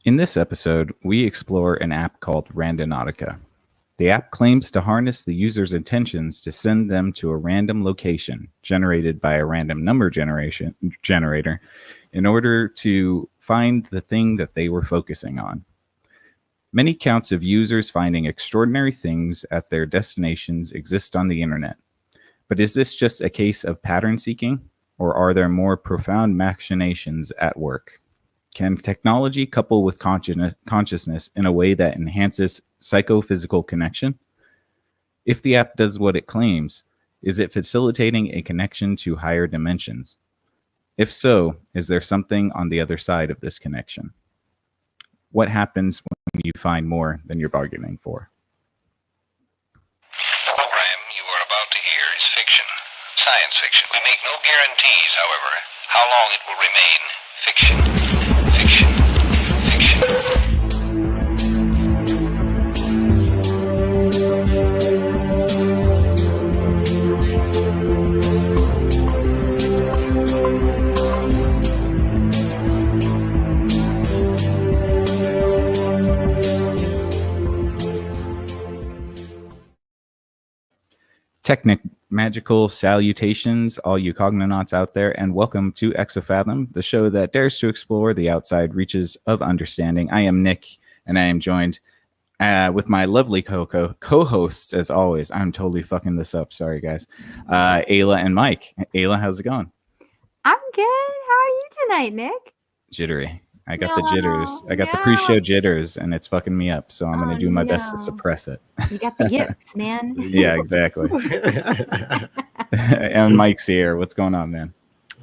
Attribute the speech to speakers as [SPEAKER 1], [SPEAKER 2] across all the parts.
[SPEAKER 1] In this episode, we explore an app called Randonautica. The app claims to harness the user's intentions to send them to a random location generated by a random number generator in order to find the thing that they were focusing on. Many counts of users finding extraordinary things at their destinations exist on the internet. But is this just a case of pattern seeking, or are there more profound machinations at work? Can technology couple with consciousness in a way that enhances psychophysical connection? If the app does what it claims, is it facilitating a connection to higher dimensions? If so, is there something on the other side of this connection? What happens when you find more than you're bargaining for?
[SPEAKER 2] The program you are about to hear is fiction, science fiction. We make no guarantees, however, how long it will remain fiction. Fiction.
[SPEAKER 1] Technic magical salutations, all you cognonauts out there, and welcome to Exofathom, the show that dares to explore the outside reaches of understanding. I am Nick, and I am joined with my lovely co-hosts, as always. I'm totally fucking this up. Sorry, guys. Ayla and Mike. Ayla, how's it going?
[SPEAKER 3] I'm good. How are you tonight, Nick?
[SPEAKER 1] Jittery. I got the jitters. I got the pre-show jitters, and it's fucking me up. So I'm going to do my best to suppress it.
[SPEAKER 3] You got the yips, man.
[SPEAKER 1] Yeah, exactly. And Mike's here. What's going on, man?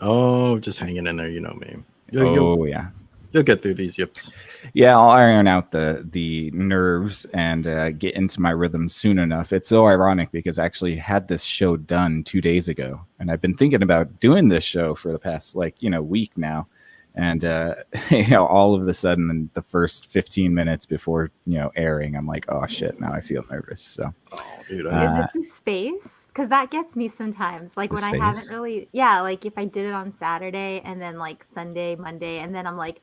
[SPEAKER 4] Oh, just hanging in there. You know me.
[SPEAKER 1] Yeah.
[SPEAKER 4] You'll get through these yips.
[SPEAKER 1] Yeah, I'll iron out the nerves and get into my rhythm soon enough. It's so ironic because I actually had this show done 2 days ago, and I've been thinking about doing this show for the past week now. And all of a sudden, in the first 15 minutes before airing, I'm like, oh shit, now I feel nervous. So,
[SPEAKER 4] Dude,
[SPEAKER 3] is it the space? Because that gets me sometimes. Like when I haven't really, like if I did it on Saturday and then like Sunday, Monday, and then I'm like,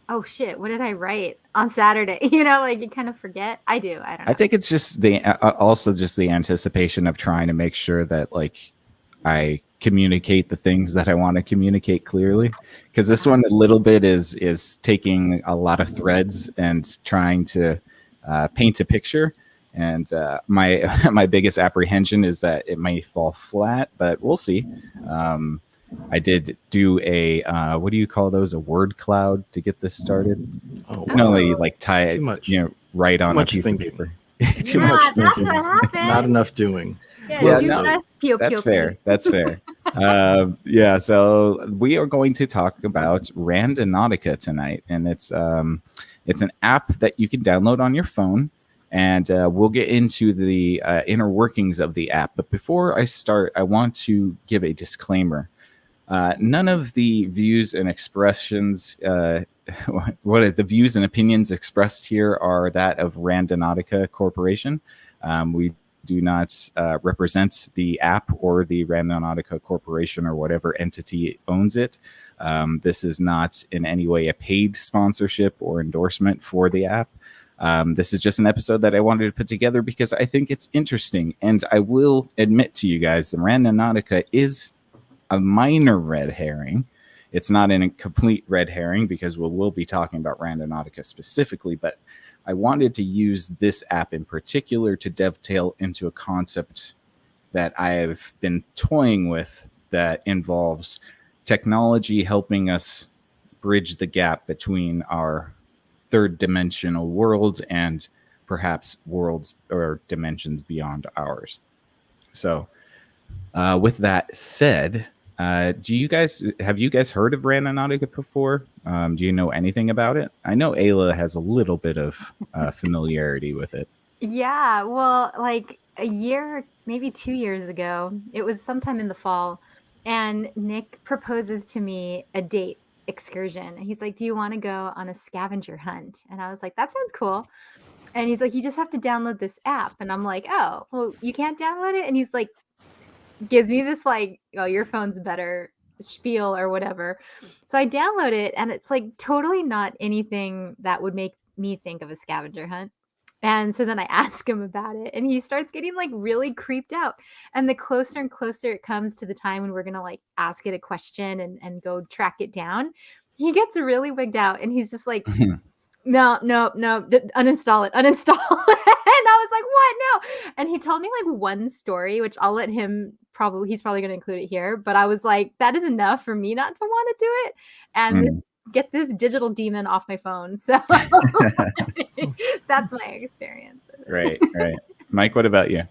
[SPEAKER 3] oh shit, what did I write on Saturday? Like you kind of forget. I do. I don't know.
[SPEAKER 1] I think it's just also just the anticipation of trying to make sure that like I communicate the things that I want to communicate clearly, because this one a little bit is taking a lot of threads and trying to paint a picture, and my biggest apprehension is that it may fall flat, but we'll see. I did do a what do you call those, a word cloud to get this started. Like tie it right on a piece of paper.
[SPEAKER 3] Too much thinking. That's what happened.
[SPEAKER 4] Not enough doing.
[SPEAKER 1] That's fair. That's fair. So we are going to talk about Randonautica tonight, and it's an app that you can download on your phone, and we'll get into the inner workings of the app. But before I start, I want to give a disclaimer. None of the views and expressions, the views and opinions expressed here are that of Randonautica Corporation. We do not represent the app or the Randonautica Corporation or whatever entity owns it. This is not in any way a paid sponsorship or endorsement for the app. This is just an episode that I wanted to put together because I think it's interesting. And I will admit to you guys, the Randonautica is a minor red herring. It's not a complete red herring because we'll be talking about Randonautica specifically, but I wanted to use this app in particular to dovetail into a concept that I've been toying with that involves technology helping us bridge the gap between our third dimensional world and perhaps worlds or dimensions beyond ours. So with that said, have you guys heard of Randonautica before? Do you know anything about it? I know Ayla has a little bit of familiarity with it.
[SPEAKER 3] Yeah, well, like a year, maybe 2 years ago, it was sometime in the fall, and Nick proposes to me a date excursion. He's like, do you want to go on a scavenger hunt? And I was like, that sounds cool. And he's like, you just have to download this app. And I'm like, oh, well, you can't download it? And he's like, gives me this like, oh, your phone's better spiel or whatever. So I download it, and it's like totally not anything that would make me think of a scavenger hunt. And so then I ask him about it, and he starts getting like really creeped out. And the closer and closer it comes to the time when we're gonna like ask it a question and go track it down, he gets really wigged out, and he's just like, no, no, no, uninstall it, uninstall it. And I was like, what? No. And he told me like one story, which I'll let him he's probably going to include it here. But I was like, that is enough for me not to want to do it. And get this digital demon off my phone. So that's my experience.
[SPEAKER 1] Right. Mike, what about you?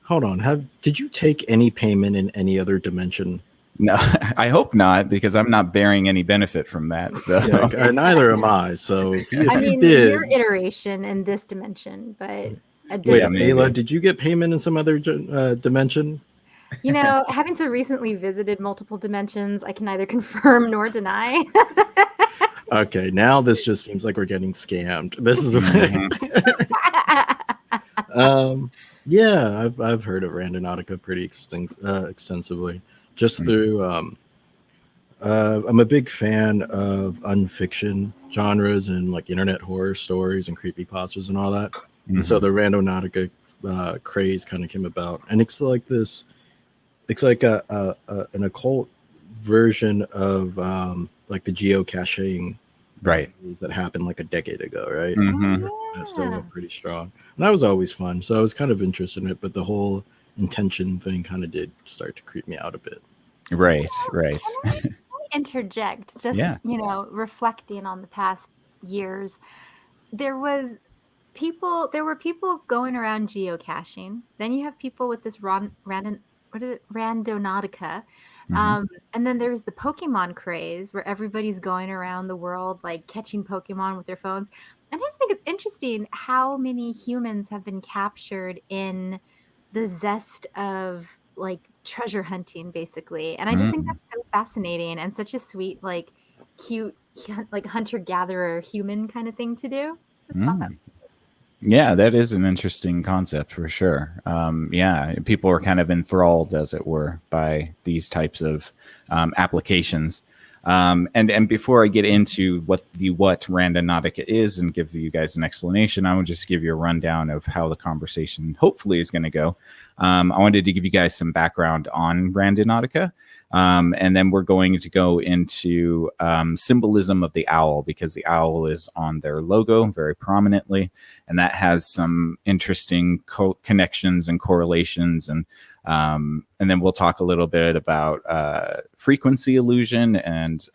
[SPEAKER 4] Hold on. Did you take any payment in any other dimension?
[SPEAKER 1] No, I hope not, because I'm not bearing any benefit from that. So
[SPEAKER 4] Yeah, neither am I. So if
[SPEAKER 3] I
[SPEAKER 4] you
[SPEAKER 3] mean,
[SPEAKER 4] did,
[SPEAKER 3] your iteration in this dimension, but a
[SPEAKER 4] wait,
[SPEAKER 3] different.
[SPEAKER 4] Ayla, did you get payment in some other dimension?
[SPEAKER 3] You know, having so recently visited multiple dimensions, I can neither confirm nor deny.
[SPEAKER 4] Okay, now this just seems like we're getting scammed. This is yeah, I've heard of Randonautica pretty extensively, just through I'm a big fan of unfiction genres and like internet horror stories and creepypastas and all that. And so the Randonautica craze kind of came about, and it's like this. It's like an occult version of like the geocaching
[SPEAKER 1] right.
[SPEAKER 4] that happened like a decade ago, right?
[SPEAKER 1] Mm-hmm.
[SPEAKER 4] That's still pretty strong. And that was always fun. So I was kind of interested in it, but the whole intention thing kind of did start to creep me out a bit.
[SPEAKER 1] Right.
[SPEAKER 3] Can I interject? Just, you know, reflecting on the past years, there were people going around geocaching. Then you have people with this Randonautica. And then there's the Pokemon craze where everybody's going around the world like catching Pokemon with their phones. And I just think it's interesting how many humans have been captured in the zest of like treasure hunting, basically. And I just think that's so fascinating and such a sweet, like cute, like hunter-gatherer human kind of thing to do. Just thought that.
[SPEAKER 1] Yeah, that is an interesting concept for sure. Yeah, people are kind of enthralled, as it were, by these types of applications. And before I get into what Randonautica is and give you guys an explanation, I will just give you a rundown of how the conversation hopefully is going to go. I wanted to give you guys some background on Randonautica. And then we're going to go into symbolism of the owl, because the owl is on their logo very prominently, and that has some interesting connections and correlations. And then we'll talk a little bit about frequency illusion and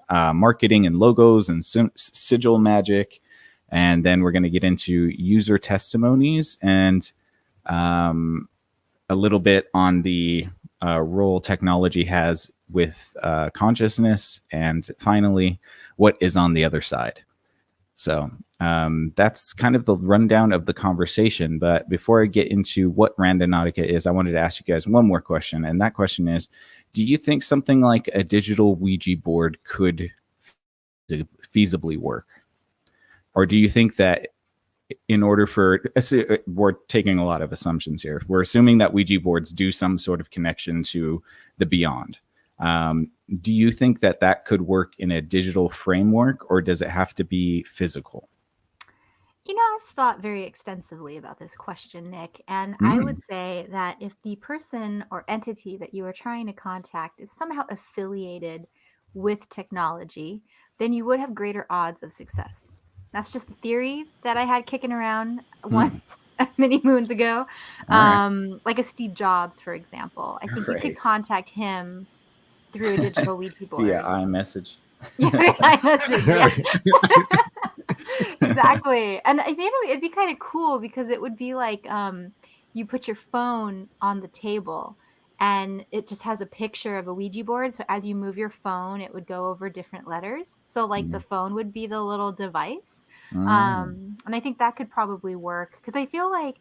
[SPEAKER 1] marketing and logos and sigil magic. And then we're going to get into user testimonies and a little bit on the role technology has with consciousness, and finally, what is on the other side. So that's kind of the rundown of the conversation. But before I get into what Randonautica is, I wanted to ask you guys one more question. And that question is, do you think something like a digital Ouija board could feasibly work? Or do you think that in order for, we're taking a lot of assumptions here. We're assuming that Ouija boards do some sort of connection to the beyond. Do you think that that could work in a digital framework, or does it have to be physical?
[SPEAKER 3] You know, I've thought very extensively about this question, Nick, and I would say that if the person or entity that you are trying to contact is somehow affiliated with technology, then you would have greater odds of success. That's just the theory that I had kicking around once many moons ago. Like a Steve Jobs, for example. I think you could contact him through a digital Ouija board.
[SPEAKER 1] Yeah, iMessage.
[SPEAKER 3] iMessage, yeah. Exactly. And I think it'd be kind of cool because it would be like you put your phone on the table and it just has a picture of a Ouija board. So as you move your phone, it would go over different letters. So like the phone would be the little device. And I think that could probably work because I feel like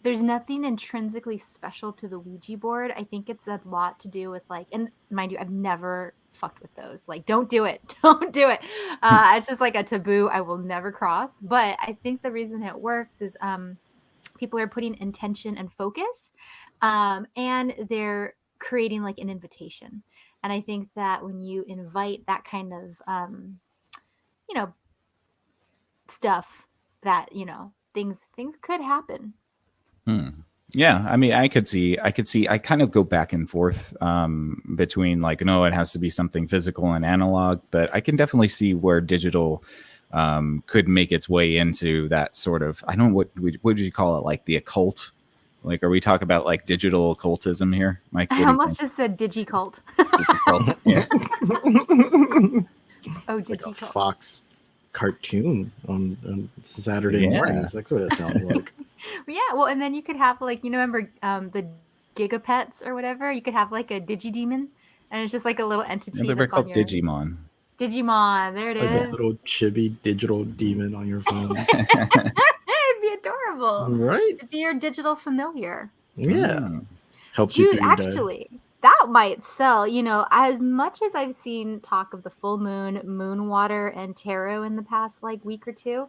[SPEAKER 3] there's nothing intrinsically special to the Ouija board. I think it's a lot to do with like, and mind you, I've never fucked with those. Like, don't do it. Don't do it. It's just like a taboo I will never cross. But I think the reason it works is people are putting intention and focus, and they're creating like an invitation. And I think that when you invite that kind of, you know, stuff, that, you know, things could happen.
[SPEAKER 1] Yeah, I mean, I could see. I kind of go back and forth between like, no, it has to be something physical and analog, but I can definitely see where digital could make its way into that sort of. I don't know what would you call it, like the occult. Like, are we talking about like digital occultism here, Mike? What
[SPEAKER 3] I
[SPEAKER 1] do you
[SPEAKER 3] almost
[SPEAKER 1] think?
[SPEAKER 3] just said digicult.
[SPEAKER 1] Digicult? Yeah.
[SPEAKER 3] Oh,
[SPEAKER 4] It's like a
[SPEAKER 3] digicult.
[SPEAKER 4] Fox cartoon on Saturday
[SPEAKER 1] Yeah.
[SPEAKER 4] mornings. That's what it sounds like.
[SPEAKER 3] Yeah, well, and then you could have like, you know, remember the Gigapets or whatever? You could have like a Digidemon, and it's just like a little
[SPEAKER 1] Yeah,
[SPEAKER 3] entity
[SPEAKER 1] they were
[SPEAKER 3] that's on
[SPEAKER 1] called
[SPEAKER 3] your
[SPEAKER 1] Digimon.
[SPEAKER 3] Digimon. There it
[SPEAKER 4] Like a
[SPEAKER 3] is.
[SPEAKER 4] little chibi digital demon on your phone.
[SPEAKER 3] It'd be adorable.
[SPEAKER 4] Right?
[SPEAKER 3] It'd be your digital familiar.
[SPEAKER 4] Yeah.
[SPEAKER 1] Mm.
[SPEAKER 4] Helps you
[SPEAKER 3] Dude,
[SPEAKER 4] through your day.
[SPEAKER 3] actually, that might sell. You know, as much as I've seen talk of the full moon, moon water, and tarot in the past like week or two,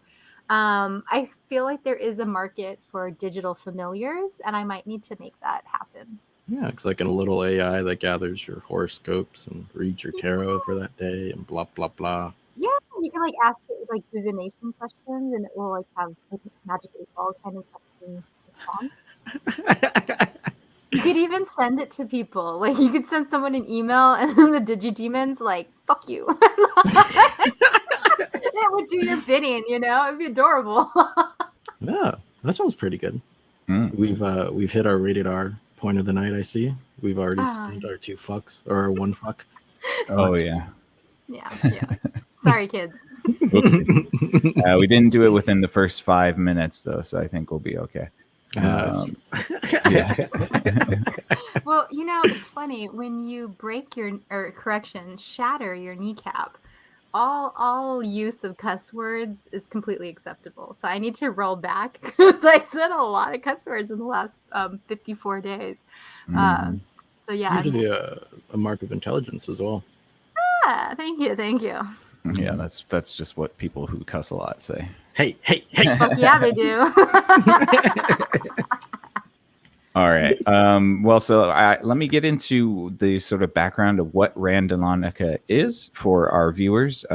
[SPEAKER 3] I feel like there is a market for digital familiars, and I might need to make that happen.
[SPEAKER 4] Yeah, it's like a little AI that gathers your horoscopes and reads your tarot for that day and blah blah blah.
[SPEAKER 3] Yeah, you can like ask it like divination questions, and it will like have like magic 8 ball kind of questions response. You could even send it to people. Like you could send someone an email, and then the Digidemons like "fuck you." It would do your bidding. You know, it'd be adorable.
[SPEAKER 4] Yeah, that sounds pretty good.
[SPEAKER 1] Mm.
[SPEAKER 4] We've hit our rated R point of the night. I see. We've already
[SPEAKER 3] Ah.
[SPEAKER 4] spent our 2 fucks or our 1 fuck.
[SPEAKER 1] Oh yeah.
[SPEAKER 3] Yeah. Sorry, kids.
[SPEAKER 1] Oopsie. We didn't do it within the first 5 minutes though, so I think we'll be okay. Yeah.
[SPEAKER 3] Well, you know, it's funny when you break your, or correction, shatter your kneecap. All use of cuss words is completely acceptable. So I need to roll back because I said a lot of cuss words in the last 54 days.
[SPEAKER 1] Mhm.
[SPEAKER 3] So
[SPEAKER 4] It's
[SPEAKER 3] yeah,
[SPEAKER 4] usually a mark of intelligence as well.
[SPEAKER 3] thank you.
[SPEAKER 1] Yeah, that's just what people who cuss a lot say.
[SPEAKER 4] Hey.
[SPEAKER 3] Fuck yeah, they do.
[SPEAKER 1] All right. Well, so let me get into the sort of background of what Randonautica is for our viewers.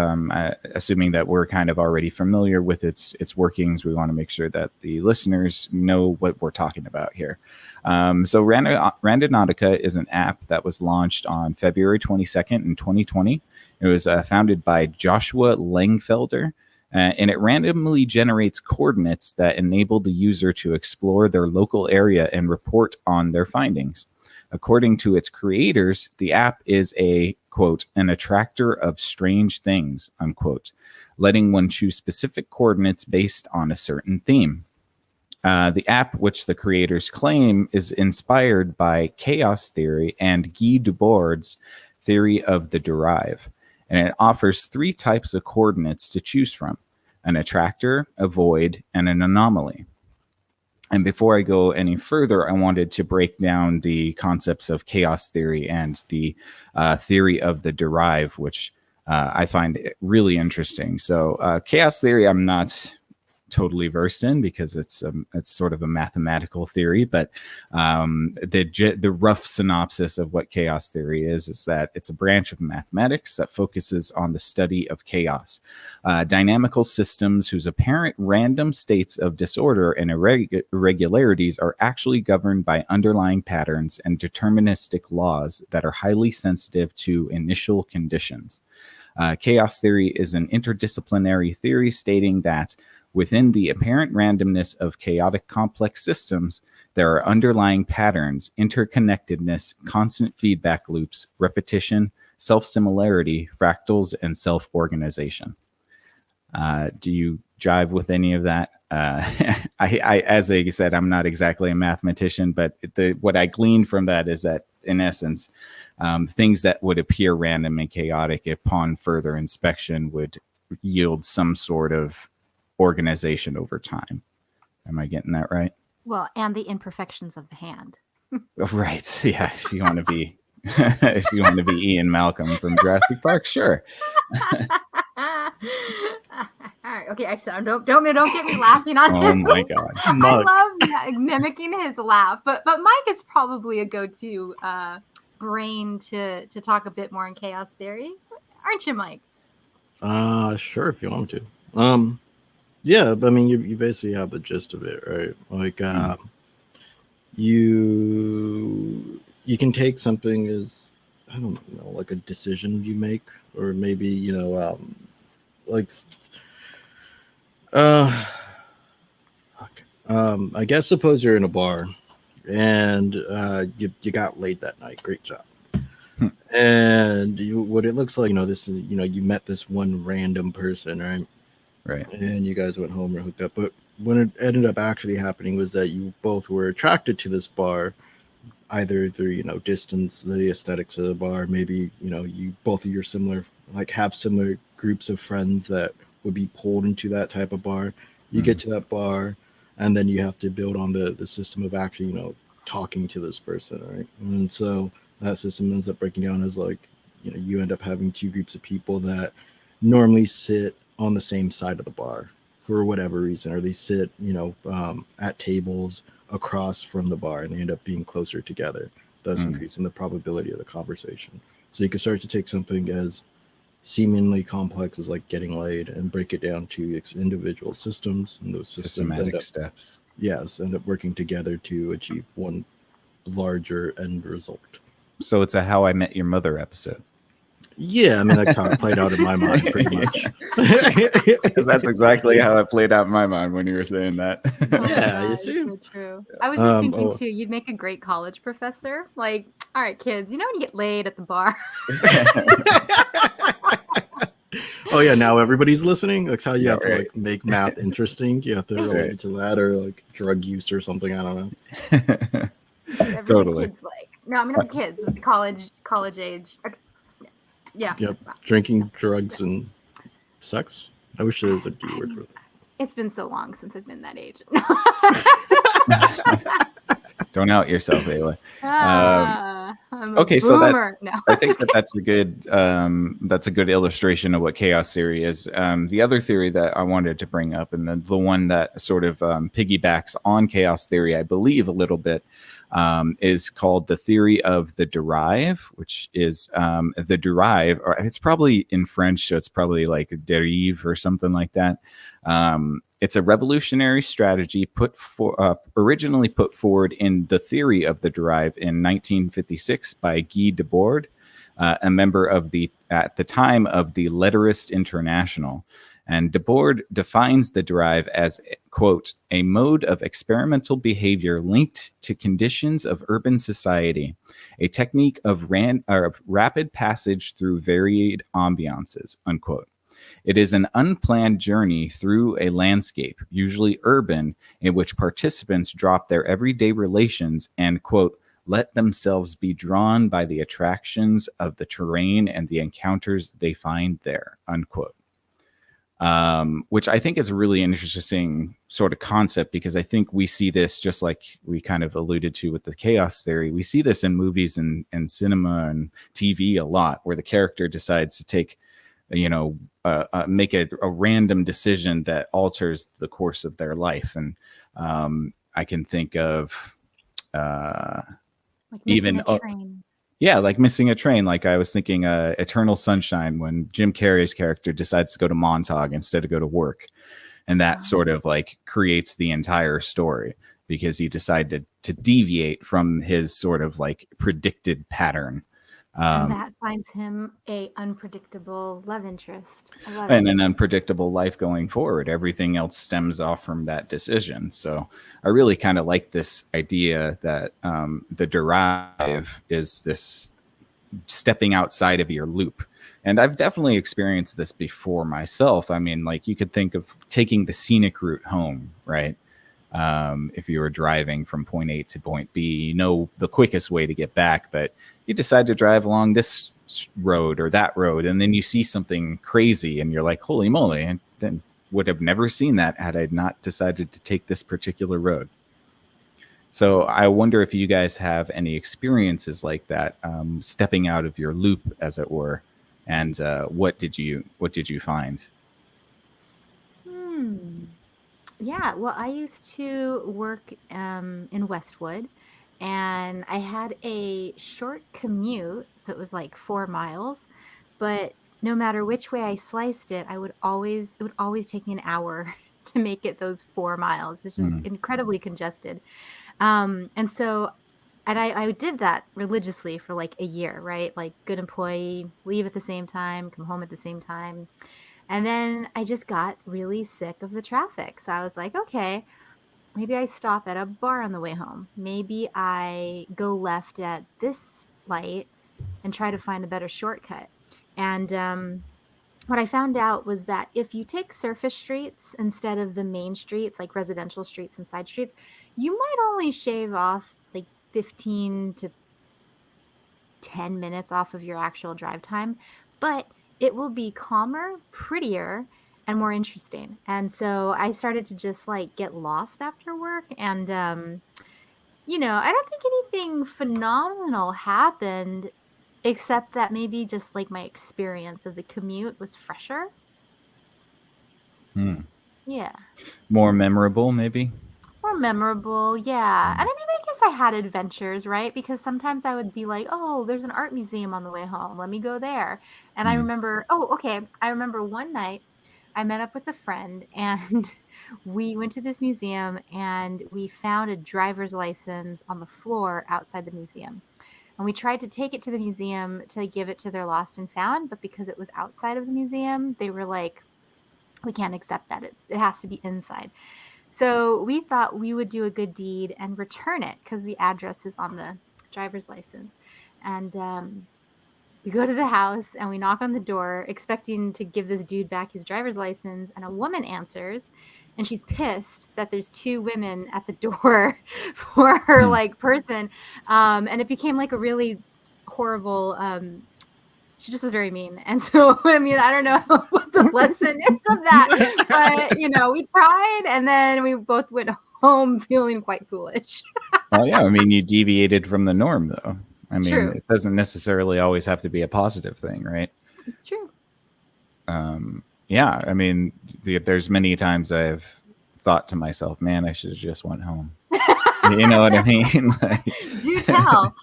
[SPEAKER 1] Assuming that we're kind of already familiar with its workings, we want to make sure that the listeners know what we're talking about here. So Randonautica is an app that was launched on February 22nd in 2020. It was founded by Joshua Langfelder. And it randomly generates coordinates that enable the user to explore their local area and report on their findings. According to its creators, the app is a, quote, an attractor of strange things, unquote, letting one choose specific coordinates based on a certain theme. The app, which the creators claim is inspired by chaos theory and Guy Debord's theory of the derive. And it offers 3 types of coordinates to choose from: an attractor, a void, and an anomaly. And before I go any further, I wanted to break down the concepts of chaos theory and the theory of the derive, which I find really interesting. So chaos theory, I'm not totally versed in because it's sort of a mathematical theory, but the rough synopsis of what chaos theory is that it's a branch of mathematics that focuses on the study of chaos, dynamical systems whose apparent random states of disorder and irregularities are actually governed by underlying patterns and deterministic laws that are highly sensitive to initial conditions. Chaos theory is an interdisciplinary theory stating that within the apparent randomness of chaotic complex systems, there are underlying patterns, interconnectedness, constant feedback loops, repetition, self-similarity, fractals, and self-organization. Do you jive with any of that? I, as I said, I'm not exactly a mathematician, but what I gleaned from that is that, in essence, things that would appear random and chaotic upon further inspection would yield some sort of organization over time. Am I getting that right?
[SPEAKER 3] Well, and the imperfections of the hand.
[SPEAKER 1] Right. Yeah. If you want to be, if you want to be Ian Malcolm from Jurassic Park, sure.
[SPEAKER 3] All right. Okay. Excellent. Don't get me laughing on
[SPEAKER 1] Oh
[SPEAKER 3] his.
[SPEAKER 1] my God.
[SPEAKER 3] I love mimicking his laugh, but Mike is probably a go-to brain to talk a bit more in chaos theory, aren't you, Mike?
[SPEAKER 4] Sure, if you want me to. Yeah, but I mean, you basically have the gist of it, right? Like, you can take something as, I don't know, like a decision you make, or maybe like uh fuck. I guess suppose you're in a bar and you got laid that night. Great job.
[SPEAKER 1] Hmm.
[SPEAKER 4] And what it looks like, this is, you met this one random person, right?
[SPEAKER 1] Right.
[SPEAKER 4] And you guys went home and hooked up. But what it ended up actually happening was that you both were attracted to this bar, either through distance, the aesthetics of the bar, maybe you both of your similar, like, have similar groups of friends that would be pulled into that type of bar. You get to that bar, and then you have to build on the system of actually talking to this person, right? And so that system ends up breaking down as, like, you end up having two groups of people that normally sit on the same side of the bar for whatever reason, or they sit at tables across from the bar, and they end up being closer together, thus increasing the probability of the conversation. So you can start to take something as seemingly complex as, like, getting laid, and break it down to its individual systems, and those systems
[SPEAKER 1] Systematic steps.
[SPEAKER 4] end up working together to achieve one larger end result.
[SPEAKER 1] So it's a How I Met Your Mother episode.
[SPEAKER 4] Yeah, I mean, that's how it played out in my mind, pretty much.
[SPEAKER 1] Because that's exactly how it played out in my mind when you were saying that.
[SPEAKER 3] Oh
[SPEAKER 4] Yeah, you
[SPEAKER 3] God,
[SPEAKER 4] see?
[SPEAKER 3] so true. I was just thinking
[SPEAKER 4] oh.
[SPEAKER 3] too, you'd make a great college professor. Like, all right, kids, you know when you get laid at the bar?
[SPEAKER 4] Oh yeah, now everybody's listening. That's how you
[SPEAKER 1] Yeah,
[SPEAKER 4] have to
[SPEAKER 1] right.
[SPEAKER 4] like make math interesting. You have to relate
[SPEAKER 1] right.
[SPEAKER 4] it to that, or like drug use or something. I don't know.
[SPEAKER 3] Whatever
[SPEAKER 1] Totally.
[SPEAKER 3] the kids like. No, I'm gonna have kids, college age. Okay. Yeah.
[SPEAKER 4] Yep, drinking, drugs, and sex. I wish there was a D word for that.
[SPEAKER 3] It's been so long since I've been that age.
[SPEAKER 1] Don't out yourself, Ayla.
[SPEAKER 3] I'm
[SPEAKER 1] Okay,
[SPEAKER 3] a
[SPEAKER 1] so
[SPEAKER 3] boomer. No,
[SPEAKER 1] I think that's a good illustration of what chaos theory is. The other theory that I wanted to bring up, and the one that sort of piggybacks on chaos theory, I believe a little bit, is called the theory of the derive, which is the derive, or it's probably in French, so it's probably like derive or something like that. It's a revolutionary strategy originally put forward in the theory of the derive in 1956 by Guy Debord, a member of at the time of the Letterist International. And Debord defines the derive as, quote, a mode of experimental behavior linked to conditions of urban society, a technique of rapid passage through varied ambiances, unquote. It is an unplanned journey through a landscape, usually urban, in which participants drop their everyday relations and, quote, let themselves be drawn by the attractions of the terrain and the encounters they find there, unquote. Which I think is a really interesting sort of concept, because I think we see this, just like we kind of alluded to with the chaos theory, we see this in movies and cinema and TV a lot, where the character decides to take, make a random decision that alters the course of their life. And I can think of
[SPEAKER 3] like missing a train.
[SPEAKER 1] Yeah, like missing a train. Like I was thinking Eternal Sunshine, when Jim Carrey's character decides to go to Montauk instead of go to work. And that sort of like creates the entire story, because he decided to deviate from his sort of like predicted pattern.
[SPEAKER 3] And that finds him a unpredictable love interest.
[SPEAKER 1] And an unpredictable life going forward. Everything else stems off from that decision. So I really kind of like this idea that the derive is this stepping outside of your loop. And I've definitely experienced this before myself. I mean, like, you could think of taking the scenic route home, right? If you were driving from point A to point B, you know the quickest way to get back, but you decide to drive along this road or that road, and then you see something crazy and you're like, holy moly, and then would have never seen that had I not decided to take this particular road. So I wonder if you guys have any experiences like that, stepping out of your loop, as it were, and what did you find?
[SPEAKER 3] Yeah, well, I used to work in Westwood, and I had a short commute, so it was like 4 miles, but no matter which way I sliced it, it would always take me an hour to make it those 4 miles. It's just
[SPEAKER 1] Mm.
[SPEAKER 3] incredibly congested. And so and I did that religiously for like a year, right? Like good employee, leave at the same time, come home at the same time. And then I just got really sick of the traffic. So I was like, okay, maybe I stop at a bar on the way home. Maybe I go left at this light and try to find a better shortcut. And what I found out was that if you take surface streets instead of the main streets, like residential streets and side streets, you might only shave off like 15 to 10 minutes off of your actual drive time, but it will be calmer, prettier, and more interesting. And so I started to just like get lost after work. And, I don't think anything phenomenal happened except that maybe just like my experience of the commute was fresher.
[SPEAKER 1] Mm.
[SPEAKER 3] Yeah.
[SPEAKER 1] More memorable, maybe.
[SPEAKER 3] More memorable, yeah. And I mean, I guess I had adventures, right? Because sometimes I would be like, oh, there's an art museum on the way home. Let me go there. And I
[SPEAKER 1] Mm.
[SPEAKER 3] remember, oh, okay. I remember one night I met up with a friend and we went to this museum and we found a driver's license on the floor outside the museum. And we tried to take it to the museum to give it to their lost and found, but because it was outside of the museum, they were like, we can't accept that. It has to be inside. So we thought we would do a good deed and return it because the address is on the driver's license. And we go to the house and we knock on the door, expecting to give this dude back his driver's license. And a woman answers, and she's pissed that there's 2 women at the door for her
[SPEAKER 1] Mm.
[SPEAKER 3] like person. And it became like a really horrible. She just was very mean. And so, I mean, I don't know what the lesson is of that, but we tried and then we both went home feeling quite foolish.
[SPEAKER 1] Well, yeah. I mean, you deviated from the norm, though. I mean,
[SPEAKER 3] True.
[SPEAKER 1] it doesn't necessarily always have to be a positive thing, right?
[SPEAKER 3] It's true.
[SPEAKER 1] Yeah. I mean, there's many times I've thought to myself, man, I should have just went home. You know what I mean? Like,
[SPEAKER 3] Do tell.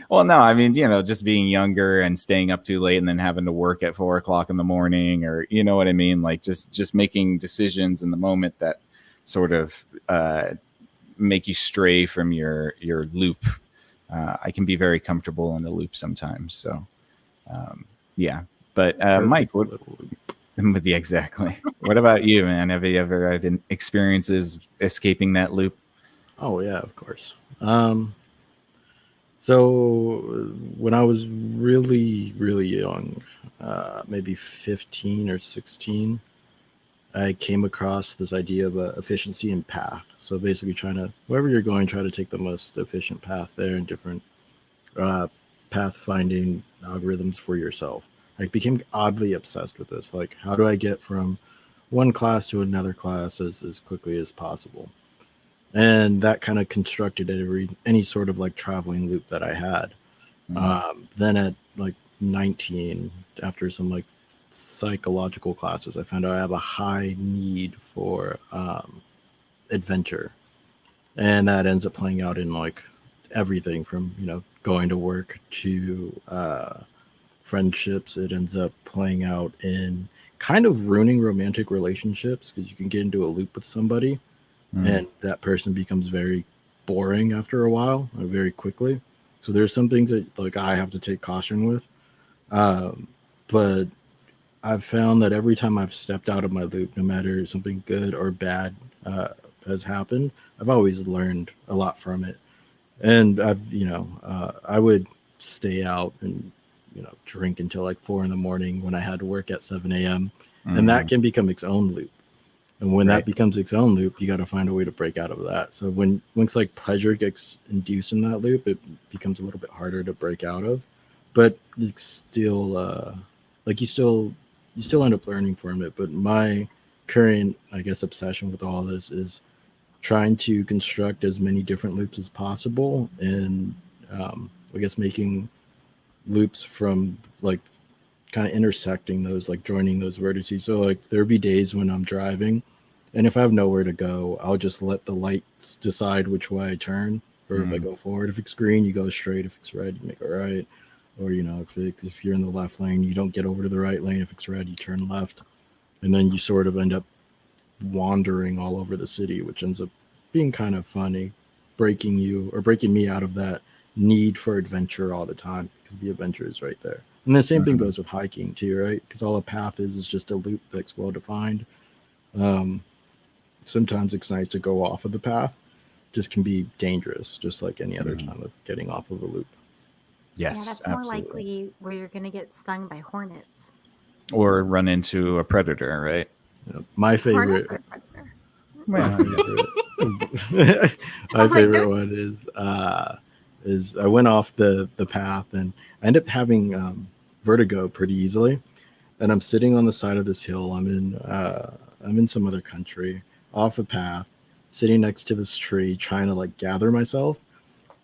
[SPEAKER 1] well, no, I mean, just being younger and staying up too late and then having to work at 4 o'clock in the morning, or you know what I mean? Like just making decisions in the moment that sort of make you stray from your loop. I can be very comfortable in the loop sometimes. So, yeah. But Mike, what? Yeah, exactly. What about you, man? Have you ever had experiences escaping that loop?
[SPEAKER 4] Oh yeah, of course. So when I was really, really young, maybe 15 or 16, I came across this idea of efficiency and path. So basically wherever you're going, try to take the most efficient path there and different path finding algorithms for yourself. I became oddly obsessed with this. Like, how do I get from one class to another class as quickly as possible? And that kind of constructed any sort of like traveling loop that I had. Then at like 19, after some like psychological classes, I found out I have a high need for adventure, and that ends up playing out in like everything from going to work to friendships. It ends up playing out in kind of ruining romantic relationships because you can get into a loop with somebody and that person becomes very boring after a while, very quickly. So there's some things that like I have to take caution with. But I've found that every time I've stepped out of my loop, no matter something good or bad has happened, I've always learned a lot from it. And I would stay out and drink until like 4 a.m. when I had to work at 7 a.m. And that can become its own loop. And when that becomes its own loop, you got to find a way to break out of that. So once like pleasure gets induced in that loop, it becomes a little bit harder to break out of. But it's still like you still end up learning from it. But my current, I guess, obsession with all this is trying to construct as many different loops as possible, and I guess making loops from like kind of intersecting those, like joining those vertices. So like there'll be days when I'm driving, and if I have nowhere to go, I'll just let the lights decide which way I turn, Or if I go forward, if it's green, you go straight. If it's red, you make a right. Or if you're in the left lane, you don't get over to the right lane. If it's red, you turn left, and then you sort of end up wandering all over the city, which ends up being kind of funny, breaking me out of that need for adventure all the time, because the adventure is right there. And the same thing goes with hiking too, right? Because all a path is just a loop that's well defined. Sometimes it's nice to go off of the path. Just can be dangerous, just like any other time of getting off of a loop.
[SPEAKER 1] Yes,
[SPEAKER 3] Yeah, that's
[SPEAKER 1] absolutely.
[SPEAKER 3] more likely where you're going to get stung by hornets.
[SPEAKER 1] Or run into a predator, right?
[SPEAKER 4] My favorite.
[SPEAKER 3] Hornet or predator?
[SPEAKER 4] My favorite one is I went off the path and I ended up having vertigo pretty easily. And I'm sitting on the side of this hill. I'm in some other country, off a path, sitting next to this tree, trying to like gather myself.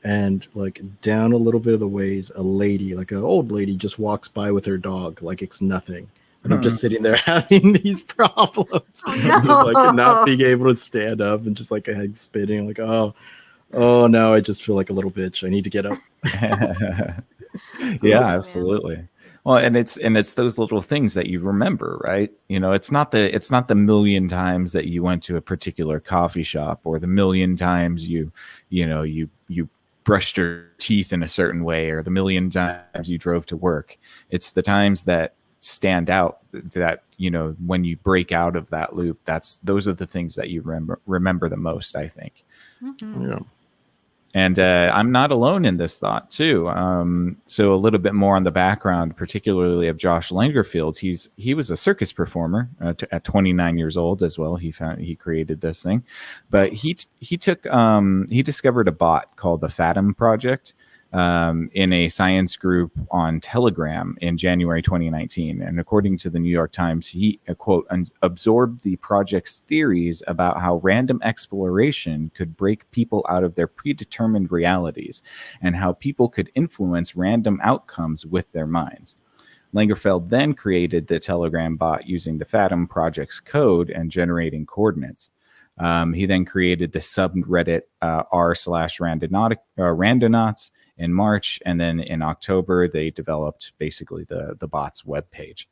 [SPEAKER 4] And like down a little bit of the ways, a lady, like an old lady, just walks by with her dog, like it's nothing. And I'm just sitting there having these problems, like not being able to stand up and just like a head spinning, like oh, now I just feel like a little bitch. I need to get up.
[SPEAKER 1] Yeah, absolutely. Well, and it's those little things that you remember, right? It's not the million times that you went to a particular coffee shop, or the million times you brushed your teeth in a certain way, or the million times you drove to work. It's the times that stand out that, when you break out of that loop, those are the things that you remember the most, I think.
[SPEAKER 4] Yeah.
[SPEAKER 1] And I'm not alone in this thought too. So a little bit more on the background, particularly of Josh Langerfield. He was a circus performer at 29 years old as well. He created this thing, but he discovered a bot called the Fathom Project in a science group on Telegram in January 2019. And according to the New York Times, he, quote, absorbed the project's theories about how random exploration could break people out of their predetermined realities and how people could influence random outcomes with their minds. Langerfeld then created the Telegram bot using the Fathom Project's code and generating coordinates. He then created the subreddit r/randonauts in March, and then in October they developed basically the bot's webpage.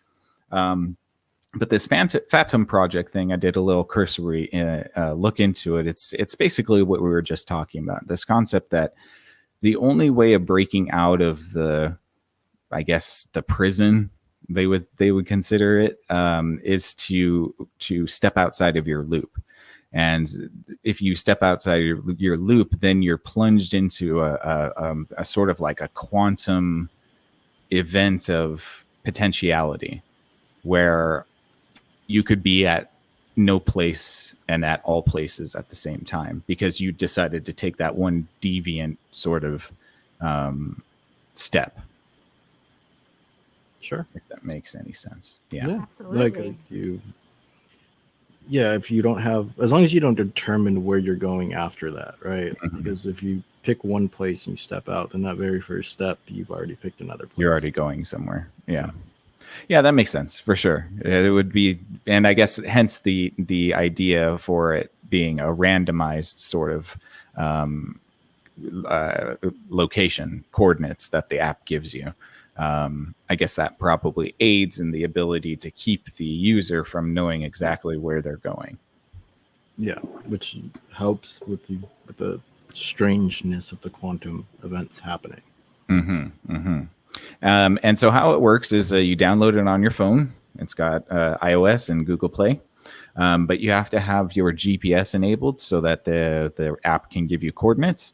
[SPEAKER 1] But this Fathom Project thing, I did a little cursory look into it. It's basically what we were just talking about. This concept that the only way of breaking out of the prison they would consider it is to step outside of your loop. And if you step outside your loop, then you're plunged into a sort of like a quantum event of potentiality, where you could be at no place and at all places at the same time, because you decided to take that one deviant sort of step.
[SPEAKER 4] Sure.
[SPEAKER 1] If that makes any sense. Yeah.
[SPEAKER 3] Absolutely.
[SPEAKER 4] Like if you don't have, as long as you don't determine where you're going after that, right? Because if you pick one place and you step out, then that very first step, you've already picked another place.
[SPEAKER 1] You're already going somewhere. Yeah. Yeah, that makes sense for sure. It would be, and I guess hence the idea for it being a randomized sort of location coordinates that the app gives you. I guess that probably aids in the ability to keep the user from knowing exactly where they're going.
[SPEAKER 4] Yeah, which helps with the strangeness of the quantum events happening.
[SPEAKER 1] And so how it works is you download it on your phone. It's got iOS and Google Play. But you have to have your GPS enabled so that the app can give you coordinates.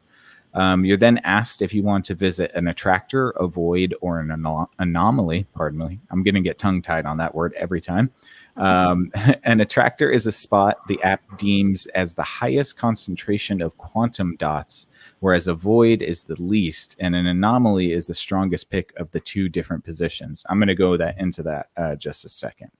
[SPEAKER 1] You're then asked if you want to visit an attractor, a void, or an anomaly. Pardon me. I'm going to get tongue-tied on that word every time. An attractor is a spot the app deems as the highest concentration of quantum dots, whereas a void is the least, and an anomaly is the strongest pick of the two different positions. I'm going to go into that just a second.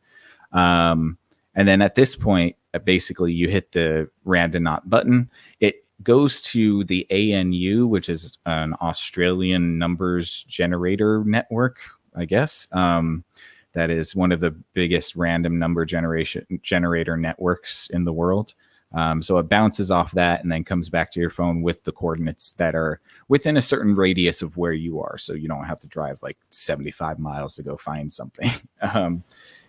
[SPEAKER 1] And then at this point, basically you hit the Randonaut button. It goes to the ANU, which is an Australian numbers generator network, I guess. That is one of the biggest random number generator networks in the world. So it bounces off that and then comes back to your phone with the coordinates that are within a certain radius of where you are. So you don't have to drive like 75 miles to go find something.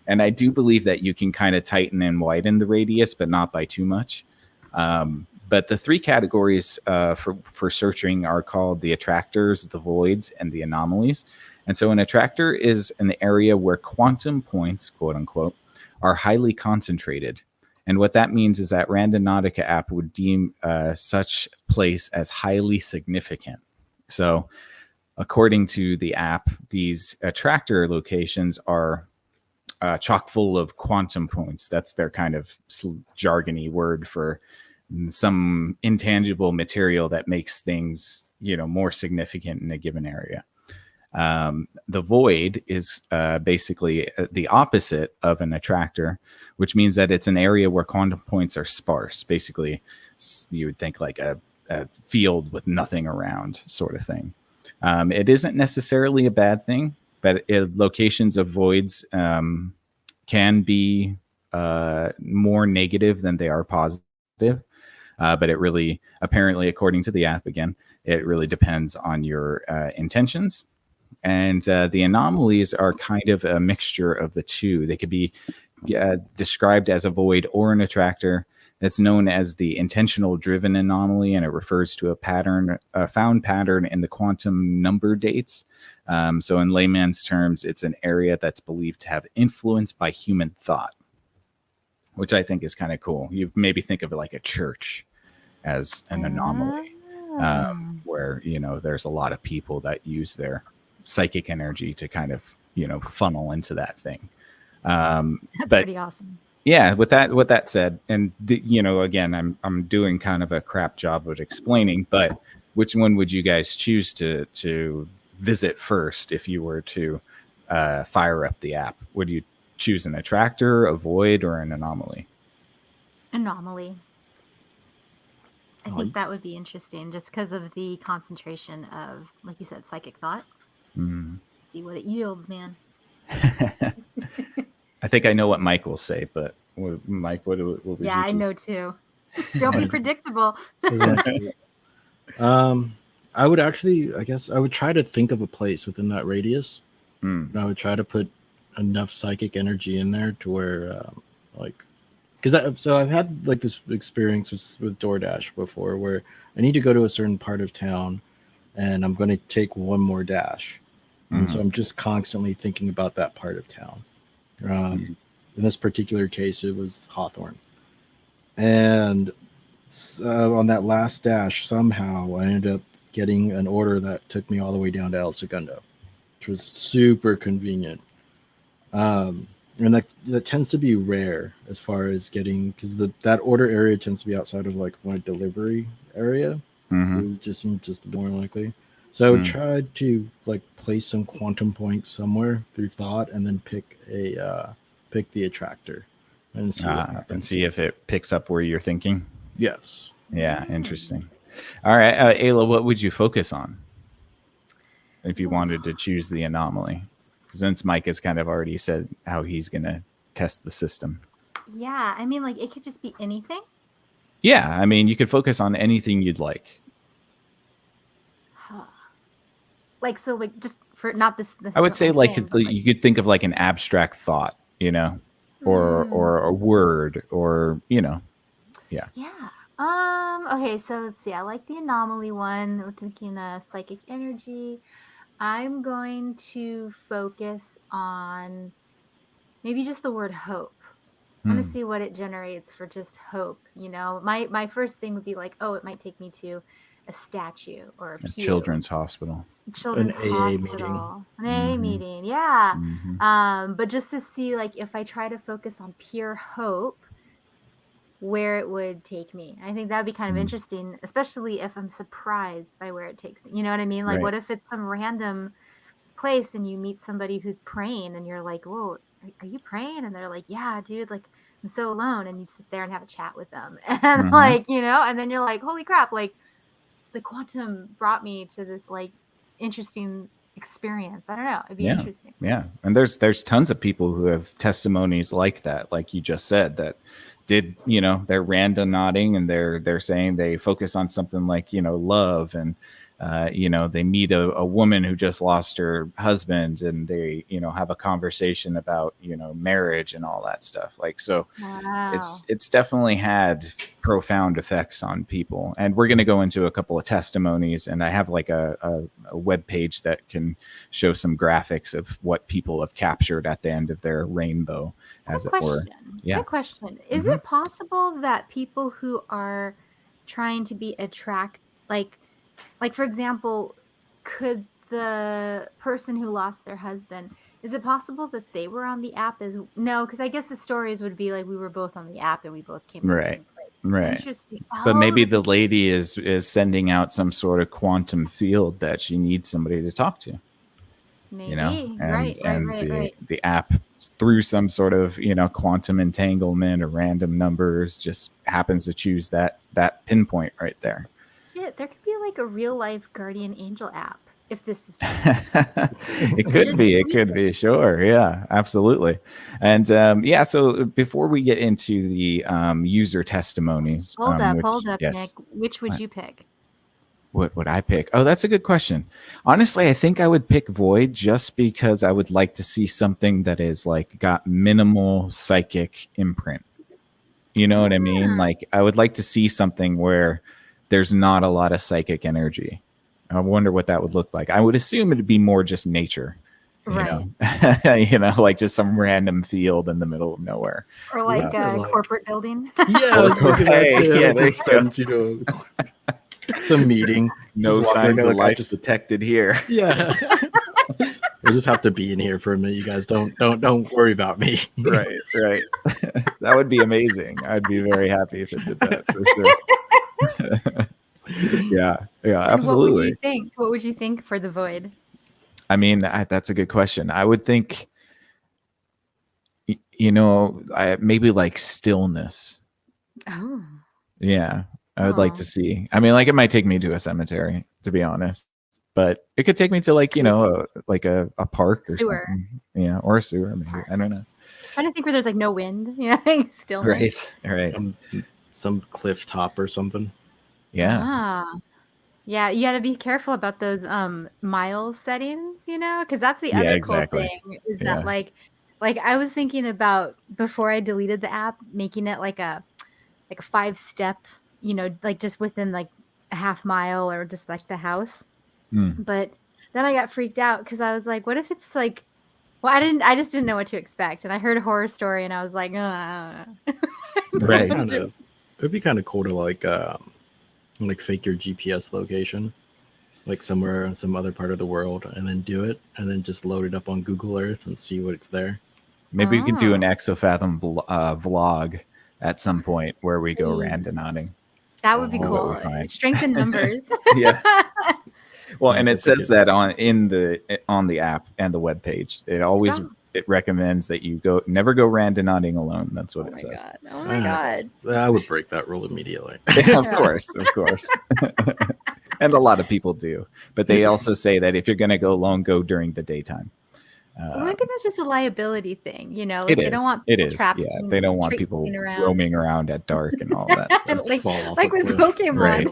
[SPEAKER 1] And I do believe that you can kind of tighten and widen the radius, but not by too much. But the three categories for searching are called the attractors, the voids, and the anomalies. And so an attractor is an area where quantum points, quote unquote, are highly concentrated. And what that means is that Randonautica app would deem such place as highly significant. So according to the app, these attractor locations are chock full of quantum points. That's their kind of jargony word for some intangible material that makes things, more significant in a given area. The void is basically the opposite of an attractor, which means that it's an area where quantum points are sparse. Basically, you would think like a field with nothing around sort of thing. It isn't necessarily a bad thing, but locations of voids can be more negative than they are positive. But it really, apparently, according to the app, again, it really depends on your intentions. And the anomalies are kind of a mixture of the two. They could be described as a void or an attractor. That's known as the intentional driven anomaly, and it refers to a found pattern in the quantum number dates. So in layman's terms, it's an area that's believed to have influence by human thought, which I think is kind of cool. You maybe think of it like a church as an anomaly, where, there's a lot of people that use their psychic energy to kind of, funnel into that thing.
[SPEAKER 3] That's pretty awesome.
[SPEAKER 1] Yeah, with that said, and again, I'm doing kind of a crap job of explaining, but which one would you guys choose to visit first if you were to fire up the app? Would you choose an attractor, a void, or an anomaly?
[SPEAKER 3] Anomaly. I think that would be interesting just because of the concentration of, like you said, psychic thought. See what it yields, man.
[SPEAKER 1] I think I know what Mike will say, but Mike, what would you choose?
[SPEAKER 3] I know too. Don't be predictable.
[SPEAKER 4] I would actually, I guess, I would try to think of a place within that radius. And I would try to put enough psychic energy in there to where, because I've had like this experience with DoorDash before, where I need to go to a certain part of town, and I'm going to take one more dash, and so I'm just constantly thinking about that part of town. In this particular case, it was Hawthorne, and on that last dash, somehow I ended up getting an order that took me all the way down to El Segundo, which was super convenient. And that tends to be rare as far as getting, because that order area tends to be outside of like my delivery area. It just more likely. So I would try to like place some quantum points somewhere through thought, and then pick the attractor and see what happens.
[SPEAKER 1] And see if it picks up where you're thinking.
[SPEAKER 4] Yes.
[SPEAKER 1] Yeah, interesting. All right, Ayla, what would you focus on if you wanted to choose the anomaly? Since Mike has kind of already said how he's going to test the system.
[SPEAKER 3] Yeah, I mean, like, it could just be anything.
[SPEAKER 1] Yeah, I mean, you could focus on anything you'd like.
[SPEAKER 3] Like, so, like, just for not this
[SPEAKER 1] I would say, like,
[SPEAKER 3] thing,
[SPEAKER 1] you could think of like an abstract thought, or a word, or yeah.
[SPEAKER 3] Okay, so let's see. I like the anomaly one. We're thinking psychic energy. I'm going to focus on maybe just the word hope. I want to see what it generates for just hope. My first thing would be like, oh, it might take me to a statue or a
[SPEAKER 1] children's hospital.
[SPEAKER 3] Children's hospital. An AA meeting. Yeah. But just to see, like, if I try to focus on pure hope, where it would take me. I think that'd be kind of interesting, especially if I'm surprised by where it takes me. You know what I mean? Like, what if it's some random place and you meet somebody who's praying and you're like, whoa, are you praying? And they're like, yeah, dude, like, I'm so alone. And you sit there and have a chat with them. And like, and then you're like, holy crap, like the quantum brought me to this like interesting experience. I don't know. It'd be
[SPEAKER 1] Yeah.
[SPEAKER 3] interesting.
[SPEAKER 1] Yeah. And there's tons of people who have testimonies like that, like you just said, that did, they're randonauting, and they're saying they focus on something like, love, and they meet a woman who just lost her husband, and they, have a conversation about, marriage and all that stuff. Like, so
[SPEAKER 3] Wow.
[SPEAKER 1] it's definitely had profound effects on people. And we're going to go into a couple of testimonies, and I have like a web page that can show some graphics of what people have captured at the end of their rainbow, as it were. Yeah.
[SPEAKER 3] Good question. Is it possible that people who are trying to be like for example, could the person who lost their husband, is it possible that they were on the app as no? Because I guess the stories would be like we were both on the app and we both came to the
[SPEAKER 1] Right.
[SPEAKER 3] same place.
[SPEAKER 1] Right.
[SPEAKER 3] Interesting.
[SPEAKER 1] But maybe
[SPEAKER 3] this
[SPEAKER 1] the
[SPEAKER 3] is-
[SPEAKER 1] lady is sending out some sort of quantum field that she needs somebody to talk to.
[SPEAKER 3] maybe
[SPEAKER 1] And
[SPEAKER 3] right.
[SPEAKER 1] the app, through some sort of quantum entanglement or random numbers, just happens to choose that pinpoint right there.
[SPEAKER 3] Shit, there could be like a real life guardian angel app if this is true.
[SPEAKER 1] It could be, sure. Yeah, absolutely. And so before we get into the user testimonies,
[SPEAKER 3] Hold up,
[SPEAKER 1] yes.
[SPEAKER 3] Nick. Which would you pick?
[SPEAKER 1] What would I pick? Oh, that's a good question. Honestly, I think I would pick Void, just because I would like to see something that is like got minimal psychic imprint. You know what I mean? Like, I would like to see something where there's not a lot of psychic energy. I wonder what that would look like. I would assume it'd be more just nature.
[SPEAKER 3] Right.
[SPEAKER 1] Like just some random field in the middle of nowhere.
[SPEAKER 3] Or like a corporate building.
[SPEAKER 4] Yeah, I was looking at it.
[SPEAKER 1] Yeah,
[SPEAKER 4] Just send you to some meeting.
[SPEAKER 1] No
[SPEAKER 4] Just
[SPEAKER 1] signs of
[SPEAKER 4] like,
[SPEAKER 1] life detected here.
[SPEAKER 4] Yeah. We'll just have to be in here for a minute. You guys don't worry about me.
[SPEAKER 1] Right. That would be amazing. I'd be very happy if it did that, for sure. Yeah, absolutely.
[SPEAKER 3] What would you think for the Void?
[SPEAKER 1] I mean, that's a good question. I would think, maybe like stillness.
[SPEAKER 3] Oh.
[SPEAKER 1] Yeah, I would like to see. I mean, like, it might take me to a cemetery, to be honest, but it could take me to like, like a park or
[SPEAKER 3] sewer.
[SPEAKER 1] something. Yeah, or a sewer, maybe. I don't know.
[SPEAKER 3] I'm trying to think where there's like no wind. Yeah, stillness.
[SPEAKER 1] Right.
[SPEAKER 4] Some cliff top or something.
[SPEAKER 1] Yeah.
[SPEAKER 3] Yeah, you got to be careful about those miles settings, because that's the other cool thing is that like I was thinking about, before I deleted the app, making it like a 5-step, like just within like a half mile or just like the house. But then I got freaked out because I was like, what if it's like, well, I just didn't know what to expect, and I heard a horror story and I was like, I don't know.
[SPEAKER 1] Right.
[SPEAKER 4] It'd be kind of cool to like fake your GPS location, like somewhere in some other part of the world, and then do it, and then just load it up on Google Earth and see what's there.
[SPEAKER 1] Maybe we could do an Exofathom vlog at some point where we go randonauting.
[SPEAKER 3] That would be cool. Strength in numbers.
[SPEAKER 1] Yeah. Well, and it says that on the app and the webpage. It recommends that you never go randonauting alone. That's what it says.
[SPEAKER 3] Oh my god!
[SPEAKER 4] I would break that rule immediately.
[SPEAKER 1] Of course. And a lot of people do, but they also say that if you're going to go alone, go during the daytime.
[SPEAKER 3] Well, maybe that's just a liability thing,
[SPEAKER 1] Like they don't want people trapped. Yeah, they don't want people roaming around at dark and all that.
[SPEAKER 3] like with Pokemon. Right.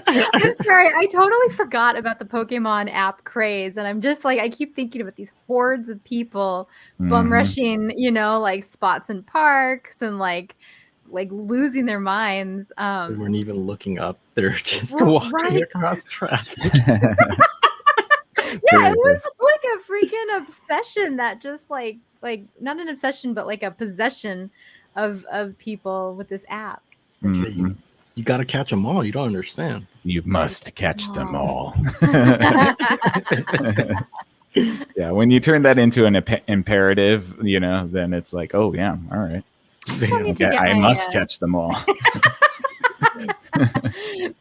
[SPEAKER 3] I'm sorry, I totally forgot about the Pokemon app craze, and I'm just like, I keep thinking about these hordes of people bum rushing, like spots in parks and like losing their minds.
[SPEAKER 4] They weren't even looking up; they're just walking across traffic.
[SPEAKER 3] Yeah, it was like a freaking obsession that just like not an obsession, but like a possession of people with this app. It's interesting.
[SPEAKER 4] You got to catch them all. You don't understand.
[SPEAKER 1] You must catch them all. Yeah, when you turn that into an imperative, then it's like, oh yeah, all right. I must catch them all.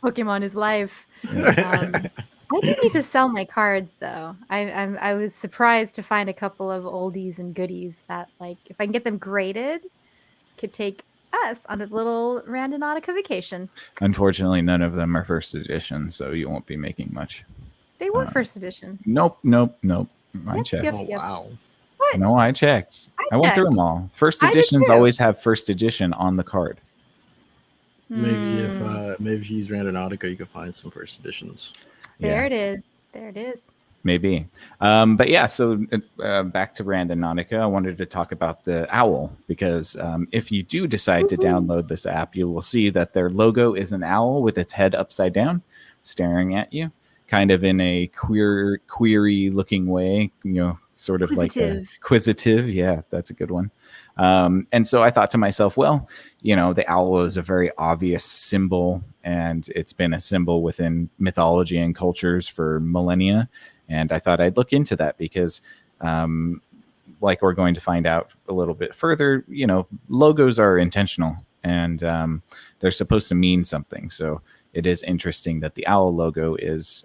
[SPEAKER 3] Pokemon is life. I do need to sell my cards, though. I was surprised to find a couple of oldies and goodies that, like, if I can get them graded, could take us on a little Randonautica vacation.
[SPEAKER 1] Unfortunately, none of them are first edition, so you won't be making much.
[SPEAKER 3] They were first edition.
[SPEAKER 1] Nope. I
[SPEAKER 3] Yep,
[SPEAKER 1] checked.
[SPEAKER 3] yep,
[SPEAKER 4] Oh
[SPEAKER 3] yep.
[SPEAKER 4] wow.
[SPEAKER 3] What?
[SPEAKER 1] No, I checked.
[SPEAKER 3] I
[SPEAKER 1] I went through
[SPEAKER 3] checked.
[SPEAKER 1] them all. First
[SPEAKER 3] I did
[SPEAKER 1] editions
[SPEAKER 3] too.
[SPEAKER 1] always have first edition on the card.
[SPEAKER 4] Maybe if
[SPEAKER 3] Hmm.
[SPEAKER 4] maybe if you use Randonautica, you can find some first editions.
[SPEAKER 3] There
[SPEAKER 1] Yeah.
[SPEAKER 3] it is. There it is.
[SPEAKER 1] Maybe. But yeah, so back to Randonautica, I wanted to talk about the owl because if you do decide to download this app, you will see that their logo is an owl with its head upside down, staring at you, kind of in a query looking way, sort of like a quizzitive. Yeah, that's a good one. And so I thought to myself, well, the owl is a very obvious symbol, and it's been a symbol within mythology and cultures for millennia. And I thought I'd look into that because, like we're going to find out a little bit further, logos are intentional and they're supposed to mean something. So it is interesting that the owl logo is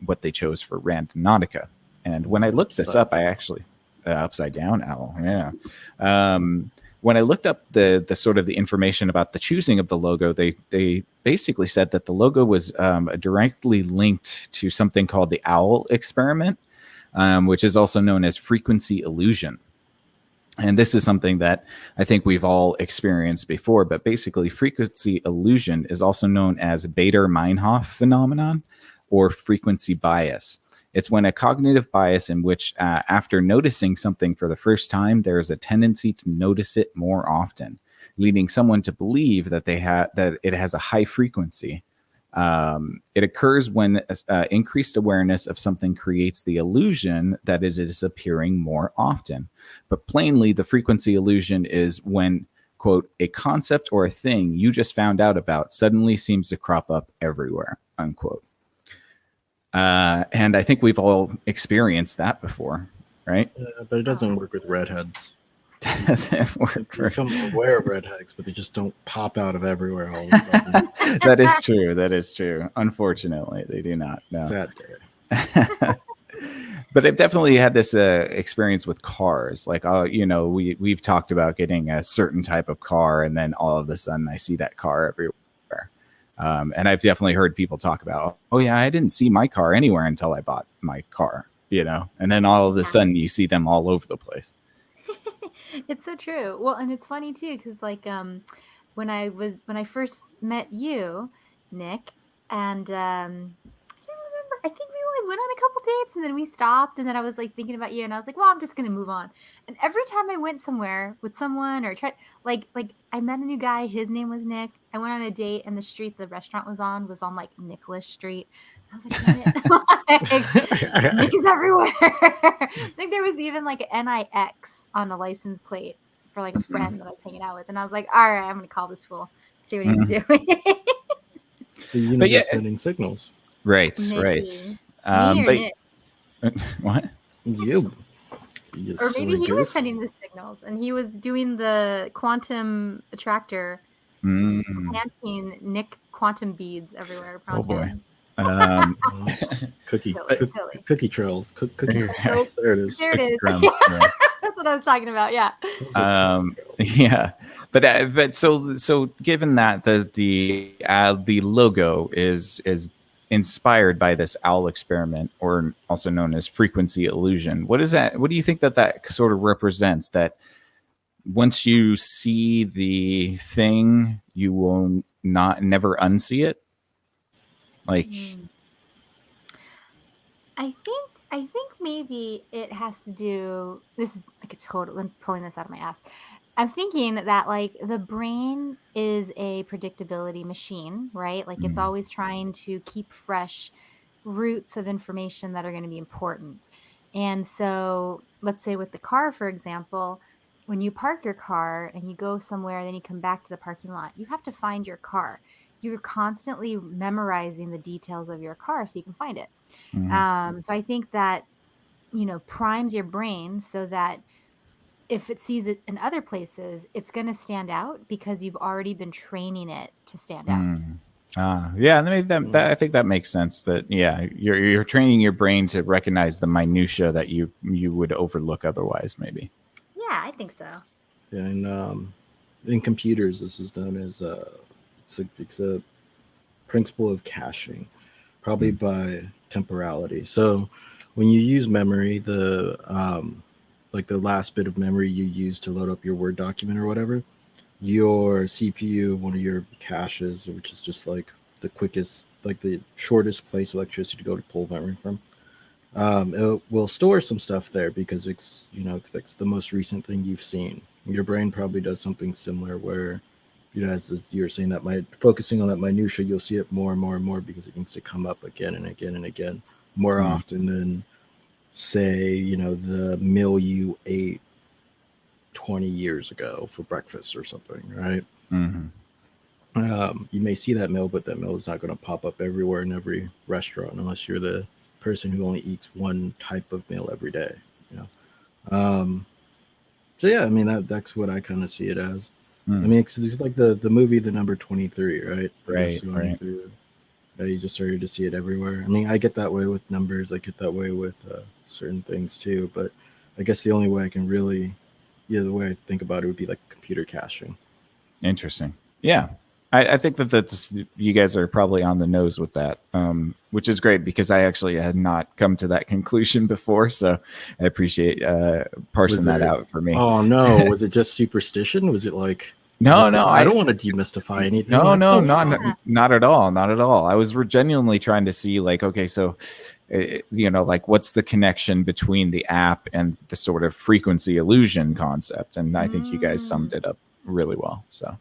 [SPEAKER 1] what they chose for Randonautica. And when I looked this up, I actually upside down owl. Yeah. When I looked up the sort of the information about the choosing of the logo, they basically said that the logo was directly linked to something called the owl experiment, which is also known as frequency illusion. And this is something that I think we've all experienced before, but basically frequency illusion is also known as Bader-Meinhof phenomenon or frequency bias. It's when a cognitive bias in which after noticing something for the first time, there is a tendency to notice it more often, leading someone to believe that that it has a high frequency. It occurs when increased awareness of something creates the illusion that it is appearing more often. But plainly, the frequency illusion is when, quote, a concept or a thing you just found out about suddenly seems to crop up everywhere, unquote. And I think we've all experienced that before, right?
[SPEAKER 4] But it doesn't work with redheads.
[SPEAKER 1] Doesn't work.
[SPEAKER 4] You become aware of redheads, but they just don't pop out of everywhere all of a sudden.
[SPEAKER 1] That is true. That is true. Unfortunately, they do not. No.
[SPEAKER 4] Sad day.
[SPEAKER 1] But I've definitely had this experience with cars. Like, we've talked about getting a certain type of car, and then all of a sudden I see that car everywhere. And I've definitely heard people talk about, oh yeah, I didn't see my car anywhere until I bought my car, and then all of a sudden you see them all over the place.
[SPEAKER 3] It's so true. Well, and it's funny too, because like when I first met you, Nick, and I can't remember. I think we only went on a couple dates, and then we stopped, and then I was like thinking about you, and I was like, well, I'm just gonna move on. And every time I went somewhere with someone or tried, like I met a new guy, his name was Nick. I went on a date, and the street the restaurant was on like Nicholas Street. I was like, damn it. Like, Nick is everywhere. I think there was even like an NIX on the license plate for like a friend that I was hanging out with. And I was like, all right, I'm going to call this fool, see what he's doing.
[SPEAKER 4] It's the universe sending signals.
[SPEAKER 1] Right,
[SPEAKER 3] Maybe.
[SPEAKER 1] right.
[SPEAKER 3] Nick.
[SPEAKER 1] What?
[SPEAKER 4] You.
[SPEAKER 3] Or maybe he was sending the signals and he was doing the quantum attractor, just planting Nick quantum beads everywhere.
[SPEAKER 1] Oh boy.
[SPEAKER 4] Cookie trails. Cookie
[SPEAKER 3] Yeah.
[SPEAKER 4] trails. There it is.
[SPEAKER 3] There it is.
[SPEAKER 1] Crumbs, yeah.
[SPEAKER 3] That's what I was talking about. Yeah.
[SPEAKER 1] Yeah, but so given that the logo is inspired by this owl experiment, or also known as frequency illusion, what is that? What do you think that sort of represents? That once you see the thing, you will never unsee it. Like,
[SPEAKER 3] I think maybe it has to do. This is like a total. I'm pulling this out of my ass. I'm thinking that like the brain is a predictability machine, right? Like it's always trying to keep fresh roots of information that are going to be important. And so, let's say with the car, for example, when you park your car and you go somewhere, then you come back to the parking lot, you have to find your car. You're constantly memorizing the details of your car so you can find it. So I think that, primes your brain so that if it sees it in other places, it's going to stand out because you've already been training it to stand out.
[SPEAKER 1] Yeah, I think that makes sense. That you're training your brain to recognize the minutia that you would overlook otherwise, maybe.
[SPEAKER 3] Yeah, I think so.
[SPEAKER 4] Yeah, and in computers, this is known as it's a principle of caching, probably by temporality. So when you use memory, the like the last bit of memory you use to load up your Word document or whatever, your CPU, one of your caches, which is just like the quickest, like the shortest place electricity to go to pull memory from, it will store some stuff there because it's the most recent thing you've seen. Your brain probably does something similar where, as you're saying, that focusing on that minutia, you'll see it more and more and more because it needs to come up again and again and again more often than, say, the meal you ate 20 years ago for breakfast or something, right? You may see that meal, but that meal is not going to pop up everywhere in every restaurant unless you're the person who only eats one type of meal every day. So yeah, I mean that's what I kind of see it as. I mean, it's like the movie The Number 23, right?
[SPEAKER 1] Right.
[SPEAKER 4] You just started to see it everywhere. I mean, I get that way with numbers. I get that way with certain things too. But I guess the only way I can really, the way I think about it would be like computer caching.
[SPEAKER 1] Interesting. Yeah. I think that you guys are probably on the nose with that, which is great because I actually had not come to that conclusion before. So I appreciate parsing that out for me.
[SPEAKER 4] Oh, no. Was it just superstition? Was it like...
[SPEAKER 1] No,
[SPEAKER 4] I don't want to demystify anything.
[SPEAKER 1] No, not at all. Not at all. I was genuinely trying to see like, okay, so, like what's the connection between the app and the sort of frequency illusion concept? And I think you guys summed it up really well. So,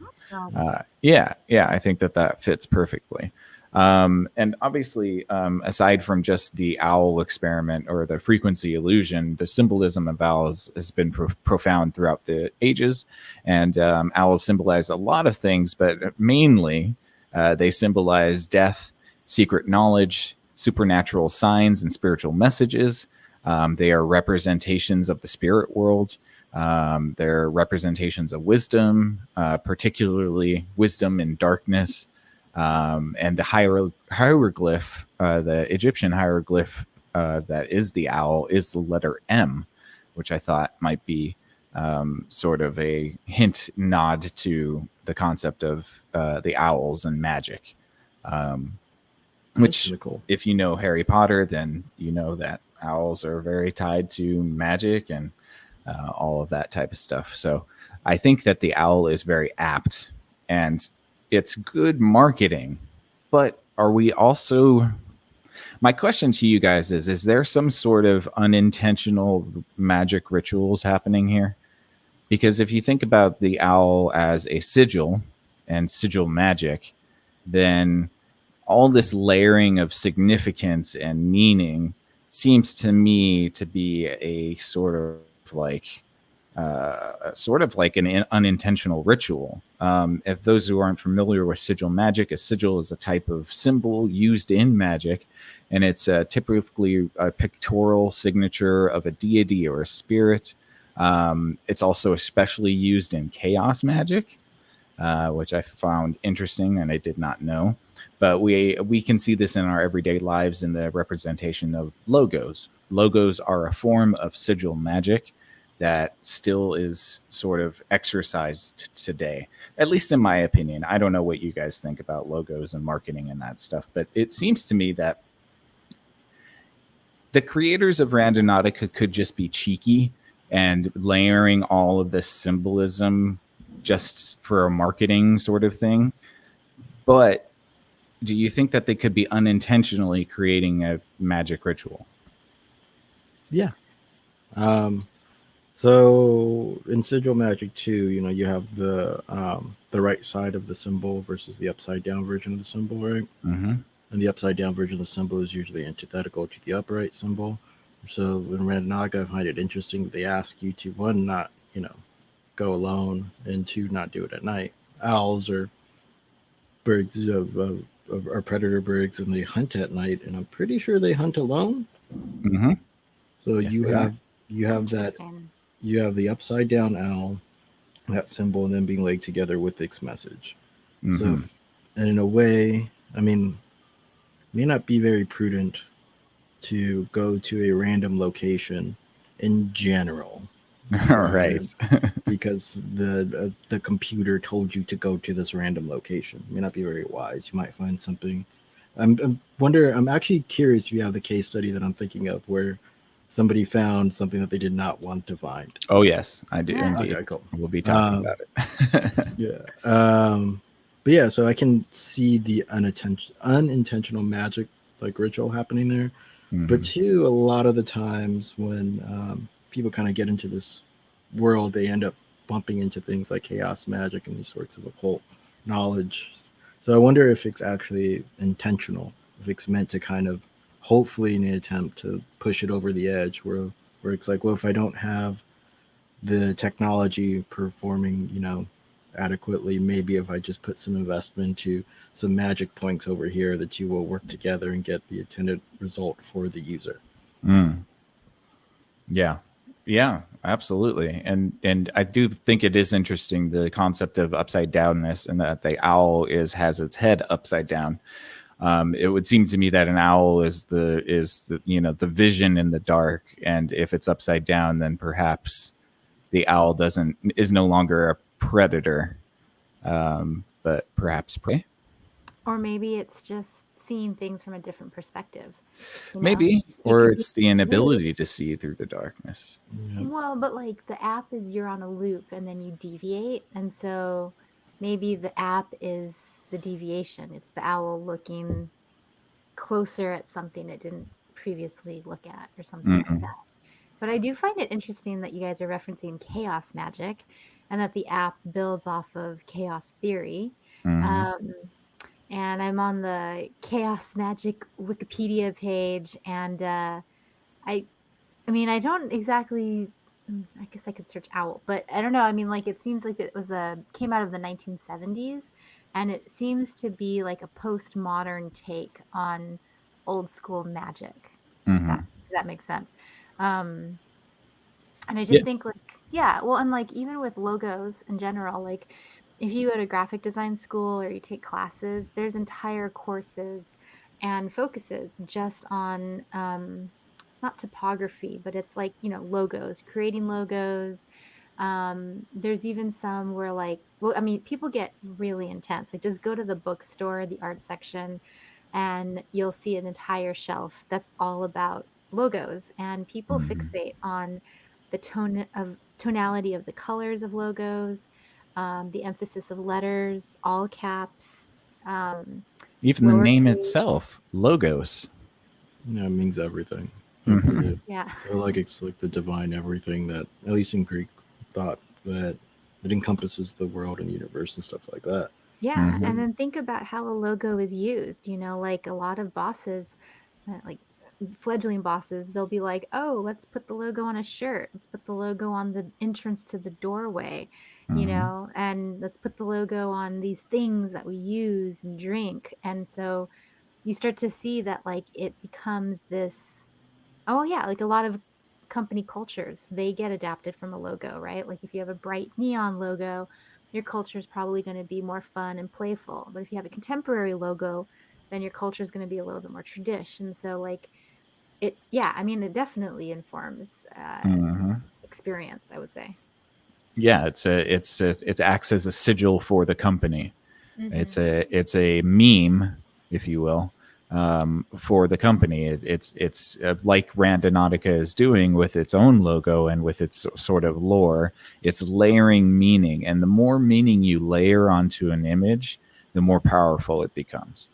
[SPEAKER 1] yeah, I think that fits perfectly. And obviously, aside from just the owl experiment or the frequency illusion, the symbolism of owls has been profound throughout the ages. And owls symbolize a lot of things, but mainly they symbolize death, secret knowledge, supernatural signs, and spiritual messages. They are representations of the spirit world. They're representations of wisdom, particularly wisdom in darkness. And the hieroglyph, the Egyptian hieroglyph that is the owl, is the letter M, which I thought might be sort of a hint nod to the concept of the owls and magic. Which, cool. If you know Harry Potter, then you know that owls are very tied to magic and all of that type of stuff. So I think that the owl is very apt, and it's good marketing, but are we also... My question to you guys is there some sort of unintentional magic rituals happening here? Because if you think about the owl as a sigil and sigil magic, then all this layering of significance and meaning seems to me to be a sort of like an unintentional ritual. If those who aren't familiar with sigil magic, a sigil is a type of symbol used in magic, and it's typically a pictorial signature of a deity or a spirit. It's also especially used in chaos magic, which I found interesting and I did not know. But we can see this in our everyday lives in the representation of logos. Logos are a form of sigil magic that still is sort of exercised today, at least in my opinion. I don't know what you guys think about logos and marketing and that stuff, but it seems to me that the creators of Randonautica could just be cheeky and layering all of this symbolism just for a marketing sort of thing. But do you think that they could be unintentionally creating a magic ritual?
[SPEAKER 4] Yeah. So in sigil magic too, you have the right side of the symbol versus the upside down version of the symbol, right?
[SPEAKER 1] Mm-hmm.
[SPEAKER 4] And the upside down version of the symbol is usually antithetical to the upright symbol. So in Randonautica, I find it interesting that they ask you to, one, not go alone, and two, not do it at night. Owls are birds are predator birds, and they hunt at night, and I'm pretty sure they hunt alone.
[SPEAKER 1] Mm-hmm.
[SPEAKER 4] So yes, you have that. You have the upside down owl, that symbol, and then being laid together with its message. Mm-hmm. So, and in a way, I mean, it may not be very prudent to go to a random location in general.
[SPEAKER 1] Right.
[SPEAKER 4] Because the computer told you to go to this random location. It may not be very wise. You might find something I'm actually curious if you have the case study that I'm thinking of where somebody found something that they did not want to find.
[SPEAKER 1] Oh yes, I do
[SPEAKER 3] Yeah.
[SPEAKER 1] indeed.
[SPEAKER 4] Okay, cool.
[SPEAKER 1] We'll be talking about it.
[SPEAKER 4] Yeah. But yeah, so I can see the unintentional magic like ritual happening there. But
[SPEAKER 1] Mhm.
[SPEAKER 4] two, a lot of the times when people kind of get into this world, they end up bumping into things like chaos magic and these sorts of occult knowledge. So I wonder if it's actually intentional, if it's meant to kind of hopefully in an attempt to push it over the edge where it's like, well, if I don't have the technology performing, adequately, maybe if I just put some investment to some magic points over here, the two will work together and get the intended result for the user.
[SPEAKER 1] Mm. Yeah. Yeah, absolutely. And I do think it is interesting, the concept of upside downness, and that the owl has its head upside down. It would seem to me that an owl is the the vision in the dark, and if it's upside down, then perhaps the owl doesn't is no longer a predator, but perhaps prey.
[SPEAKER 3] Or maybe it's just seeing things from a different perspective. You know,
[SPEAKER 1] Maybe,
[SPEAKER 3] you
[SPEAKER 1] or
[SPEAKER 3] could be
[SPEAKER 1] it's the
[SPEAKER 3] on a loop.
[SPEAKER 1] inability to see through the darkness.
[SPEAKER 4] Yep.
[SPEAKER 3] Well, but like the app is you're on a loop and then you deviate. And so maybe the app is the deviation. It's the owl looking closer at something it didn't previously look at or something like
[SPEAKER 1] Mm-mm.
[SPEAKER 3] that. But I do find it interesting that you guys are referencing chaos magic and that the app builds off of chaos theory.
[SPEAKER 1] Mhm.
[SPEAKER 3] Um, and I'm on the chaos magic Wikipedia page, and I I mean, I don't exactly. I guess I could search owl, but I don't know. I mean, like it seems like it was a came out of the 1970s, and it seems to be like a postmodern take on old school magic.
[SPEAKER 1] Mhm.
[SPEAKER 3] If that makes sense. Um, and I
[SPEAKER 1] Yeah.
[SPEAKER 3] just think like, yeah, well, and like even with logos in general, like if you go to graphic design school or you take classes, there's entire courses and focuses just on it's not typography, but it's like, logos, creating logos. There's even some where like, well, I mean, people get really intense. Like just go to the bookstore, the art section, and you'll see an entire shelf that's all about logos, and people
[SPEAKER 1] Mhm.
[SPEAKER 3] fixate on the tonality of the colors of logos, the emphasis of letters, all caps, um,
[SPEAKER 1] Even the name
[SPEAKER 3] lowercase.
[SPEAKER 1] itself, logos.
[SPEAKER 4] Yeah, it means everything.
[SPEAKER 1] Mhm.
[SPEAKER 3] Yeah.
[SPEAKER 4] So like it's like the divine everything that, at least in Greek thought, that it encompasses the world and universe and stuff like that.
[SPEAKER 3] Yeah,
[SPEAKER 1] Mhm.
[SPEAKER 3] and then think about how a logo is used, like a lot of bosses, like fledgling bosses, they'll be like, "Oh, let's put the logo on a shirt. Let's put the logo on the entrance to the doorway,
[SPEAKER 1] Mhm.
[SPEAKER 3] and let's put the logo on these things that we use and drink." And so you start to see that like it becomes this. Oh, yeah, like a lot of company cultures, they get adapted from a logo, right? Like if you have a bright neon logo, your culture is probably going to be more fun and playful. But if you have a contemporary logo, then your culture is going to be a little bit more tradition. So like yeah, I mean, it definitely informs
[SPEAKER 1] Mhm.
[SPEAKER 3] experience, I would say.
[SPEAKER 1] Yeah, it acts as a sigil for the company.
[SPEAKER 3] Hmm.
[SPEAKER 1] It's a meme, if you will, for the company. It's like Randonautica is doing with its own logo and with its sort of lore. It's layering meaning, and the more meaning you layer onto an image, the more powerful it becomes.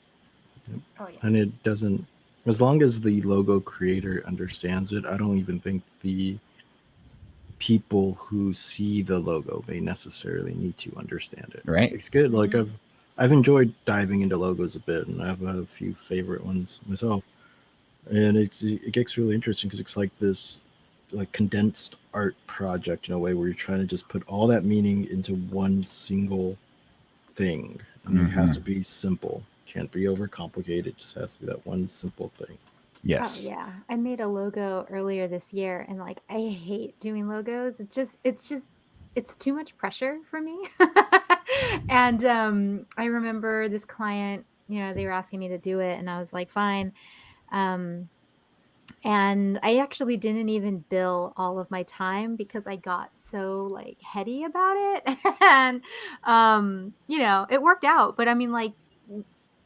[SPEAKER 3] Oh yeah.
[SPEAKER 4] And it doesn't, as long as the logo creator understands it, I don't even think the people who see the logo may necessarily need to understand it.
[SPEAKER 1] Right?
[SPEAKER 4] It's good. Like
[SPEAKER 3] Hmm.
[SPEAKER 4] I've enjoyed diving into logos a bit, and I have a few favorite ones myself. And it gets really interesting because it's like this like condensed art project in a way where you're trying to just put all that meaning into one single thing, and it has
[SPEAKER 1] Hmm.
[SPEAKER 4] to be simple. Can't be overcomplicated. It just has to be that one simple thing.
[SPEAKER 3] Oh
[SPEAKER 1] Yes.
[SPEAKER 3] yeah. I made a logo earlier this year, and like I hate doing logos. It's too much pressure for me. And I remember this client, they were asking me to do it and I was like, "Fine." Um and I actually didn't even bill all of my time because I got so like heady about it. And it worked out, but I mean like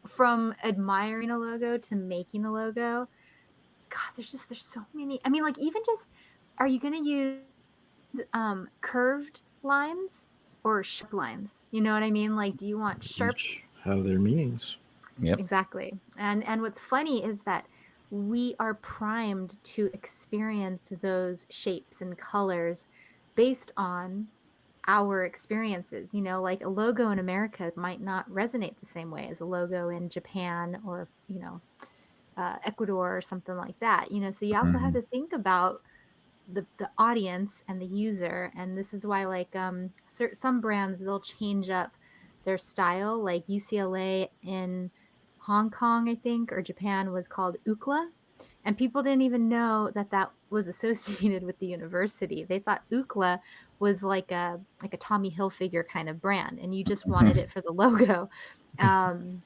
[SPEAKER 3] from admiring a logo to making a logo, God, there's so many. I mean, like, even just, are you going to use curved lines or sharp lines? You know what I mean? Like, do you want sharp?
[SPEAKER 4] Each have their meanings.
[SPEAKER 1] Yep.
[SPEAKER 3] Exactly. And what's funny is that we are primed to experience those shapes and colors based on our experiences. You know, like a logo in America might not resonate the same way as a logo in Japan or, you know, Ecuador or something like that. You know, so you also have
[SPEAKER 1] Mhm.
[SPEAKER 3] to think about the audience and the user. And this is why, like, some brands, they'll change up their style. Like UCLA in Hong Kong, I think, or Japan, was called UCLA, and people didn't even know that that was associated with the university. They thought UCLA was like a Tommy Hilfiger kind of brand, and you just wanted it for the logo. And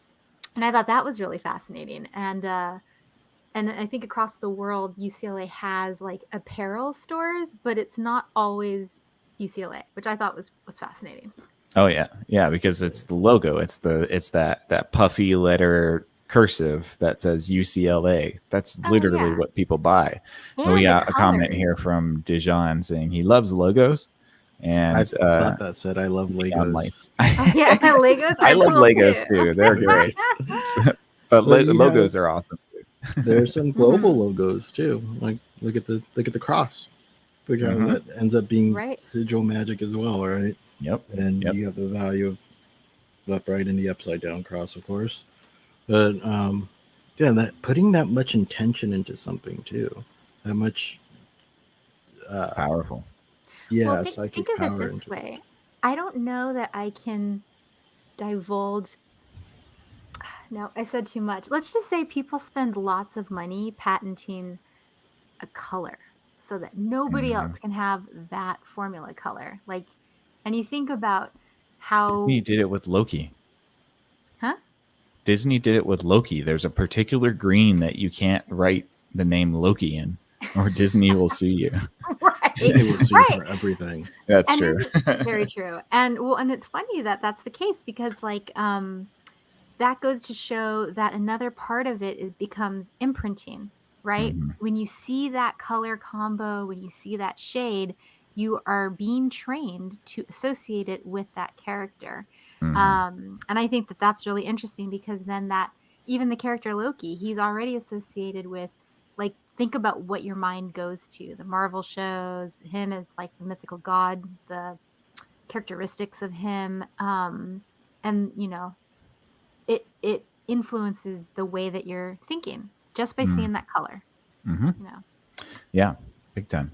[SPEAKER 3] I thought that was really fascinating. And I think across the world, UCLA has like apparel stores, but it's not always UCLA, which I thought was fascinating.
[SPEAKER 1] Oh yeah, yeah, because it's the logo. It's that puffy letter cursive that says UCLA. That's
[SPEAKER 3] Oh
[SPEAKER 1] literally
[SPEAKER 3] yeah,
[SPEAKER 1] what people buy. And we
[SPEAKER 3] and the
[SPEAKER 1] got a comment
[SPEAKER 3] colors.
[SPEAKER 1] here from Dijon saying he loves logos and
[SPEAKER 4] I thought that said I love
[SPEAKER 1] neon
[SPEAKER 4] Legos.
[SPEAKER 1] lights.
[SPEAKER 3] Oh yeah, Legos
[SPEAKER 1] I
[SPEAKER 3] are
[SPEAKER 1] love
[SPEAKER 3] cool
[SPEAKER 1] Legos
[SPEAKER 3] too.
[SPEAKER 1] too. They're great, but
[SPEAKER 4] But you
[SPEAKER 1] logos
[SPEAKER 4] have
[SPEAKER 1] are awesome.
[SPEAKER 4] there's some global
[SPEAKER 3] Mhm.
[SPEAKER 4] logos too. Like look at the cross. Look how
[SPEAKER 1] Hmm.
[SPEAKER 4] that ends up being
[SPEAKER 3] Right.
[SPEAKER 4] sigil magic as well, right?
[SPEAKER 1] Yep.
[SPEAKER 4] And
[SPEAKER 1] Yep.
[SPEAKER 4] you have the value of the upright and the upside down cross, of course. But yeah, that putting that much intention into something too, that much
[SPEAKER 1] Powerful.
[SPEAKER 3] Well,
[SPEAKER 4] yeah,
[SPEAKER 3] think
[SPEAKER 4] psychic
[SPEAKER 3] of it
[SPEAKER 4] power
[SPEAKER 3] this
[SPEAKER 4] into it.
[SPEAKER 3] way. I don't know that I can divulge. No, I said too much. Let's just say people spend lots of money patenting a color so that nobody
[SPEAKER 1] Hmm.
[SPEAKER 3] else can have that formula color. Like, and you think about
[SPEAKER 1] Disney
[SPEAKER 3] how,
[SPEAKER 1] did it with Loki.
[SPEAKER 3] huh?
[SPEAKER 1] Disney did it with Loki. There's a particular green that you can't write the name Loki in, or Disney will sue you.
[SPEAKER 3] Right.
[SPEAKER 4] Disney will sue you
[SPEAKER 3] Right.
[SPEAKER 4] for everything.
[SPEAKER 1] That's
[SPEAKER 3] And
[SPEAKER 1] true.
[SPEAKER 3] isn't very true. And well, and it's funny that that's the case because like that goes to show that another part of it becomes imprinting, right?
[SPEAKER 1] Hmm.
[SPEAKER 3] When you see that color combo, when you see that shade, you are being trained to associate it with that character.
[SPEAKER 1] Hmm.
[SPEAKER 3] And I think that that's really interesting because then that even the character Loki, he's already associated with, like, think about what your mind goes to. The Marvel shows, him as like the mythical god, the characteristics of him, and you know, it influences the way that you're thinking just by seeing that color,
[SPEAKER 1] Hmm.
[SPEAKER 3] you know.
[SPEAKER 1] Yeah, big time.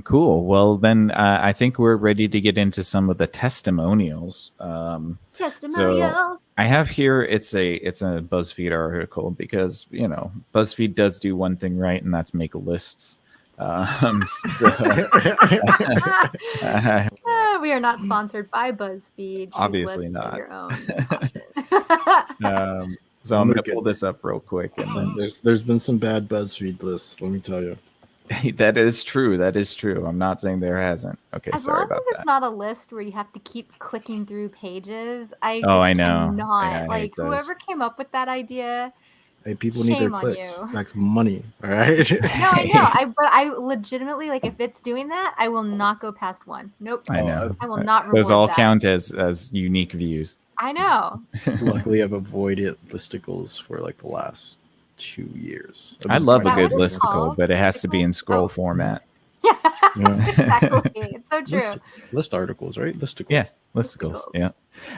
[SPEAKER 1] Cool. Well, then I think we're ready to get into some of the testimonials. So
[SPEAKER 3] Testimonials.
[SPEAKER 1] I have here it's a BuzzFeed article because BuzzFeed does do one thing right, and that's make lists. So
[SPEAKER 3] We are not sponsored by BuzzFeed. Choose
[SPEAKER 1] obviously
[SPEAKER 3] lists at
[SPEAKER 1] not.
[SPEAKER 3] your own caution.
[SPEAKER 1] So I'm going to pull this up real quick, and then
[SPEAKER 4] There's been some bad BuzzFeed lists, let me tell you.
[SPEAKER 1] that is true. That is true. I'm not saying there hasn't. Okay,
[SPEAKER 3] As
[SPEAKER 1] sorry
[SPEAKER 3] long as
[SPEAKER 1] about
[SPEAKER 3] it's
[SPEAKER 1] that.
[SPEAKER 3] not a list where you have to keep clicking through pages, I
[SPEAKER 1] Oh,
[SPEAKER 3] just
[SPEAKER 1] I know.
[SPEAKER 3] cannot.
[SPEAKER 1] Yeah, I
[SPEAKER 3] Like,
[SPEAKER 1] hate those.
[SPEAKER 3] whoever came up with that idea,
[SPEAKER 4] Hey, people need their
[SPEAKER 3] shame on
[SPEAKER 4] clicks.
[SPEAKER 3] you.
[SPEAKER 4] That's money, all right?
[SPEAKER 3] No, I know. But I legitimately, like, if it's doing that, I will not go past one. Nope.
[SPEAKER 1] I know.
[SPEAKER 3] I will not
[SPEAKER 1] Those
[SPEAKER 3] reward
[SPEAKER 1] all
[SPEAKER 3] that.
[SPEAKER 1] count as unique views.
[SPEAKER 3] I know.
[SPEAKER 4] Luckily, I've avoided listicles for like the last 2 years.
[SPEAKER 1] I love a
[SPEAKER 3] that
[SPEAKER 1] good
[SPEAKER 3] what it's
[SPEAKER 1] listicle,
[SPEAKER 3] called?
[SPEAKER 1] but it has to be in
[SPEAKER 3] Listicles?
[SPEAKER 1] scroll
[SPEAKER 3] Oh.
[SPEAKER 1] format.
[SPEAKER 3] Yeah,
[SPEAKER 1] Yeah.
[SPEAKER 3] exactly. It's so true.
[SPEAKER 4] List articles, right? Listicles.
[SPEAKER 1] Yeah, listicles.
[SPEAKER 3] Listicles.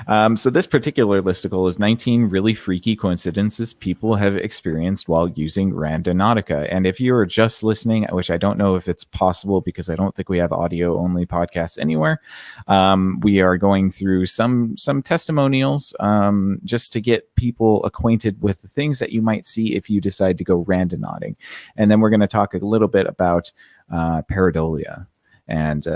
[SPEAKER 1] Yeah. So this particular listicle is 19 really freaky coincidences people have experienced while using Randonautica. And if you are just listening, which I don't know if it's possible because I don't think we have audio only podcasts anywhere, we are going through some testimonials just to get people acquainted with the things that you might see if you decide to go randonauting. And then we're going to talk a little bit about pareidolia. And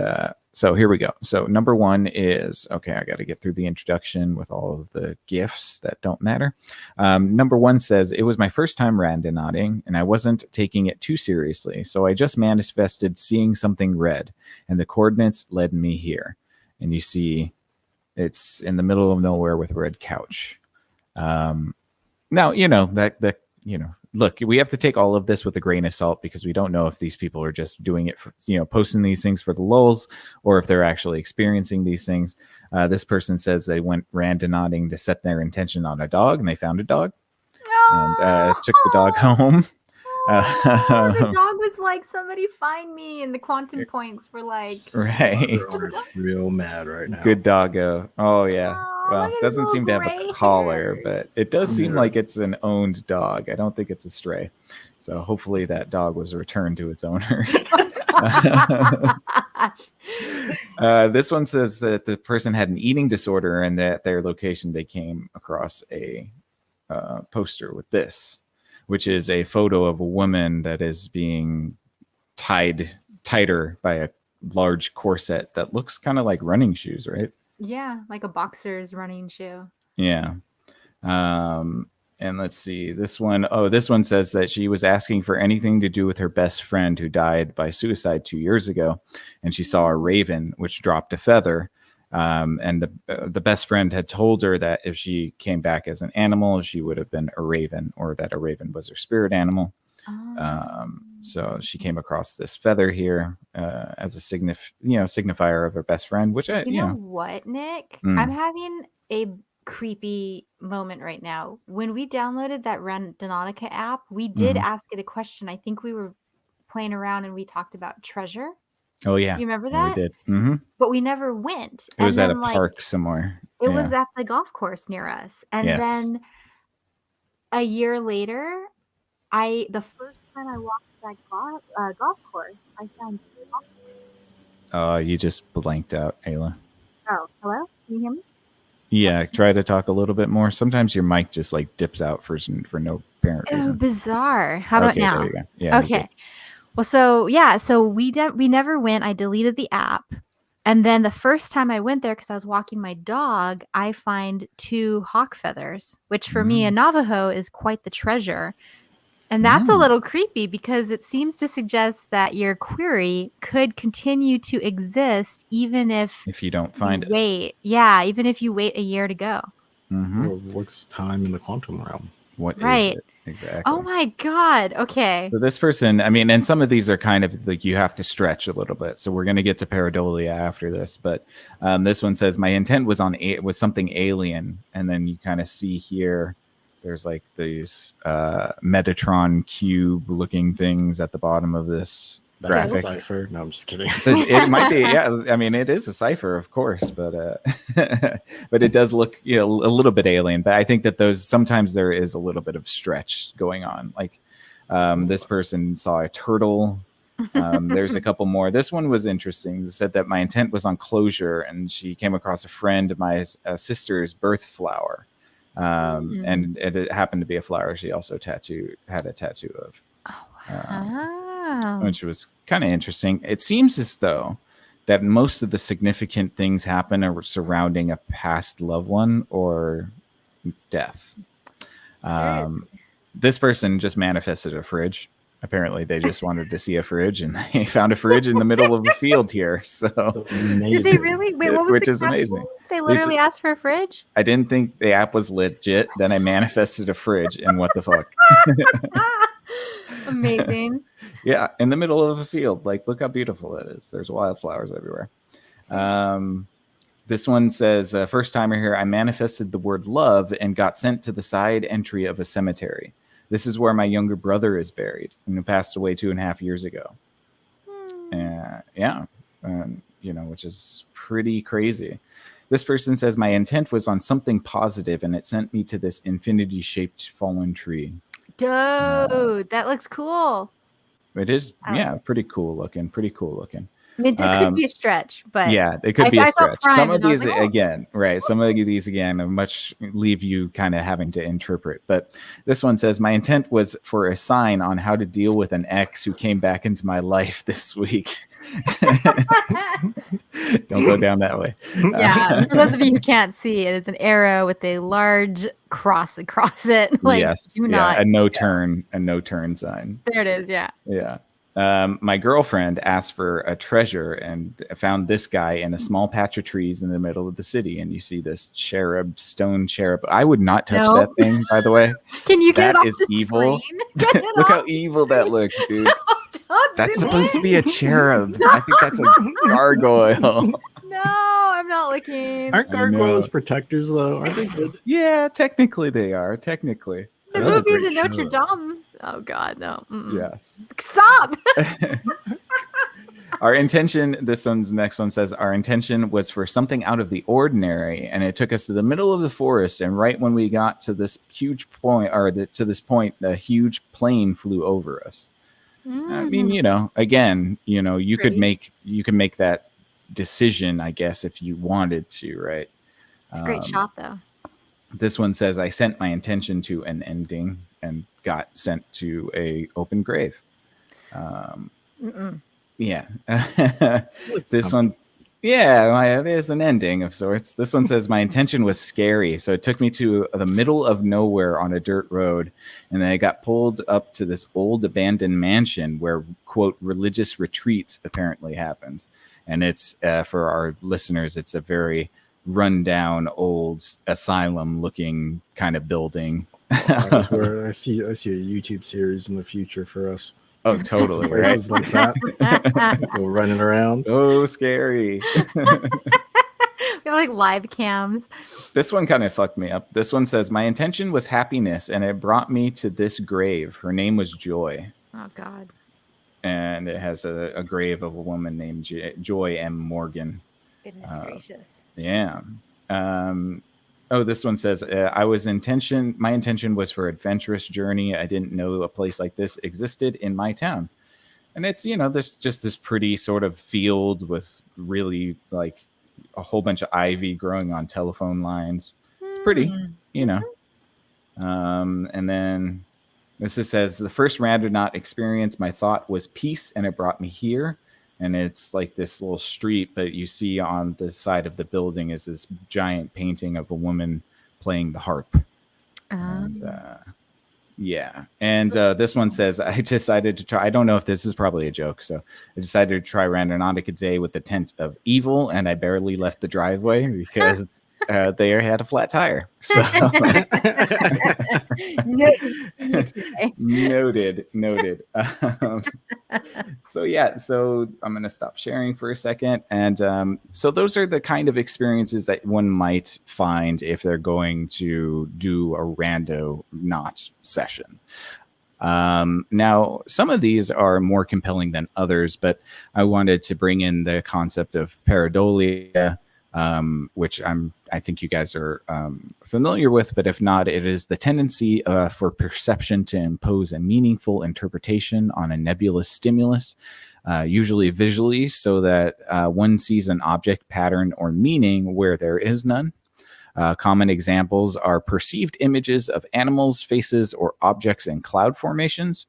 [SPEAKER 1] so here we go. So number one is, okay, I got to get through the introduction with all of the gifts that don't matter. Number one says, it was my first time randonauting and I wasn't taking it too seriously. So I just manifested seeing something red and the coordinates led me here. And you see it's in the middle of nowhere with a red couch. Now, look, we have to take all of this with a grain of salt because we don't know if these people are just doing it for, posting these things for the lulz, or if they're actually experiencing these things. This person says they went randonauting to set their intention on a dog, and they found a dog and took the dog home.
[SPEAKER 3] The dog was like, somebody find me, and the quantum points were like,
[SPEAKER 1] right.
[SPEAKER 4] Real mad right now.
[SPEAKER 1] Good doggo. Oh yeah. Well,
[SPEAKER 3] look at his
[SPEAKER 1] doesn't
[SPEAKER 3] little
[SPEAKER 1] seem to have
[SPEAKER 3] gray
[SPEAKER 1] a collar,
[SPEAKER 3] hairs.
[SPEAKER 1] but it does seem like it's an owned dog. I don't think it's a stray. So hopefully that dog was returned to its owners. This one says that the person had an eating disorder, and that at their location they came across a poster with this, which is a photo of a woman that is being tied tighter by a large corset that looks kind of like running shoes, right?
[SPEAKER 3] Yeah, like a boxer's running shoe.
[SPEAKER 1] Yeah. And let's see, this one says that she was asking for anything to do with her best friend who died by suicide 2 years ago, and she saw a raven which dropped a feather. And the best friend had told her that if she came back as an animal, she would have been a raven, or that a raven was her spirit animal. So she came across this feather here as a signifier of her best friend, which
[SPEAKER 3] you know what, Nick? I'm having a creepy moment right now. When we downloaded that Randonautica app, we did ask it a question. I think we were playing around and we talked about treasure.
[SPEAKER 1] Oh yeah.
[SPEAKER 3] Do you remember
[SPEAKER 1] Yeah,
[SPEAKER 3] that?
[SPEAKER 1] we did. Mm-hmm.
[SPEAKER 3] But we never went.
[SPEAKER 1] It was at a park somewhere.
[SPEAKER 3] It was at the golf course near us. And then a year later, the first time I walked that golf course, I found
[SPEAKER 1] you just blanked out, Ayla.
[SPEAKER 3] Oh, hello? Can you hear me?
[SPEAKER 1] Yeah, try to talk a little bit more. Sometimes your mic just like dips out for no apparent reason.
[SPEAKER 3] Oh, bizarre. How about now?
[SPEAKER 1] There you go. Yeah.
[SPEAKER 3] Okay. Well, so we never went. I deleted the app. And then the first time I went there, because I was walking my dog, I find 2 hawk feathers, which for me in Navajo is quite the treasure. And that's a little creepy because it seems to suggest that your query could continue to exist even if
[SPEAKER 1] you don't find it.
[SPEAKER 3] Wait. Yeah, even if you wait a year to go.
[SPEAKER 1] Mm-hmm.
[SPEAKER 4] Well, what's time in the quantum realm?
[SPEAKER 1] What is it? Exactly.
[SPEAKER 3] Oh my God. Okay.
[SPEAKER 1] So this person, I mean, and some of these are kind of like you have to stretch a little bit. So we're going to get to pareidolia after this, but this one says my intent was was something alien, and then you kind of see here there's like these Metatron cube looking things at the bottom of this graphic.
[SPEAKER 4] A cipher? No, I'm just kidding.
[SPEAKER 1] It might be, yeah. I mean, it is a cipher, of course, but but it does look, a little bit alien. But I think that sometimes there is a little bit of stretch going on. Like this person saw a turtle. There's a couple more. This one was interesting. It said that my intent was on closure, and she came across a friend of my sister's birth flower. And it happened to be a flower she also had a tattoo of.
[SPEAKER 3] Oh, wow.
[SPEAKER 1] Which was kind of interesting. It seems as though that most of the significant things happen surrounding a past loved one or death. This person just manifested a fridge. Apparently they just wanted to see a fridge, and they found a fridge in the middle of a field here. So
[SPEAKER 3] did they really? Wait, what was
[SPEAKER 1] which
[SPEAKER 3] the
[SPEAKER 1] is amazing.
[SPEAKER 3] They literally asked for a fridge?
[SPEAKER 1] I didn't think the app was legit. Then I manifested a fridge, and what the fuck?
[SPEAKER 3] Amazing.
[SPEAKER 1] Yeah, in the middle of a field. Like, look how beautiful it is. There's wildflowers everywhere. This one says, first timer here, I manifested the word love and got sent to the side entry of a cemetery. This is where my younger brother is buried, and who passed away 2.5 years ago. Which is pretty crazy. This person says my intent was on something positive, and it sent me to this infinity-shaped fallen tree.
[SPEAKER 3] Dude, that looks cool.
[SPEAKER 1] It is, pretty cool looking.
[SPEAKER 3] I mean, it could be a stretch, but
[SPEAKER 1] yeah, it could be a stretch. Some of these
[SPEAKER 3] again,
[SPEAKER 1] much leave you kind of having to interpret. But this one says my intent was for a sign on how to deal with an ex who came back into my life this week. Don't go down that way.
[SPEAKER 3] Yeah, for those of you who can't see, it is an arrow with a large cross across it. Like,
[SPEAKER 1] yes,
[SPEAKER 3] do not
[SPEAKER 1] a no turn sign.
[SPEAKER 3] There it is. Yeah.
[SPEAKER 1] Yeah. My girlfriend asked for a treasure and found this guy in a small patch of trees in the middle of the city. And you see this stone cherub. I would not touch
[SPEAKER 3] No.
[SPEAKER 1] that thing, by the way.
[SPEAKER 3] Can you get
[SPEAKER 1] That
[SPEAKER 3] it off
[SPEAKER 1] is
[SPEAKER 3] the
[SPEAKER 1] evil.
[SPEAKER 3] screen? Get it
[SPEAKER 1] Look
[SPEAKER 3] off
[SPEAKER 1] how evil that looks, dude.
[SPEAKER 3] Don't
[SPEAKER 1] That's
[SPEAKER 3] zoom
[SPEAKER 1] supposed to
[SPEAKER 3] in.
[SPEAKER 1] be a cherub. I think that's a gargoyle.
[SPEAKER 3] No, I'm not looking.
[SPEAKER 4] Aren't
[SPEAKER 1] I know.
[SPEAKER 4] gargoyles protectors though? Aren't they good?
[SPEAKER 1] Yeah, technically they are. Technically.
[SPEAKER 3] The
[SPEAKER 4] That was a
[SPEAKER 3] movie
[SPEAKER 4] great
[SPEAKER 3] The Notre
[SPEAKER 4] show.
[SPEAKER 3] Dame. Oh God, no. Mm-mm.
[SPEAKER 1] Yes.
[SPEAKER 3] Stop.
[SPEAKER 1] Our intention, next one says, our intention was for something out of the ordinary, and it took us to the middle of the forest. And right when we got to this huge point, the huge plane flew over us. I mean, again, you could make that decision, I guess, if you wanted to, right?
[SPEAKER 3] It's a great shot, though.
[SPEAKER 1] This one says, I sent my intention to an ending and got sent to a open grave. Yeah. This one, it is an ending of sorts. This one says, my intention was scary. So it took me to the middle of nowhere on a dirt road. And then I got pulled up to this old abandoned mansion where, quote, religious retreats apparently happened. And it's, for our listeners, it's a very rundown old asylum looking kind of building.
[SPEAKER 4] I swear, I see a YouTube series in the future for us.
[SPEAKER 1] Oh, totally.
[SPEAKER 4] Places like that. People running around.
[SPEAKER 1] So scary.
[SPEAKER 3] They're like live cams.
[SPEAKER 1] This one kind of fucked me up. This one says, my intention was happiness, and it brought me to this grave. Her name was Joy.
[SPEAKER 3] Oh, God.
[SPEAKER 1] And it has a grave of a woman named Joy M. Morgan.
[SPEAKER 3] Goodness gracious.
[SPEAKER 1] Yeah. This one says, my intention was for adventurous journey. I didn't know a place like this existed in my town. And it's, there's just this pretty sort of field with really like a whole bunch of ivy growing on telephone lines. It's pretty, and then this just says, the first Randonaut experience, my thought was peace, and it brought me here. And it's like this little street, but you see on the side of the building is this giant painting of a woman playing the harp. And, this one says, I decided to try, I don't know if this is probably a joke, so I decided to try Randonautica today with the tent of evil, and I barely left the driveway because they had a flat tire. So noted. So I'm going to stop sharing for a second. And so those are the kind of experiences that one might find if they're going to do a Randonaut session. Now, some of these are more compelling than others, but I wanted to bring in the concept of pareidolia, which I think you guys are familiar with, but if not, it is the tendency for perception to impose a meaningful interpretation on a nebulous stimulus, usually visually, so that one sees an object, pattern, or meaning where there is none. Common examples are perceived images of animals, faces, or objects in cloud formations,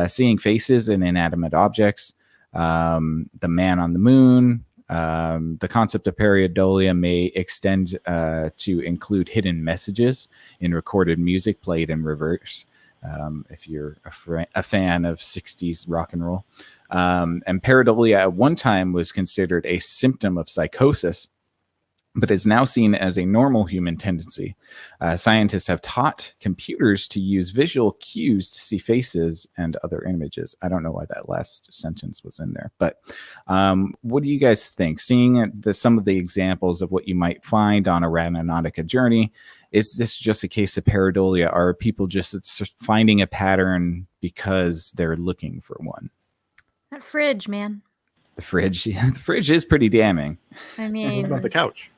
[SPEAKER 1] seeing faces in inanimate objects, the man on the moon. The concept of pareidolia may extend to include hidden messages in recorded music played in reverse, if you're a fan of 60s rock and roll. And pareidolia at one time was considered a symptom of psychosis, but is now seen as a normal human tendency. Scientists have taught computers to use visual cues to see faces and other images. I don't know why that last sentence was in there, but what do you guys think? Seeing some of the examples of what you might find on a Randonautica journey, is this just a case of pareidolia? Are people just finding a pattern because they're looking for one?
[SPEAKER 3] That fridge, man.
[SPEAKER 1] The fridge is pretty damning.
[SPEAKER 3] I mean,
[SPEAKER 4] What about the couch?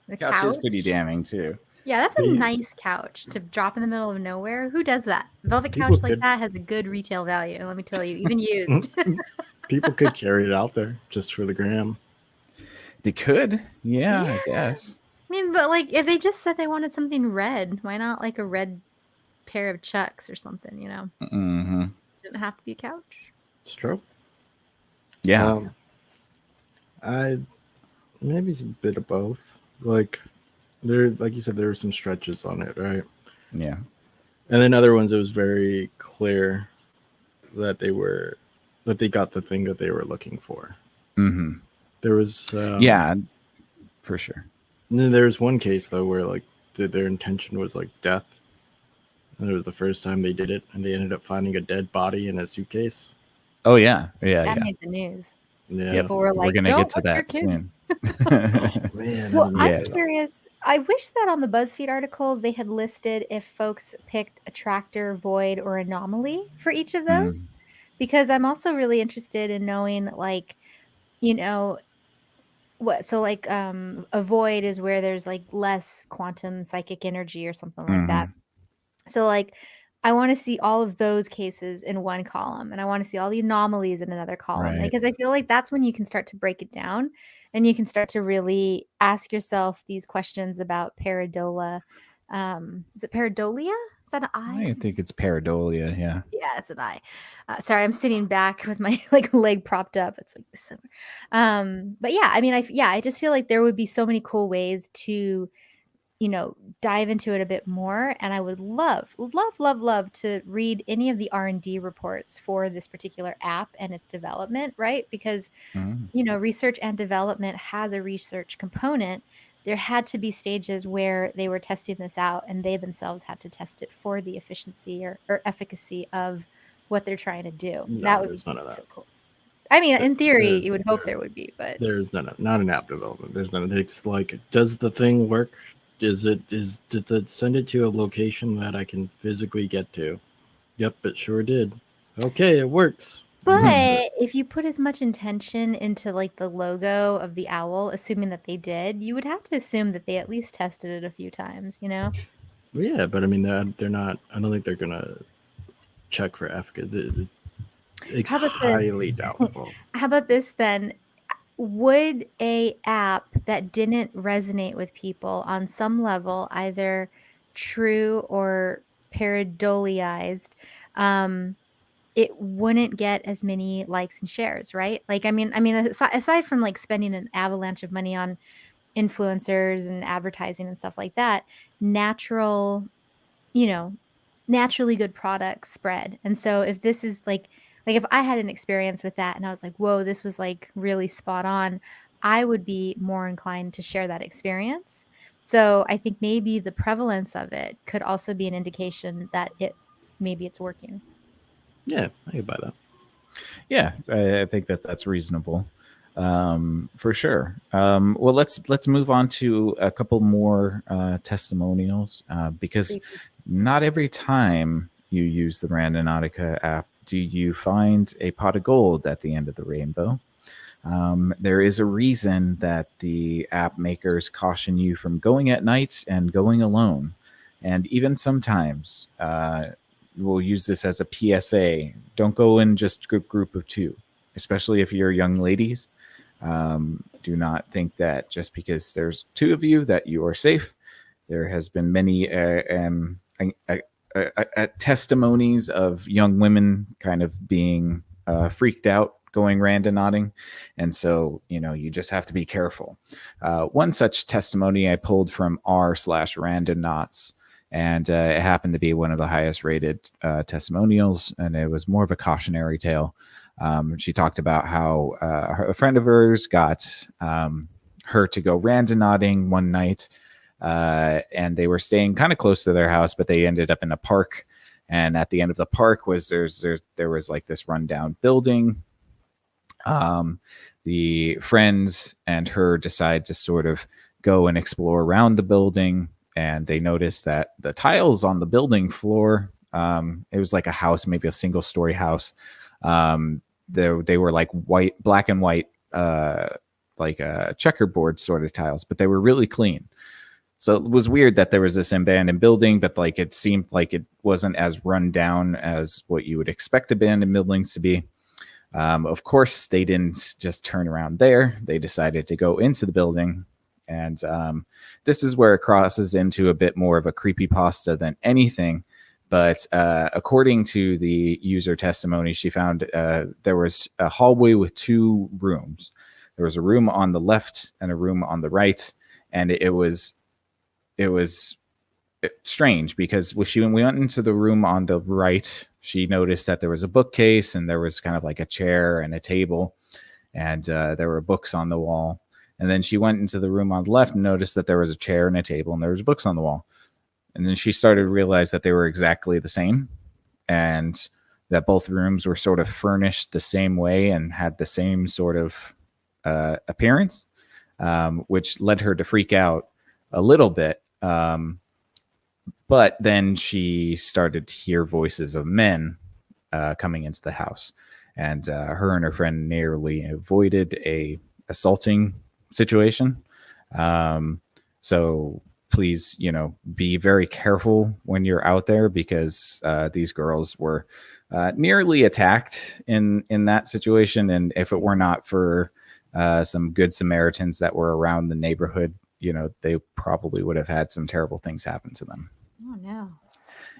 [SPEAKER 3] the
[SPEAKER 1] Couch is pretty damning too.
[SPEAKER 3] Yeah, that's a nice couch to drop in the middle of nowhere. Who does that? Velvet
[SPEAKER 4] People
[SPEAKER 3] couch like
[SPEAKER 4] could-
[SPEAKER 3] that has a good retail value. Let me tell you, even used.
[SPEAKER 4] People could carry it out there just for the gram.
[SPEAKER 1] They could, yeah,
[SPEAKER 3] Yeah.
[SPEAKER 1] I guess.
[SPEAKER 3] I mean, but like, if they just said they wanted something red, why not like a red pair of Chucks or something?
[SPEAKER 1] Mm-hmm.
[SPEAKER 3] Didn't have to be a couch.
[SPEAKER 4] It's true.
[SPEAKER 1] Yeah.
[SPEAKER 4] I maybe it's a bit of both. Like you said, there were some stretches on it, right?
[SPEAKER 1] Yeah.
[SPEAKER 4] And then other ones, it was very clear that they were that they got the thing that they were looking for.
[SPEAKER 1] Mm-hmm.
[SPEAKER 4] There was
[SPEAKER 1] Yeah, for sure.
[SPEAKER 4] There's one case though where like their intention was like death, and it was the first time they did it, and they ended up finding a dead body in a suitcase.
[SPEAKER 1] Oh yeah, yeah,
[SPEAKER 3] That
[SPEAKER 1] yeah.
[SPEAKER 3] made the news.
[SPEAKER 4] Yeah.
[SPEAKER 1] Yep.
[SPEAKER 3] People were
[SPEAKER 1] We're
[SPEAKER 3] like,
[SPEAKER 1] gonna
[SPEAKER 3] "Don't
[SPEAKER 1] get to
[SPEAKER 3] watch your
[SPEAKER 1] that
[SPEAKER 3] kids."
[SPEAKER 1] soon.
[SPEAKER 4] Oh man.
[SPEAKER 3] Well, I'm
[SPEAKER 1] Yeah.
[SPEAKER 3] curious. I wish that on the BuzzFeed article they had listed if folks picked attractor, void, or anomaly for each of those,
[SPEAKER 1] Mm,
[SPEAKER 3] because I'm also really interested in knowing, like, you know, what. So, like, a void is where there's like less quantum psychic energy or something like that.
[SPEAKER 1] mhm.
[SPEAKER 3] So, like, I want to see all of those cases in one column, and I want to see all the anomalies in another column,
[SPEAKER 1] Right.
[SPEAKER 3] because I feel like that's when you can start to break it down and you can start to really ask yourself these questions about pareidolia. Is it pareidolia? Is that an I?
[SPEAKER 1] I think it's pareidolia. Yeah.
[SPEAKER 3] Yeah, it's an I. Sorry, I'm sitting back with my like leg propped up. It's like similar. But yeah, I mean, I just feel like there would be so many cool ways to, dive into it a bit more. And I would love, love, love, love to read any of the R&D reports for this particular app and its development, right? Because,
[SPEAKER 1] Mm,
[SPEAKER 3] research and development has a research component. There had to be stages where they were testing this out and they themselves had to test it for the efficiency or efficacy of what they're trying to do.
[SPEAKER 4] No,
[SPEAKER 3] That would
[SPEAKER 4] there's
[SPEAKER 3] be
[SPEAKER 4] none of that.
[SPEAKER 3] so cool. I mean, in theory, you
[SPEAKER 4] There's
[SPEAKER 3] would hope there would be, but
[SPEAKER 4] there's none of, not an app development. There's none. It's like, does the thing work? Did it send it to a location that I can physically get to? Yep, it sure did. Okay, it works. That's it.
[SPEAKER 3] But if you put as much intention into like the logo of the owl, assuming that they did, you would have to assume that they at least tested it a few times, you know?
[SPEAKER 4] Well, yeah, but I mean, they're not. I don't think they're gonna check for efficacy. It's
[SPEAKER 3] How about this?
[SPEAKER 4] highly doubtful.
[SPEAKER 3] How about this then? Would a app that didn't resonate with people on some level, either true or pareidolia, it wouldn't get as many likes and shares, right? Like, I mean, aside from like spending an avalanche of money on influencers and advertising and stuff like that, natural, you know, naturally good products spread. And so if this is like if I had an experience with that and I was like, "Whoa, this was like really spot on," I would be more inclined to share that experience. So I think maybe the prevalence of it could also be an indication that maybe it's working.
[SPEAKER 4] Yeah, I can buy that.
[SPEAKER 1] Yeah, I think that's reasonable, for sure. Well, let's move on to a couple more testimonials, because
[SPEAKER 3] Creepy.
[SPEAKER 1] not every time you use the Randonautica app do you find a pot of gold at the end of the rainbow. There is a reason that the app makers caution you from going at night and going alone. And even sometimes we'll use this as a PSA. Don't go in just a group of two, especially if you're young ladies. Do not think that just because there's two of you that you are safe. There has been many testimonies of young women kind of being freaked out going randonauting, and so you just have to be careful. One such testimony I pulled from r/randonauts, and it happened to be one of the highest rated testimonials, and it was more of a cautionary tale. She talked about how a friend of hers got her to go randonauting one night, and they were staying kind of close to their house, but they ended up in a park. And at the end of the park was there was like this rundown building. The friends and her decide to sort of go and explore around the building, and they notice that the tiles on the building floor, it was like a house, maybe a single story house. They were like black and white, like a checkerboard sort of tiles, but they were really clean. So it was weird that there was this abandoned building, but like it seemed like it wasn't as run down as what you would expect abandoned buildings to be. Of course, they didn't just turn around there. They decided to go into the building. And this is where it crosses into a bit more of a creepypasta than anything. But according to the user testimony, she found there was a hallway with two rooms. There was a room on the left and a room on the right. And it was strange because when we went into the room on the right, she noticed that there was a bookcase and there was kind of like a chair and a table, and there were books on the wall. And then she went into the room on the left and noticed that there was a chair and a table and there was books on the wall. And then she started to realize that they were exactly the same, and that both rooms were sort of furnished the same way and had the same sort of appearance, which led her to freak out a little bit. But then she started to hear voices of men coming into the house, and her and her friend nearly avoided a assaulting situation. So please, be very careful when you're out there, because these girls were nearly attacked in that situation. And if it were not for some good Samaritans that were around the neighborhood, they probably would have had some terrible things happen to them.
[SPEAKER 3] Oh no.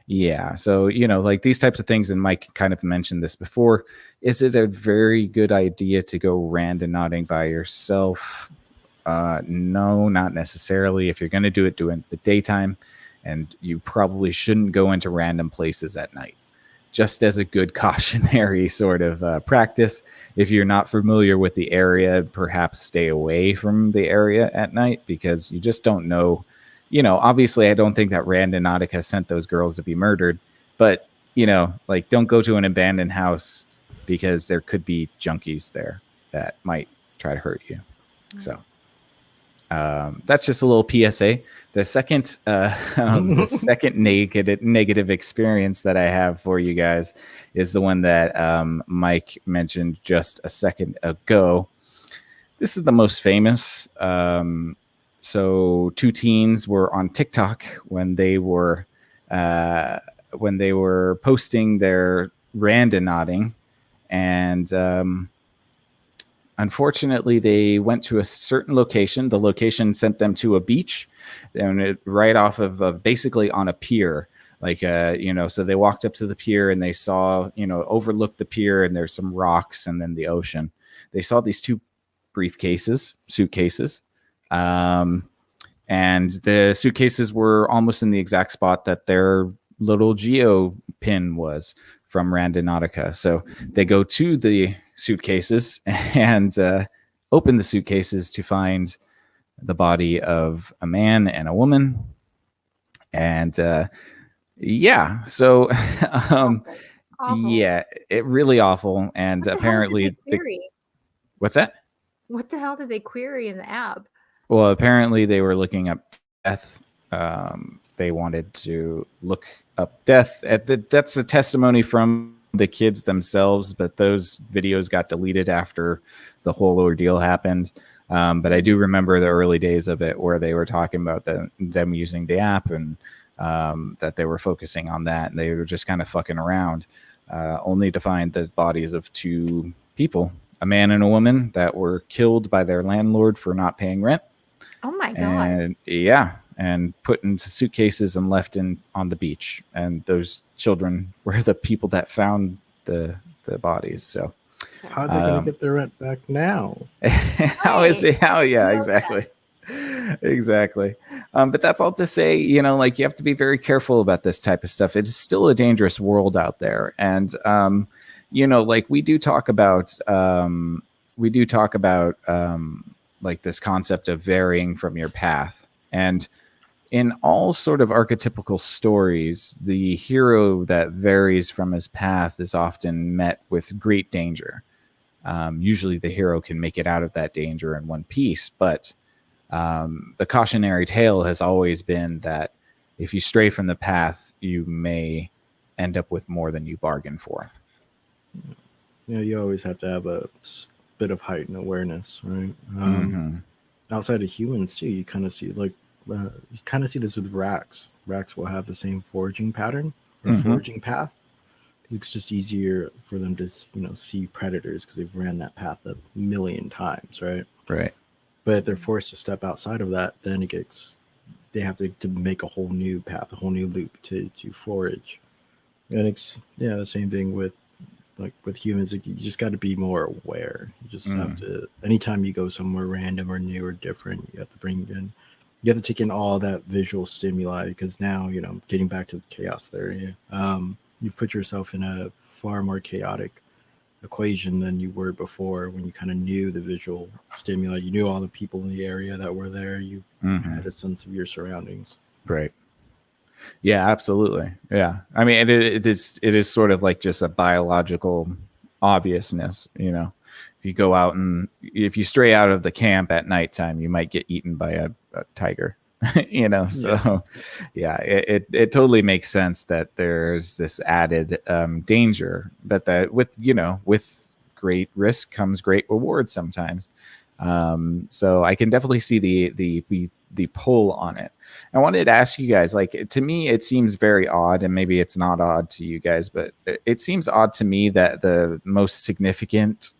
[SPEAKER 1] Yeah. So, like these types of things, and Mike kind of mentioned this before, is it a very good idea to go randonauting by yourself? No, not necessarily. If you're going to do it in the daytime, and you probably shouldn't go into random places at night. Just as a good cautionary sort of practice, if you're not familiar with the area, perhaps stay away from the area at night, because you just don't know. Obviously, I don't think that Randonautica sent those girls to be murdered, but like, don't go to an abandoned house, because there could be junkies there that might try to hurt you. So that's just a little PSA. The second, the second negative experience that I have for you guys is the one that Mike mentioned just a second ago. This is the most famous. So two teens were on TikTok when they were posting their randonauting, and unfortunately, they went to a certain location. The location sent them to a beach, and right off of basically on a pier. Like, so they walked up to the pier and they saw, overlooked the pier, and there's some rocks and then the ocean. They saw these two suitcases. And the suitcases were almost in the exact spot that their little geo pin was from Randonautica. So they go to the suitcases and open the suitcases to find the body of a man and a woman. And yeah, so yeah, it really awful. And apparently, what's that?
[SPEAKER 3] What the hell did they query in the app?
[SPEAKER 1] Well, apparently they were looking up death. They wanted to look up death. That's a testimony from the kids themselves, but those videos got deleted after the whole ordeal happened. But I do remember the early days of it, where they were talking about them using the app, and that they were focusing on that, and they were just kind of fucking around, only to find the bodies of two people, a man and a woman, that were killed by their landlord for not paying rent.
[SPEAKER 3] Oh my God.
[SPEAKER 1] And yeah, and put into suitcases and left on the beach. And those children were the people that found the bodies. So
[SPEAKER 4] how are they going to get their rent back now?
[SPEAKER 1] How is it? How? Yeah, exactly. Exactly. But that's all to say, like, you have to be very careful about this type of stuff. It's still a dangerous world out there. And, like we do talk about like this concept of varying from your path. And in all sort of archetypical stories, the hero that varies from his path is often met with great danger. Usually the hero can make it out of that danger in one piece, but the cautionary tale has always been that if you stray from the path, you may end up with more than you bargained for.
[SPEAKER 4] You always have to have a bit of heightened awareness, right? Outside of humans too, you kind of see this with racks. Racks will have the same foraging pattern or foraging path, because it's just easier for them to see predators, because they've ran that path a million times, right?
[SPEAKER 1] Right.
[SPEAKER 4] But if they're forced to step outside of that, then they have to make a whole new path, a whole new loop to forage. And it's the same thing with humans. You just got to be more aware. You just have to, anytime you go somewhere random or new or different, you have to take in all that visual stimuli, because now, getting back to the chaos theory, you've put yourself in a far more chaotic equation than you were before when you kind of knew the visual stimuli. You knew all the people in the area that were there. You had a sense of your surroundings.
[SPEAKER 1] Right. Yeah, absolutely. Yeah. I mean, it is sort of like just a biological obviousness, you know. If you go out and if you stray out of the camp at nighttime, you might get eaten by a tiger, you know. So, yeah, it totally makes sense that there's this added danger, but that with great risk comes great reward sometimes. So I can definitely see the pull on it. I wanted to ask you guys, like, to me, it seems very odd, and maybe it's not odd to you guys, but it seems odd to me that the most significant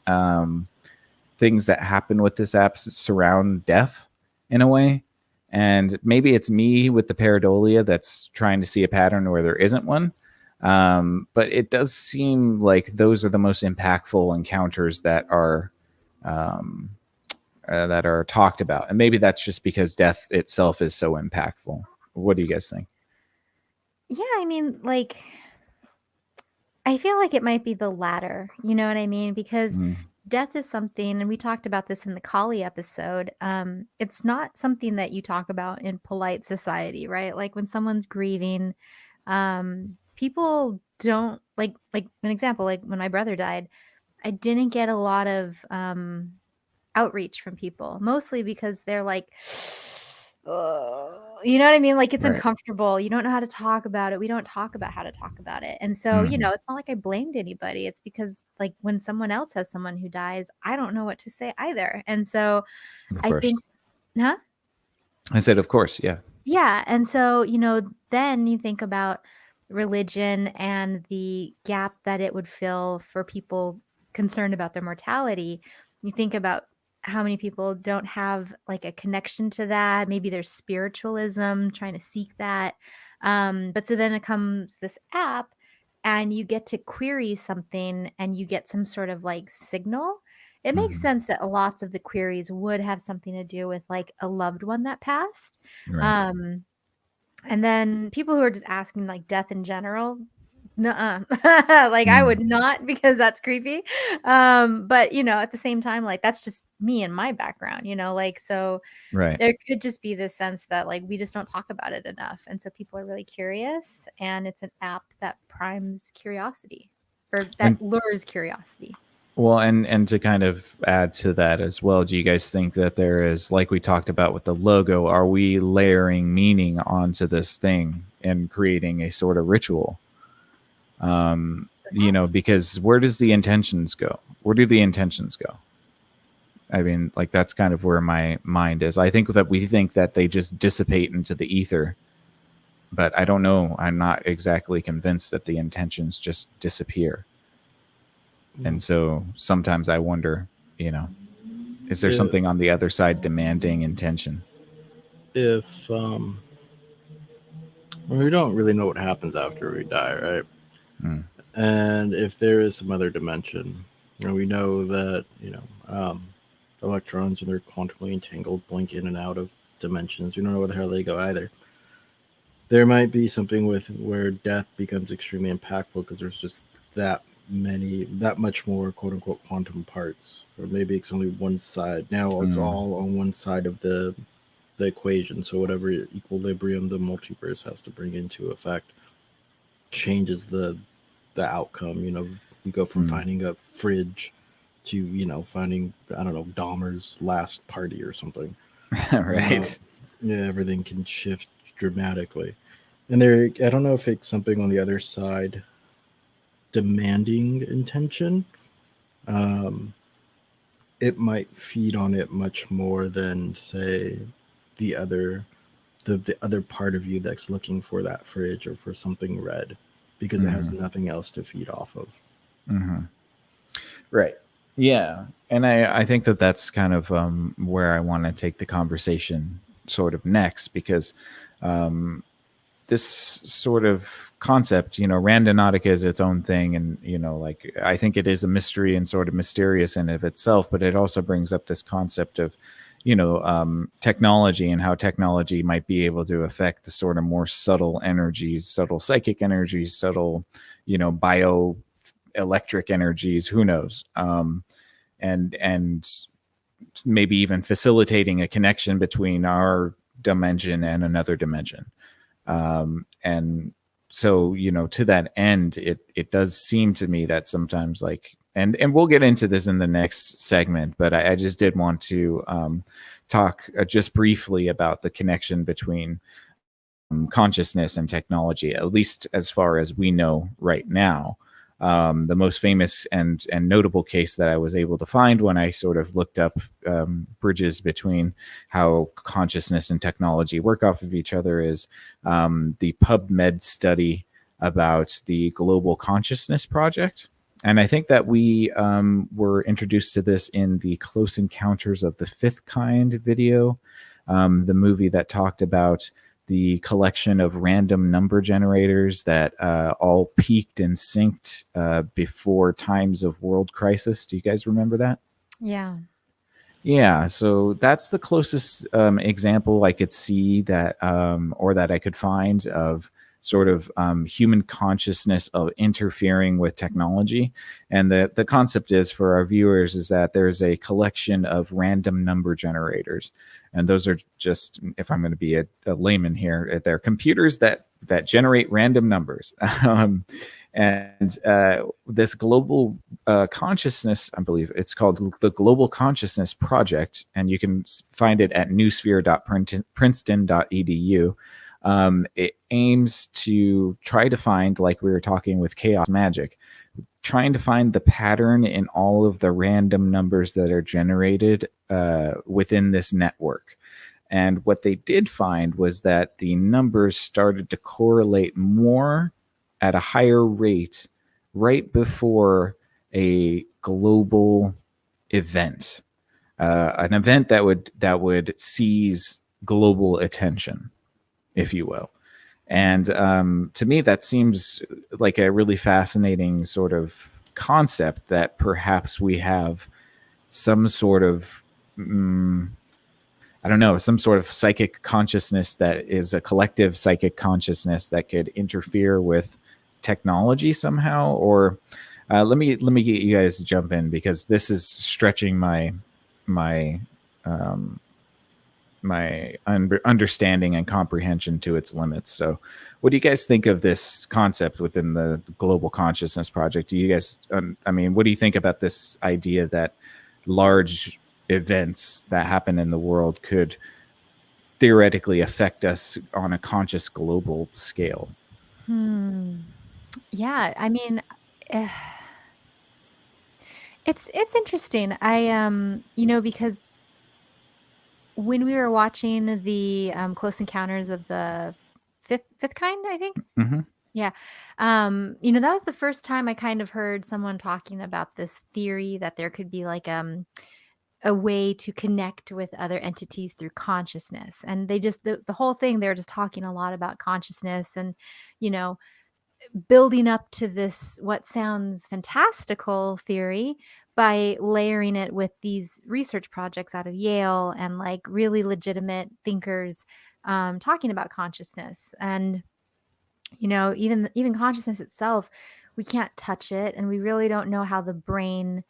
[SPEAKER 1] things that happen with this app surround death in a way. And maybe it's me with the pareidolia that's trying to see a pattern where there isn't one. But it does seem like those are the most impactful encounters that are talked about. And maybe that's just because death itself is so impactful. What do you guys think?
[SPEAKER 3] Yeah, I mean, like, I feel like it might be the latter. You know what I mean? Because death is something, and we talked about this in the Kali episode. It's not something that you talk about in polite society, right? Like when someone's grieving, people don't like an example, like when my brother died, I didn't get a lot of outreach from people, mostly because they're like, you know what I mean? Like it's
[SPEAKER 1] Right.
[SPEAKER 3] uncomfortable. You don't know how to talk about it. We don't talk about how to talk about it. And so, you know, it's not like I blamed anybody. It's because like when someone else has someone who dies, I don't know what to say either. And so
[SPEAKER 1] Of
[SPEAKER 3] I
[SPEAKER 1] course.
[SPEAKER 3] think, huh?
[SPEAKER 1] I said, of course. Yeah.
[SPEAKER 3] Yeah. And so, you know, then you think about religion and the gap that it would fill for people concerned about their mortality. You think about how many people don't have like a connection to that. Maybe there's spiritualism, trying to seek that. But so then it comes this app and you get to query something and you get some sort of like signal. It makes sense that lots of the queries would have something to do with like a loved one that passed.
[SPEAKER 1] Right.
[SPEAKER 3] And then people who are just asking like death in general, nuh-uh. Like I would not, because that's creepy. But you know, at the same time, like that's just me and my background, you know, like so
[SPEAKER 1] Right.
[SPEAKER 3] there could just be this sense that like we just don't talk about it enough. And so people are really curious, and it's an app that primes curiosity, or that lures curiosity.
[SPEAKER 1] Well, and to kind of add to that as well, do you guys think that there is, like we talked about with the logo, are we layering meaning onto this thing and creating a sort of ritual? You know, because where does the intentions go? Where do the intentions go? I mean, like that's kind of where my mind is. I think that we think that they just dissipate into the ether, but I don't know. I'm not exactly convinced that the intentions just disappear. And so sometimes I wonder, you know, is there something on the other side demanding intention?
[SPEAKER 4] If we don't really know what happens after we die, right? And if there is some other dimension, you know, we know that, you know, electrons, when they're quantumly entangled, blink in and out of dimensions. We don't know where the hell they go either. There might be something with where death becomes extremely impactful because there's just that much more quote unquote quantum parts, or maybe it's only one side. Now it's all on one side of the equation. So whatever equilibrium the multiverse has to bring into effect changes the outcome. You know, you go from finding a fridge to, you know, finding, I don't know, Dahmer's last party or something.
[SPEAKER 1] Right.
[SPEAKER 4] Yeah, everything can shift dramatically. And I don't know if it's something on the other side demanding intention. It might feed on it much more than, say, the other part of you that's looking for that fridge or for something red, because it has nothing else to feed off of.
[SPEAKER 1] Right. Yeah. And I think that that's kind of where I want to take the conversation sort of next, because this sort of concept, you know, Randonautica is its own thing. And, you know, like, I think it is a mystery and sort of mysterious in of itself, but it also brings up this concept of, technology and how technology might be able to affect the sort of more subtle energies, subtle psychic energies, subtle, bioelectric energies. Who knows? And maybe even facilitating a connection between our dimension and another dimension. And so, to that end, it does seem to me that sometimes, like, and we'll get into this in the next segment, but I just did want to talk just briefly about the connection between consciousness and technology, at least as far as we know right now. The most famous and notable case that I was able to find when I sort of looked up bridges between how consciousness and technology work off of each other is the PubMed study about the Global Consciousness Project. And I think that we were introduced to this in the Close Encounters of the Fifth Kind video, the movie that talked about the collection of random number generators that all peaked and synced before times of world crisis. Do you guys remember that?
[SPEAKER 3] Yeah.
[SPEAKER 1] Yeah, so that's the closest example I could see that, or that I could find of sort of human consciousness of interfering with technology. And the concept is, for our viewers, is that there's a collection of random number generators. And those are just, if I'm going to be a layman here, they're computers that generate random numbers. And this global consciousness, I believe it's called the Global Consciousness Project, and you can find it at newsphere.princeton.edu. It aims to try to find, like we were talking with chaos magic, trying to find the pattern in all of the random numbers that are generated within this network. And what they did find was that the numbers started to correlate more at a higher rate right before a global event, an event that would seize global attention, if you will. And to me, that seems like a really fascinating sort of concept, that perhaps we have some sort of, I don't know, some sort of psychic consciousness that is a collective psychic consciousness that could interfere with technology somehow. Or let me get you guys to jump in, because this is stretching my understanding and comprehension to its limits. So what do you guys think of this concept within the Global Consciousness Project? Do you guys, what do you think about this idea that large events that happen in the world could theoretically affect us on a conscious global scale?
[SPEAKER 3] Yeah, I mean, eh, it's interesting. Because when we were watching the Close Encounters of the Fifth Kind, I think.
[SPEAKER 1] Mm-hmm.
[SPEAKER 3] Yeah. That was the first time I kind of heard someone talking about this theory that there could be like a way to connect with other entities through consciousness. And they just the whole thing, they're just talking a lot about consciousness and, you know, building up to this what sounds fantastical theory by layering it with these research projects out of Yale and like really legitimate thinkers talking about consciousness. And even consciousness itself, we can't touch it, and we really don't know how the brain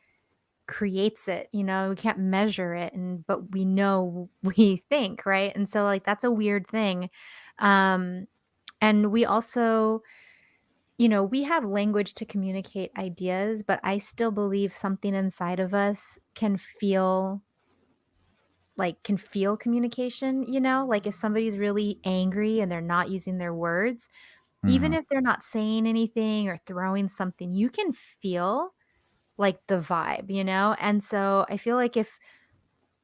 [SPEAKER 3] creates it. We can't measure it, but we know we think, right? And so like that's a weird thing. And we also, we have language to communicate ideas, but I still believe something inside of us can feel communication, like if somebody's really angry and they're not using their words, even
[SPEAKER 1] Mm-hmm.
[SPEAKER 3] if they're not saying anything or throwing something, you can feel like the vibe. And so I feel like if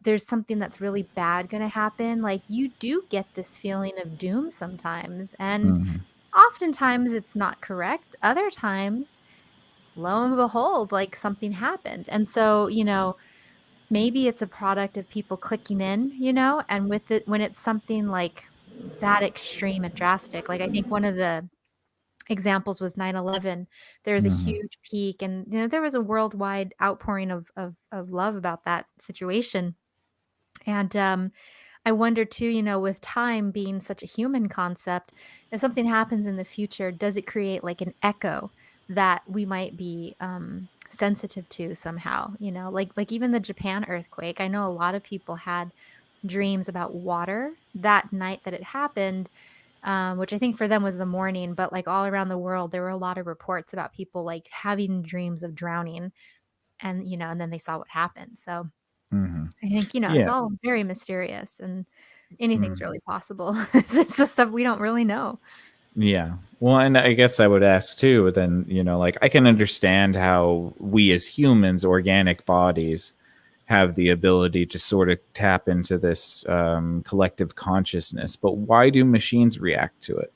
[SPEAKER 3] there's something that's really bad going to happen, like you do get this feeling of doom sometimes. And
[SPEAKER 1] Mm-hmm.
[SPEAKER 3] oftentimes it's not correct. Other times, lo and behold, like something happened. And so, maybe it's a product of people clicking in, and with it, when it's something like that extreme and drastic, like I think one of the examples was 9/11. There was a
[SPEAKER 1] Mm-hmm.
[SPEAKER 3] huge peak, and there was a worldwide outpouring of love about that situation. And I wonder too, with time being such a human concept, if something happens in the future, does it create like an echo that we might be sensitive to somehow? Like even the Japan earthquake. I know a lot of people had dreams about water that night that it happened, which I think for them was the morning. But like all around the world, there were a lot of reports about people like having dreams of drowning, and and then they saw what happened. So
[SPEAKER 1] Hmm.
[SPEAKER 3] I think, it's
[SPEAKER 1] Yeah.
[SPEAKER 3] all very mysterious, and anything's
[SPEAKER 1] Mm.
[SPEAKER 3] really possible. It's the stuff we don't really know.
[SPEAKER 1] Yeah. Well, and I guess I would ask too, then, like I can understand how we as humans, organic bodies, have the ability to sort of tap into this collective consciousness, but why do machines react to it?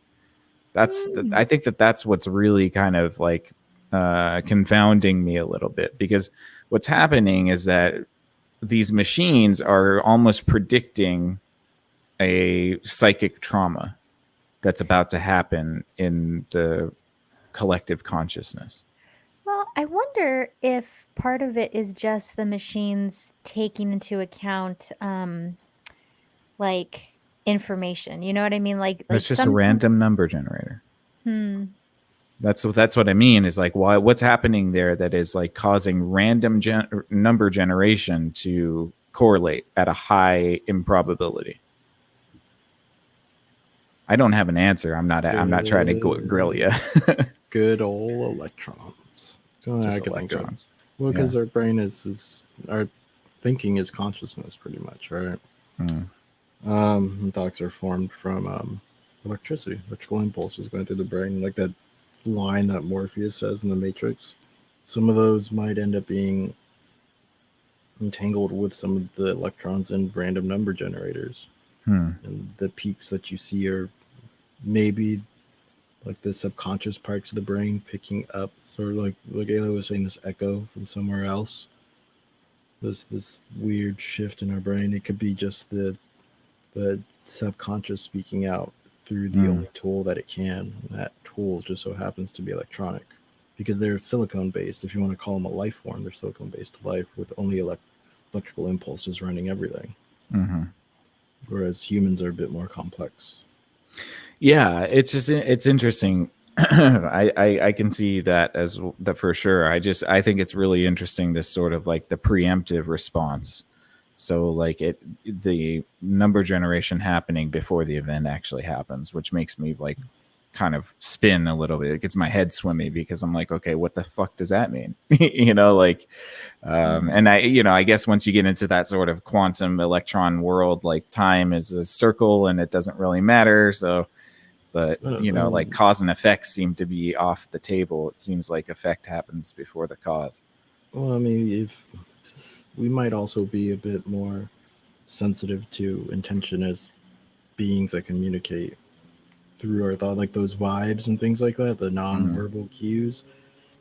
[SPEAKER 1] I
[SPEAKER 3] Mm.
[SPEAKER 1] think that's what's really kind of like confounding me a little bit, because what's happening is that these machines are almost predicting a psychic trauma that's about to happen in the collective consciousness.
[SPEAKER 3] Well, I wonder if part of it is just the machines taking into account, like, information, you know what I mean?
[SPEAKER 1] It's
[SPEAKER 3] Like
[SPEAKER 1] just a
[SPEAKER 3] sometimes.
[SPEAKER 1] random number generator.
[SPEAKER 3] Hmm.
[SPEAKER 1] That's what I mean, is like what's happening there that is like causing random number generation to correlate at a high improbability. I don't have an answer. I'm not trying to grill you.
[SPEAKER 4] Good old electrons. So I
[SPEAKER 1] Just
[SPEAKER 4] could think of.
[SPEAKER 1] electrons.
[SPEAKER 4] Well,
[SPEAKER 1] Yeah.
[SPEAKER 4] because our brain is our thinking is consciousness, pretty much, right?
[SPEAKER 1] Mm.
[SPEAKER 4] Thoughts are formed from electricity, electrical impulses going through the brain, like that line that Morpheus says in the Matrix. Some of those might end up being entangled with some of the electrons in random number generators,
[SPEAKER 1] Hmm.
[SPEAKER 4] and the peaks that you see are maybe like the subconscious parts of the brain picking up, sort of like Ayla was saying, this echo from somewhere else. There's this weird shift in our brain. It could be just the subconscious speaking out through the
[SPEAKER 1] Mm.
[SPEAKER 4] only tool that it can. And that tool just so happens to be electronic, because they're silicone based. If you want to call them a life form, they're silicone based life with only electrical impulses running everything.
[SPEAKER 1] Hmm.
[SPEAKER 4] Whereas humans are a bit more complex.
[SPEAKER 1] Yeah, it's interesting. I can see that as that for sure. I think it's really interesting, this sort of like the preemptive response. So like the number generation happening before the event actually happens, which makes me like kind of spin a little bit. It gets my head swimming, because I'm like, okay, what the fuck does that mean? Like,
[SPEAKER 3] Mm.
[SPEAKER 1] and I guess once you get into that sort of quantum electron world, like time is a circle and it doesn't really matter. So, but like cause and effect seem to be off the table. It seems like effect happens before the cause.
[SPEAKER 4] Well, I mean, if we might also be a bit more sensitive to intention as beings that communicate through our thought, like those vibes and things like that, the non-verbal cues.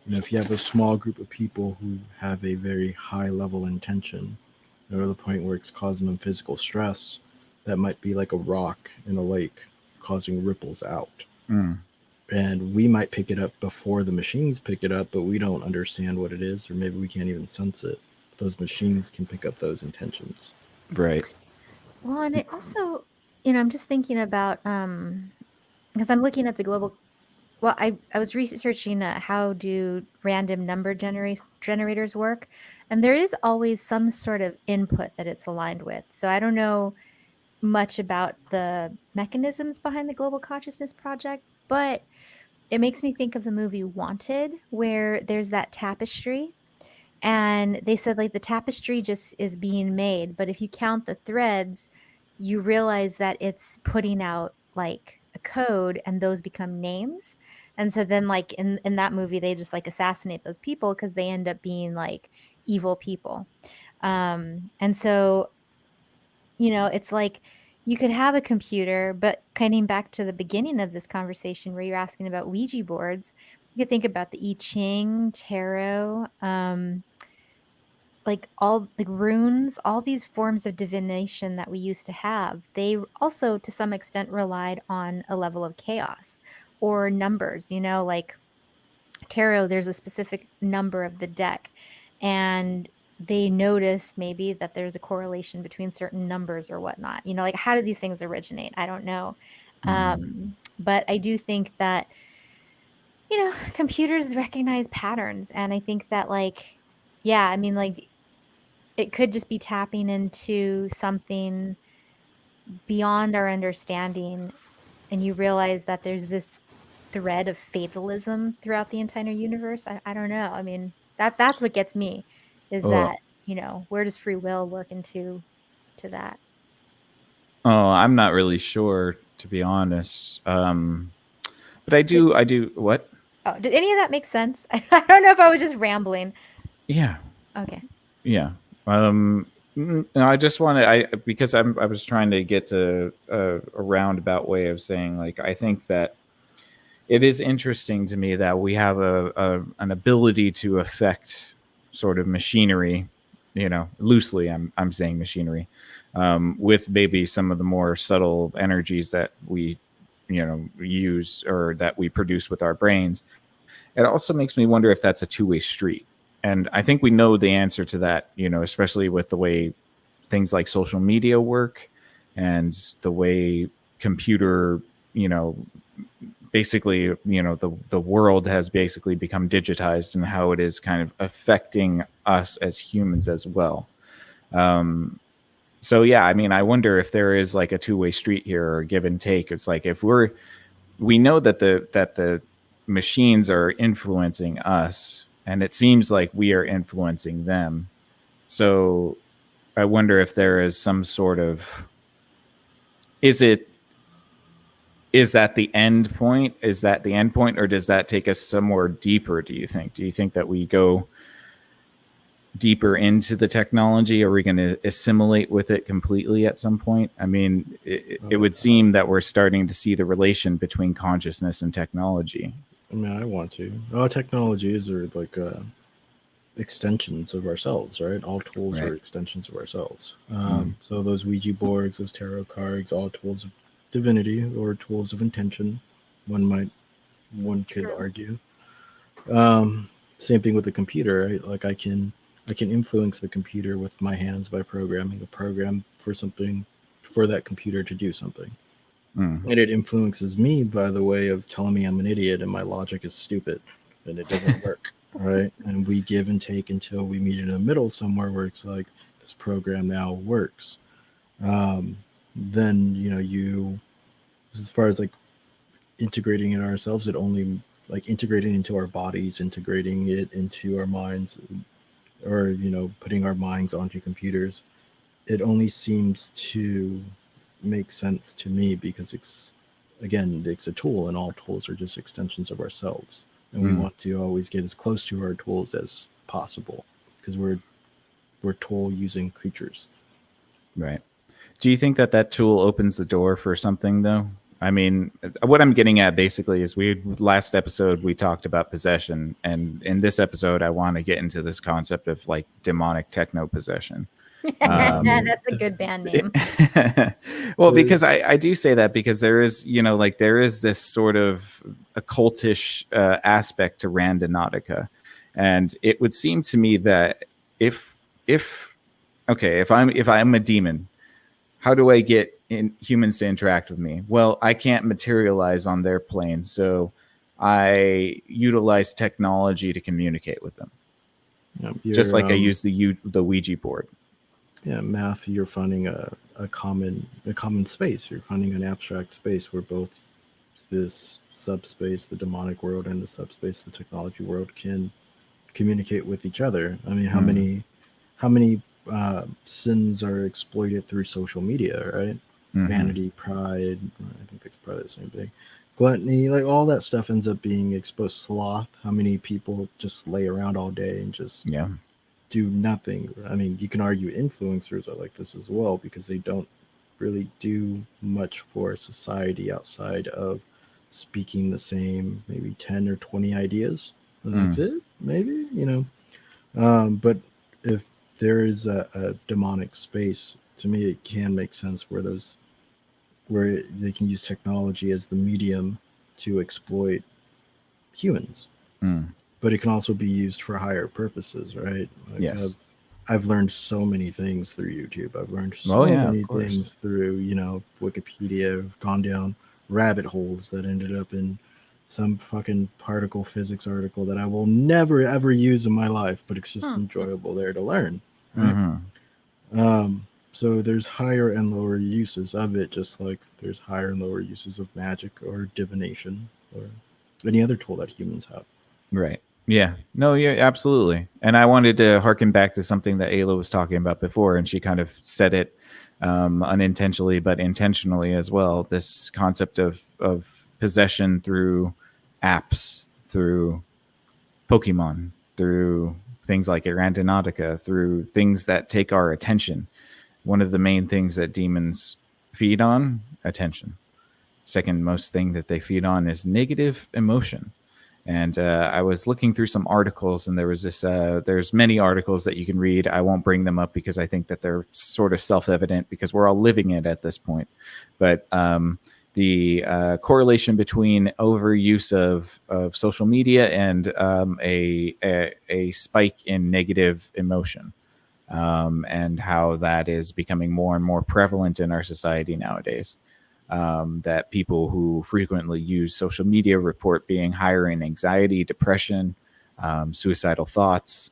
[SPEAKER 4] If you have a small group of people who have a very high level intention, or the point where it's causing them physical stress, that might be like a rock in a lake causing ripples out.
[SPEAKER 1] Mm.
[SPEAKER 4] And we might pick it up before the machines pick it up, but we don't understand what it is, or maybe we can't even sense it. Those machines can pick up those intentions.
[SPEAKER 1] Right.
[SPEAKER 3] Well, and it also, I'm just thinking about, because I'm looking at the global. Well, I was researching how do random number generators work, and there is always some sort of input that it's aligned with. So I don't know much about the mechanisms behind the Global Consciousness Project, but it makes me think of the movie Wanted, where there's that tapestry, and they said like the tapestry just is being made, but if you count the threads, you realize that it's putting out like a code, and those become names. And so then like in that movie, they just like assassinate those people because they end up being like evil people. And so it's like you could have a computer, but coming back to the beginning of this conversation where you're asking about Ouija boards, you could think about the I Ching, tarot, like all the runes, all these forms of divination that we used to have. They also, to some extent, relied on a level of chaos or numbers, like tarot, there's a specific number of the deck. And they notice maybe that there's a correlation between certain numbers or whatnot. You know, like how did these things originate? I don't know. But I do think that, you know, computers recognize patterns. And I think that, like, yeah, I mean, like, it could just be tapping into something beyond our understanding. And you realize that there's this thread of fatalism throughout the entire universe. I don't know. I mean, that's what gets me is
[SPEAKER 1] Oh,
[SPEAKER 3] that, you know, where does free will work into to that?
[SPEAKER 1] oh, I'm not really sure, to be honest. But
[SPEAKER 3] Did,
[SPEAKER 1] I do. What?
[SPEAKER 3] oh, did any of that make sense? I don't know if I was just rambling.
[SPEAKER 1] Yeah,
[SPEAKER 3] Okay.
[SPEAKER 1] yeah. No, I just wanted because I was trying to get to a roundabout way of saying, like, I think that it is interesting to me that we have an ability to affect sort of machinery, you know, loosely. I'm saying machinery, with maybe some of the more subtle energies that we, you know, use or that we produce with our brains. It also makes me wonder if that's a two-way street. And I think we know the answer to that, you know, especially with the way things like social media work and the way computer, you know, basically, you know, the world has basically become digitized and how it is kind of affecting us as humans as well. So yeah, I mean, I wonder if there is like a two-way street here or a give and take. It's like if we know that the machines are influencing us, and it seems like we are influencing them. So I wonder if there is some sort of is it is that the end point? Is that the end point, or does that take us somewhere deeper? Do you think? Do you think that we go deeper into the technology? Are we going to assimilate with it completely at some point? I mean, it would seem that we're starting to see the relation between consciousness and technology.
[SPEAKER 4] I mean, I want to. Technologies are like extensions of ourselves, right? All tools
[SPEAKER 1] Right.
[SPEAKER 4] are extensions of ourselves. So those Ouija boards, those tarot cards, all tools of divinity or tools of intention. One could
[SPEAKER 3] True.
[SPEAKER 4] argue. Same thing with the computer, right? Like I can influence the computer with my hands by programming a program for something for that computer to do something. And it influences me by the way of telling me I'm an idiot and my logic is stupid and it doesn't work. Right. And we give and take until we meet in the middle somewhere where it's like this program now works. Then, you know, as far as like integrating it ourselves, it only like integrating into our bodies, integrating it into our minds, or, you know, putting our minds onto computers. It only seems to make sense to me because it's a tool and all tools are just extensions of ourselves, and we want to always get as close to our tools as possible because we're tool using creatures.
[SPEAKER 1] Right. Do you think that that tool opens the door for something, though? I mean, what I'm getting at basically is last episode we talked about possession, and in this episode I want to get into this concept of like demonic techno possession.
[SPEAKER 3] That's a good band name.
[SPEAKER 1] Well, because I do say that because there is, you know, like there is this sort of occultish aspect to Randonautica, and it would seem to me that if okay, if I'm a demon, how do I get humans to interact with me? Well, I can't materialize on their plane, so I utilize technology to communicate with them, just like I use the Ouija board.
[SPEAKER 4] Yeah, math. You're finding a common space. You're finding an abstract space where both this subspace, the demonic world, and the subspace, the technology world, can communicate with each other. I mean, how many sins are exploited through social media, right? Vanity, pride. I think it's probably the same thing. Gluttony, like all that stuff ends up being exposed. Sloth. How many people just lay around all day and just do nothing? I mean, you can argue influencers are like this as well because they don't really do much for society outside of speaking the same maybe 10 or 20 ideas. That's it, maybe, you know. But if there is a demonic space, to me, it can make sense where they can use technology as the medium to exploit humans. But it can also be used for higher purposes, right? Like
[SPEAKER 1] Yes.
[SPEAKER 4] I've learned so many things through YouTube. I've learned
[SPEAKER 1] Oh
[SPEAKER 4] so
[SPEAKER 1] yeah, of
[SPEAKER 4] many
[SPEAKER 1] course.
[SPEAKER 4] things through, Wikipedia. I've gone down rabbit holes that ended up in some fucking particle physics article that I will never ever use in my life, but it's just
[SPEAKER 3] Hmm.
[SPEAKER 4] enjoyable there to learn, right?
[SPEAKER 1] Hmm.
[SPEAKER 4] So there's higher and lower uses of it, just like there's higher and lower uses of magic or divination or any other tool that humans have.
[SPEAKER 1] Right. Yeah. No, yeah, absolutely. And I wanted to harken back to something that Ayla was talking about before, and she kind of said it unintentionally, but intentionally as well. This concept of possession through apps, through Pokemon, through things like Randonautica, through things that take our attention. One of the main things that demons feed on, attention. Second most thing that they feed on is negative emotion. And I was looking through some articles, and there was this. There's many articles that you can read. I won't bring them up because I think that they're sort of self-evident because we're all living it at this point. But the correlation between overuse of social media and a spike in negative emotion, and how that is becoming more and more prevalent in our society nowadays. That people who frequently use social media report being higher in anxiety, depression, suicidal thoughts,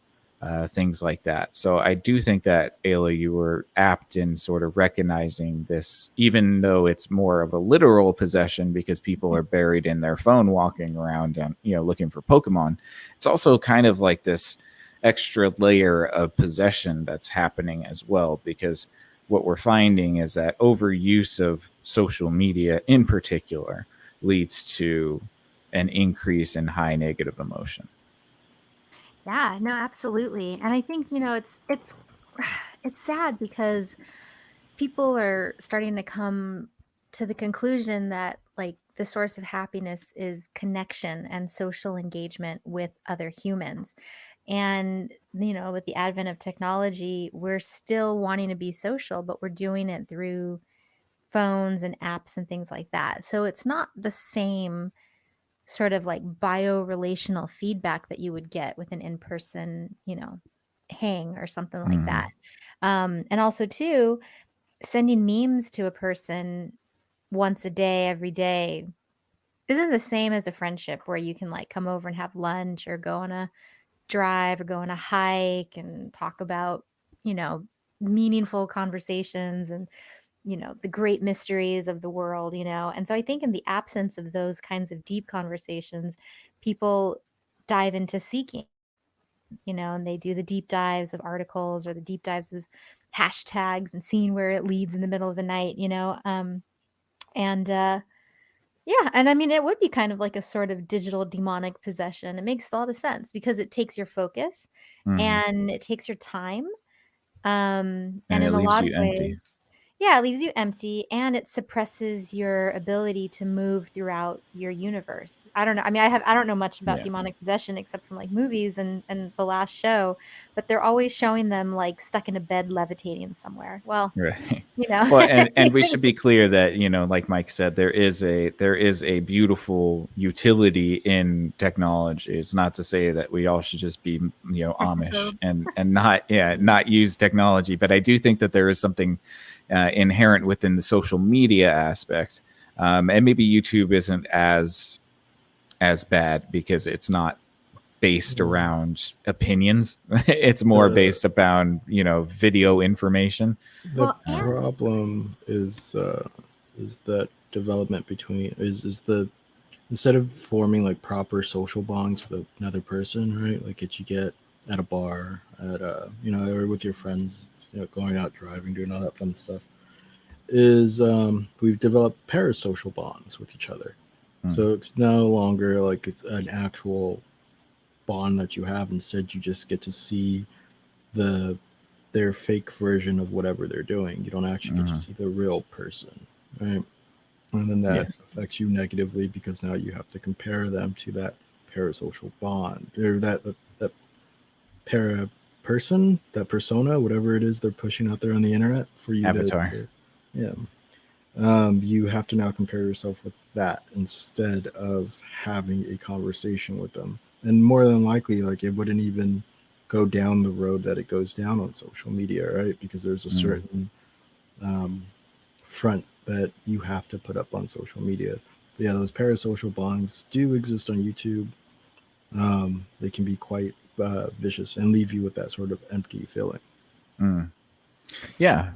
[SPEAKER 1] things like that. So I do think that, Ayla, you were apt in sort of recognizing this, even though it's more of a literal possession because people are buried in their phone walking around and, looking for Pokemon. It's also kind of like this extra layer of possession that's happening as well, because what we're finding is that overuse of social media in particular leads to an increase in high negative emotion.
[SPEAKER 3] Yeah, no, absolutely. And I think, it's it's sad because people are starting to come to the conclusion that like the source of happiness is connection and social engagement with other humans. And with the advent of technology, we're still wanting to be social, but we're doing it through phones and apps and things like that. So it's not the same sort of like bio-relational feedback that you would get with an in-person, hang or something like that.
[SPEAKER 1] Mm-hmm.
[SPEAKER 3] And also too, sending memes to a person once a day, every day, isn't the same as a friendship where you can like come over and have lunch or go on a drive or go on a hike and talk about, you know, meaningful conversations and the great mysteries of the world. And so I think in the absence of those kinds of deep conversations, people dive into seeking, and they do the deep dives of articles or the deep dives of hashtags and seeing where it leads in the middle of the night, and yeah, and I mean it would be kind of like a sort of digital demonic possession. It makes a lot of sense because it takes your focus
[SPEAKER 1] Mm-hmm.
[SPEAKER 3] and it takes your time,
[SPEAKER 1] And
[SPEAKER 3] and
[SPEAKER 1] it
[SPEAKER 3] in a
[SPEAKER 1] leaves
[SPEAKER 3] lot of
[SPEAKER 1] you empty.
[SPEAKER 3] ways, yeah, it leaves you empty and it suppresses your ability to move throughout your universe. I don't know. I mean, I don't know much about
[SPEAKER 1] Yeah.
[SPEAKER 3] demonic possession except from like movies and the last show, but they're always showing them like stuck in a bed levitating somewhere. Well,
[SPEAKER 1] Right.
[SPEAKER 3] you know.
[SPEAKER 1] Well, and we should be clear that, like Mike said, there is a beautiful utility in technology. It's not to say that we all should just be, Amish
[SPEAKER 3] Technophobes.
[SPEAKER 1] and not use technology, but I do think that there is something inherent within the social media aspect, and maybe YouTube isn't as bad because it's not based around opinions. It's more
[SPEAKER 4] The
[SPEAKER 1] based around, video information.
[SPEAKER 4] the
[SPEAKER 3] Well, and
[SPEAKER 4] problem is that development between is the instead of forming like proper social bonds with another person, right? Like that you get at a bar, at or with your friends, going out driving, doing all that fun stuff. Is we've developed parasocial bonds with each other.
[SPEAKER 1] Mm.
[SPEAKER 4] So it's no longer like it's an actual bond that you have. Instead, you just get to see the their fake version of whatever they're doing. You don't actually get to
[SPEAKER 1] Mhm.
[SPEAKER 4] see the real person, right? And then that
[SPEAKER 1] Yes.
[SPEAKER 4] affects you negatively because now you have to compare them to that parasocial bond or that para person, that persona, whatever it is they're pushing out there on the internet for you
[SPEAKER 1] Avatar.
[SPEAKER 4] to yeah. You have to now compare yourself with that instead of having a conversation with them. And more than likely, like it wouldn't even go down the road that it goes down on social media, right? Because there's a certain front that you have to put up on social media. But yeah, those parasocial bonds do exist on YouTube. They can be quite vicious and leave you with that sort of empty feeling.
[SPEAKER 1] Yeah.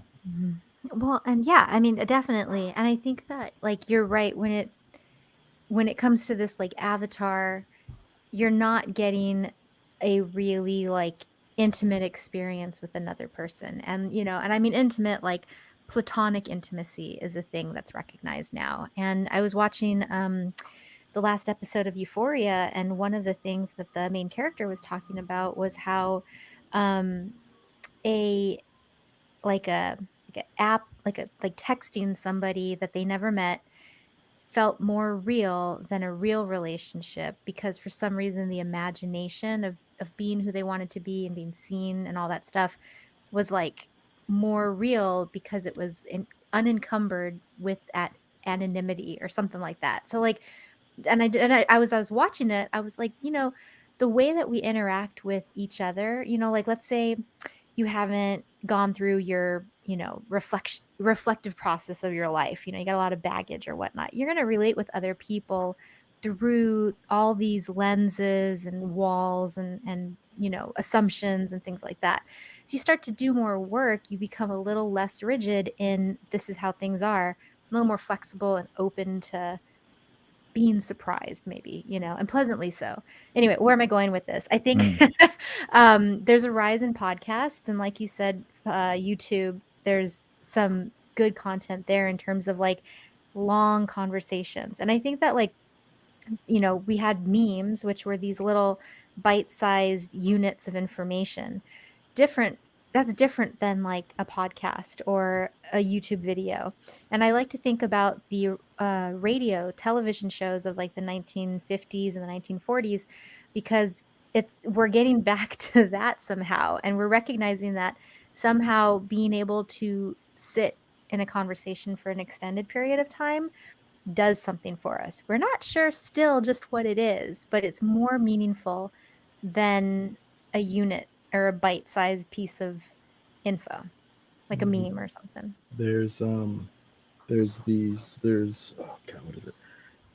[SPEAKER 3] Well, and yeah, I mean, definitely. And I think that like you're right when it comes to this like avatar, you're not getting a really like intimate experience with another person. And and I mean intimate like platonic intimacy is a thing that's recognized now. And I was watching the last episode of Euphoria, and one of the things that the main character was talking about was how um a like a like a app like texting somebody that they never met felt more real than a real relationship, because for some reason the imagination of being who they wanted to be and being seen and all that stuff was like more real because it was unencumbered with that anonymity or something like that. So like, I was watching it, I was like, the way that we interact with each other, like let's say you haven't gone through your, reflective process of your life. You got a lot of baggage or whatnot. You're going to relate with other people through all these lenses and walls and assumptions and things like that. So you start to do more work, you become a little less rigid in this is how things are, a little more flexible and open to being surprised, maybe, and pleasantly so. Anyway, where am I going with this? I think there's a rise in podcasts, and like you said, YouTube, there's some good content there in terms of like long conversations. And I think that like, we had memes, which were these little bite-sized units of information. Different That's different than like a podcast or a YouTube video. And I like to think about the radio television shows of like the 1950s and the 1940s, because we're getting back to that somehow, and we're recognizing that somehow being able to sit in a conversation for an extended period of time does something for us. We're not sure still just what it is, but it's more meaningful than a unit or a bite-sized piece of info, like a meme or something.
[SPEAKER 4] There's there's oh god, what is it?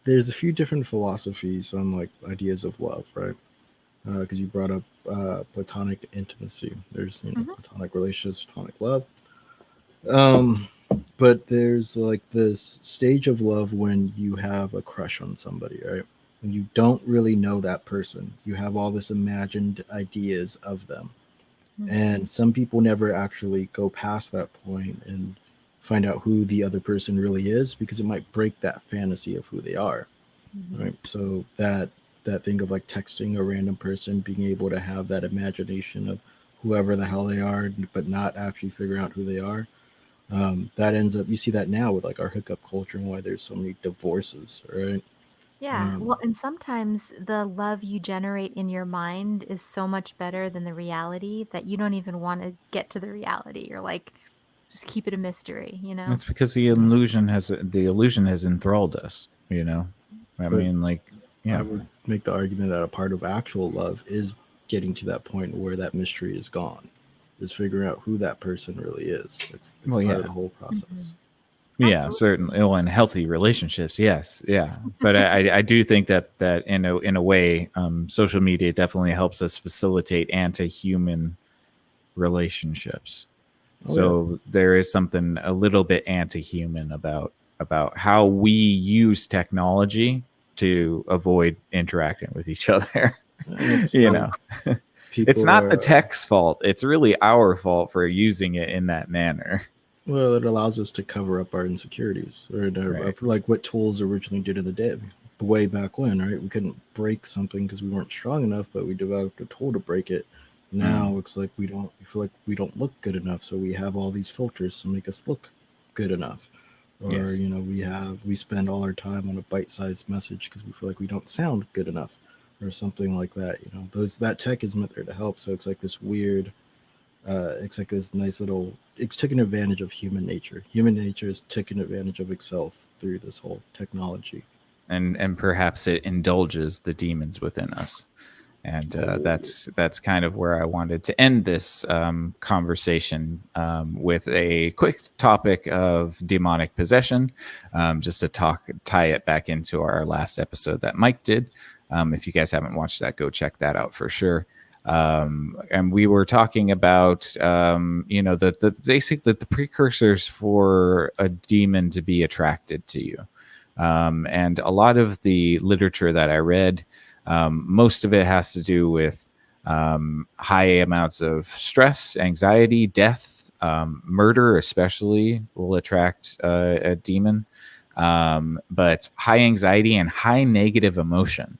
[SPEAKER 4] There's a few different philosophies on like ideas of love, right? Because you brought up platonic intimacy. There's platonic relationships, platonic love. But there's like this stage of love when you have a crush on somebody, right? When you don't really know that person, you have all this imagined ideas of them. And some people never actually go past that point and find out who the other person really is, because it might break that fantasy of who they are. Right? So that thing of like texting a random person, being able to have that imagination of whoever the hell they are, but not actually figure out who they are. That ends up, you see that now with like our hookup culture and why there's so many divorces, right?
[SPEAKER 3] Yeah. Well, and sometimes the love you generate in your mind is so much better than the reality that you don't even want to get to the reality. You're like, just keep it a mystery,
[SPEAKER 1] That's because the illusion has enthralled us. I
[SPEAKER 4] But
[SPEAKER 1] mean, like,
[SPEAKER 4] I
[SPEAKER 1] yeah.
[SPEAKER 4] would make the argument that a part of actual love is getting to that point where that mystery is gone, is figuring out who that person really is. It's
[SPEAKER 1] Well,
[SPEAKER 4] part
[SPEAKER 1] yeah.
[SPEAKER 4] of the whole process.
[SPEAKER 1] Yeah,
[SPEAKER 3] Absolutely.
[SPEAKER 1] certainly. Well, in healthy relationships, yes, yeah. But I do think that in a way, social media definitely helps us facilitate anti-human relationships.
[SPEAKER 4] Oh,
[SPEAKER 1] So there is something a little bit anti-human about how we use technology to avoid interacting with each other.
[SPEAKER 4] It's,
[SPEAKER 1] It's
[SPEAKER 4] people
[SPEAKER 1] not
[SPEAKER 4] are,
[SPEAKER 1] the tech's fault. It's really our fault for using it in that manner.
[SPEAKER 4] well, it allows us to cover up our insecurities, or
[SPEAKER 1] Right.
[SPEAKER 4] like what tools originally did in the day, way back when, right? We couldn't break something because we weren't strong enough, but we developed a tool to break it. Now it's like we feel like we don't look good enough, so we have all these filters to make us look good enough. Or
[SPEAKER 1] Yes.
[SPEAKER 4] we spend all our time on a bite-sized message because we feel like we don't sound good enough, or something like that. That tech is meant there to help. So it's like this weird, it's like this nice little, it's taking advantage of human nature. Human nature is taking advantage of itself through this whole technology.
[SPEAKER 1] And perhaps it indulges the demons within us. And that's kind of where I wanted to end this conversation with a quick topic of demonic possession, just to tie it back into our last episode that Mike did. If you guys haven't watched that, go check that out for sure. And we were talking about the precursors for a demon to be attracted to you. And a lot of the literature that I read, most of it has to do with high amounts of stress, anxiety, death, murder especially will attract a demon. But high anxiety and high negative emotion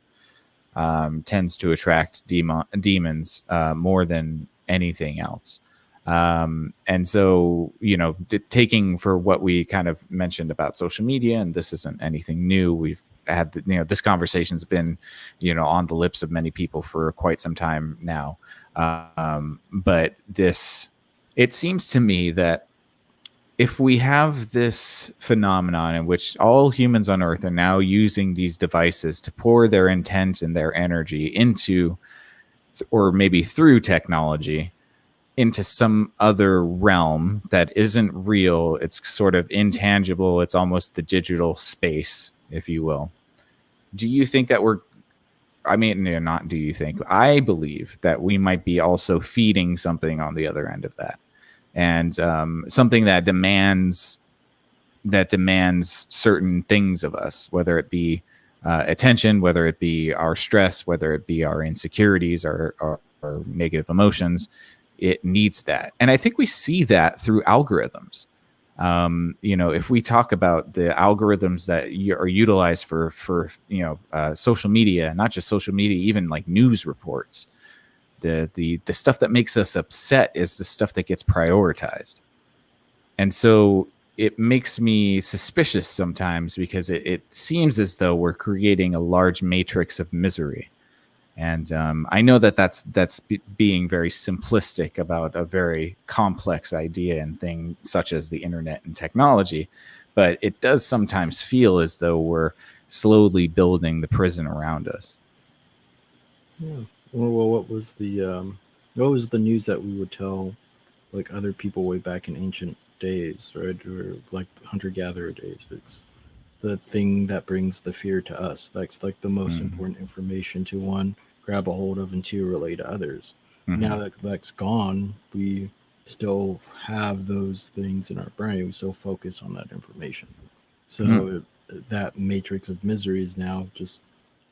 [SPEAKER 1] tends to attract demons more than anything else. And so, taking for what we kind of mentioned about social media, and this isn't anything new. We've had, this conversation's been, on the lips of many people for quite some time now. But it seems to me that if we have this phenomenon in which all humans on Earth are now using these devices to pour their intent and their energy into, or maybe through technology, into some other realm that isn't real, it's sort of intangible, it's almost the digital space, if you will. Do you think that not do you think, I believe that we might be also feeding something on the other end of that, and something that demands certain things of us, whether it be attention, whether it be our stress, whether it be our insecurities or negative emotions. It needs that. And I think we see that through algorithms. If we talk about the algorithms that are utilized for social media, not just social media, even like news reports, the stuff that makes us upset is the stuff that gets prioritized. And so it makes me suspicious sometimes, because it seems as though we're creating a large matrix of misery. And I know that's being very simplistic about a very complex idea and thing such as the internet and technology, but it does sometimes feel as though we're slowly building the prison around us.
[SPEAKER 4] Yeah. Well, what was the news that we would tell like other people way back in ancient days, right? Or like hunter-gatherer days? It's the thing that brings the fear to us. That's like the most important information to one grab a hold of and to relay to others. Now that that's gone, we still have those things in our brain. We still focus on that information. So that matrix of misery is now just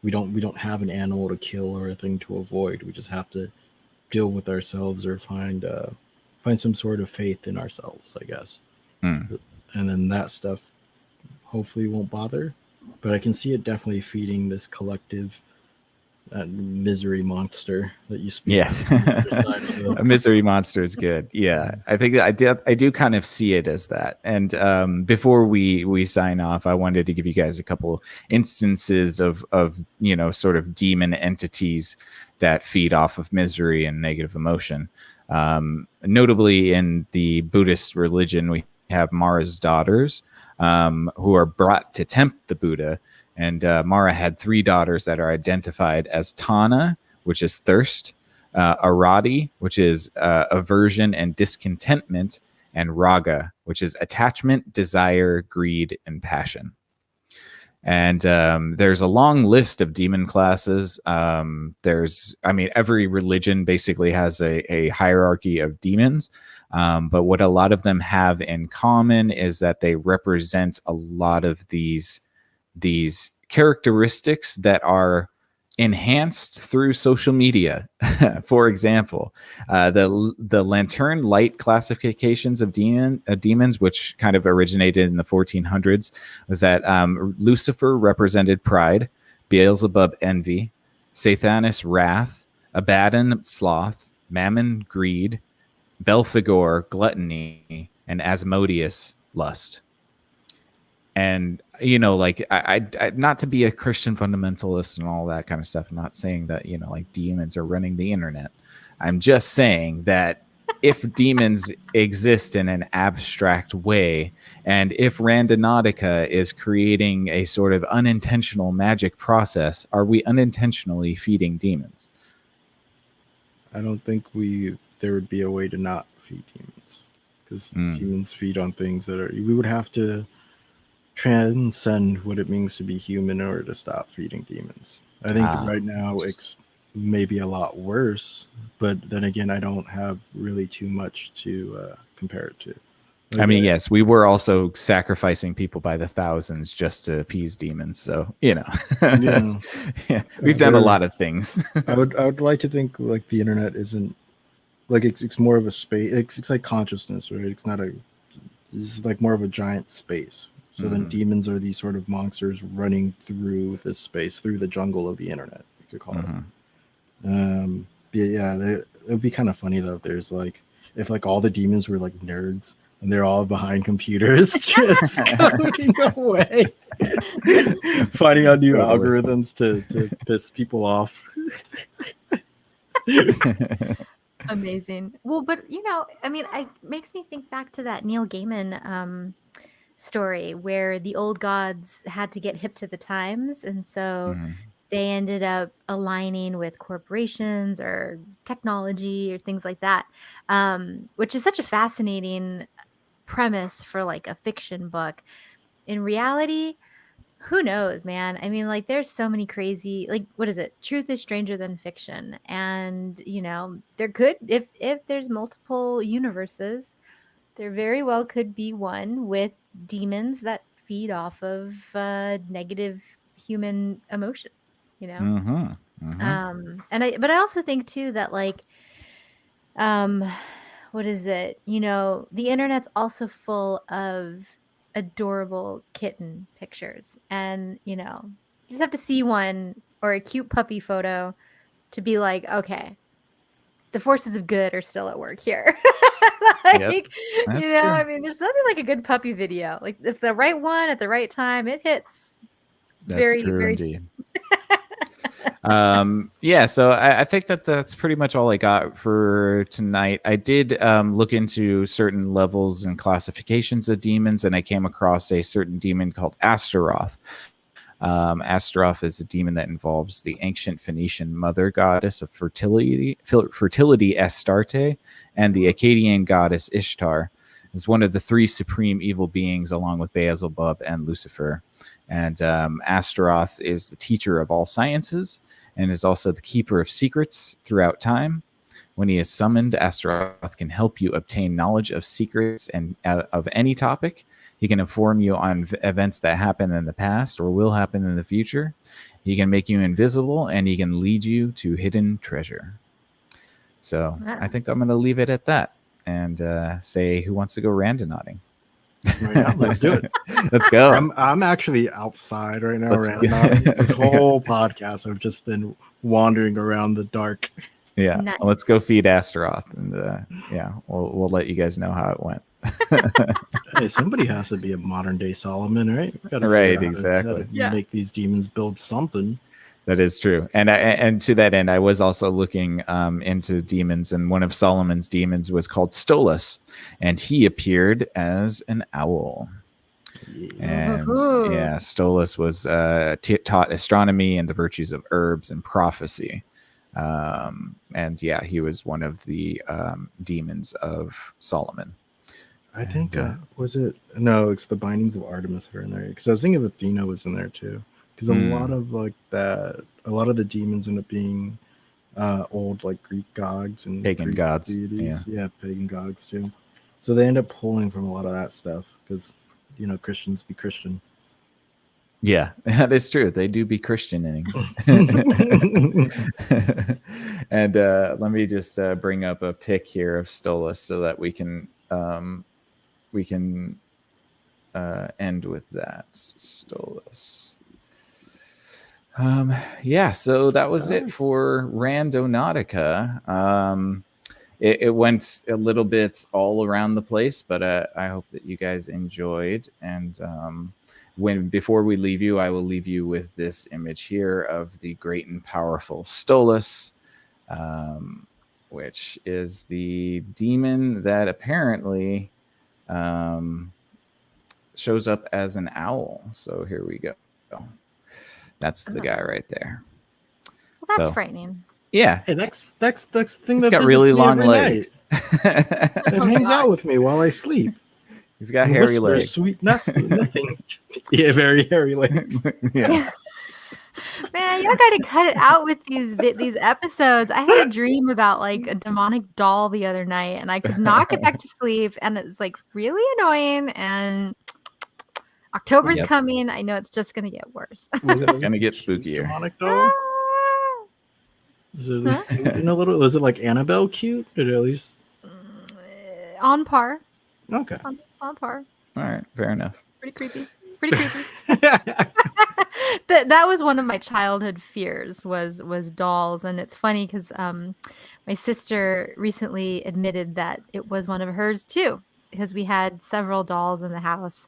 [SPEAKER 4] we don't have an animal to kill or a thing to avoid. We just have to deal with ourselves or find some sort of faith in ourselves, I guess. And then that stuff hopefully won't bother. But I can see it definitely feeding this collective misery monster that you speak.
[SPEAKER 1] Yeah. A misery monster is good. Yeah, I think I do kind of see it as that. And before we sign off, I wanted to give you guys a couple instances of sort of demon entities that feed off of misery and negative emotion. Notably, in the Buddhist religion, we have Mara's daughters, who are brought to tempt the Buddha. And Mara had 3 daughters that are identified as Tana, which is thirst, Arati, which is aversion and discontentment, and Raga, which is attachment, desire, greed, and passion. And there's a long list of demon classes. Every religion basically has a hierarchy of demons. But what a lot of them have in common is that they represent a lot of these characteristics that are enhanced through social media. For example, the lantern light classifications of demons, which kind of originated in the 1400s, was that Lucifer represented pride, Beelzebub envy, Sathanas wrath, Abaddon sloth, Mammon greed, Belphegor gluttony, and Asmodeus lust. And I not to be a Christian fundamentalist and all that kind of stuff. I'm not saying that demons are running the internet. I'm just saying that if demons exist in an abstract way, and if Randonautica is creating a sort of unintentional magic process, are we unintentionally feeding demons?
[SPEAKER 4] I don't think there would be a way to not feed demons, because humans feed on things that we would have to transcend what it means to be human in order to stop feeding demons. I think right now it's maybe a lot worse, but then again, I don't have really too much to compare it to. Like,
[SPEAKER 1] I mean, yes, we were also sacrificing people by the thousands just to appease demons. So, you know, we've done a lot of things.
[SPEAKER 4] I would like to think like the internet isn't like it's more of a space. It's like consciousness, right? It's like more of a giant space. So then demons are these sort of monsters running through this space, through the jungle of the internet, you could call it. Yeah, it would be kind of funny though if like all the demons were like nerds and they're all behind computers just coding away, finding out new algorithms to piss people off.
[SPEAKER 3] Amazing. Well, but I mean, it makes me think back to that Neil Gaiman story where the old gods had to get hip to the times, and so they ended up aligning with corporations or technology or things like that, which is such a fascinating premise for like a fiction book. In reality, who knows, man? I mean, like, there's so many crazy, like, what is it? Truth is stranger than fiction. And, there could, if there's multiple universes, there very well could be one with demons that feed off of negative human emotion, but I also think too that like, what is it? The internet's also full of adorable kitten pictures, and you just have to see one or a cute puppy photo to be like, okay, the forces of good are still at work here. Like,
[SPEAKER 1] True.
[SPEAKER 3] I mean, there's nothing like a good puppy video. Like, if the right one at the right time, it hits.
[SPEAKER 1] That's
[SPEAKER 3] very,
[SPEAKER 1] true
[SPEAKER 3] very
[SPEAKER 1] indeed. So I think that's pretty much all I got for tonight. I did look into certain levels and classifications of demons, and I came across a certain demon called Astaroth. Astaroth is a demon that involves the ancient Phoenician mother goddess of fertility Astarte, and the Akkadian goddess Ishtar. Is one of the three supreme evil beings, along with Beelzebub and Lucifer. And Astaroth is the teacher of all sciences and is also the keeper of secrets throughout time. When he is summoned, Astaroth can help you obtain knowledge of secrets and of any topic. He can inform you on events that happen in the past or will happen in the future. He can make you invisible, and he can lead you to hidden treasure. So I think I'm going to leave it at that and say, who wants to go randonauting?
[SPEAKER 4] Yeah, let's do it.
[SPEAKER 1] Let's go.
[SPEAKER 4] I'm actually outside right now. This whole podcast, I've just been wandering around the dark.
[SPEAKER 1] Yeah,
[SPEAKER 3] nice.
[SPEAKER 1] Let's go feed Astaroth, and we'll let you guys know how it went.
[SPEAKER 4] Hey, somebody has to be a modern day Solomon, right?
[SPEAKER 1] Right, exactly.
[SPEAKER 4] Make these demons build something.
[SPEAKER 1] That is true, and to that end, I was also looking into demons, and one of Solomon's demons was called Stolas, and he appeared as an owl. And Stolas was taught astronomy and the virtues of herbs and prophecy, he was one of the demons of Solomon.
[SPEAKER 4] I think was it? No, it's the bindings of Artemis that are in there. Because I was thinking of Athena was in there too. Because a lot of the demons end up being old like Greek gods and
[SPEAKER 1] pagan
[SPEAKER 4] Greek
[SPEAKER 1] gods.
[SPEAKER 4] Deities. Yeah, pagan gods too. So they end up pulling from a lot of that stuff because Christians be Christian.
[SPEAKER 1] Yeah, that is true. They do be Christianing. And let me just bring up a pic here of Stolas so that we can end with that. Stolas. So that was it for Randonautica. It went a little bit all around the place, but I hope that you guys enjoyed. And before we leave you, I will leave you with this image here of the great and powerful Stolas, which is the demon that apparently shows up as an owl. So here we go. That's the guy right there.
[SPEAKER 3] Well, that's frightening.
[SPEAKER 1] Yeah,
[SPEAKER 4] Hey, that's the thing
[SPEAKER 1] he's
[SPEAKER 4] that
[SPEAKER 1] got
[SPEAKER 4] visits
[SPEAKER 1] really
[SPEAKER 4] me
[SPEAKER 1] long
[SPEAKER 4] every
[SPEAKER 1] legs.
[SPEAKER 4] night. It hangs out with me while I sleep.
[SPEAKER 1] He's got
[SPEAKER 4] And
[SPEAKER 1] hairy
[SPEAKER 4] whispers
[SPEAKER 1] legs.
[SPEAKER 4] sweet nothings. Yeah, very hairy legs.
[SPEAKER 1] Yeah.
[SPEAKER 3] Man, y'all gotta cut it out with these episodes. I had a dream about like a demonic doll the other night, and I could not get back to sleep, and it was like really annoying. And October's
[SPEAKER 1] Yep.
[SPEAKER 3] coming. I know it's just gonna get worse.
[SPEAKER 4] Was it
[SPEAKER 1] Gonna get spookier.
[SPEAKER 4] demonic doll? Was it at least cute in a little? Was it like Annabelle cute? Did it at least?
[SPEAKER 3] On par.
[SPEAKER 4] Okay.
[SPEAKER 3] On par.
[SPEAKER 1] All right, fair enough.
[SPEAKER 3] Pretty creepy. Pretty creepy. That was one of my childhood fears was dolls, and it's funny because my sister recently admitted that it was one of hers too, because we had several dolls in the house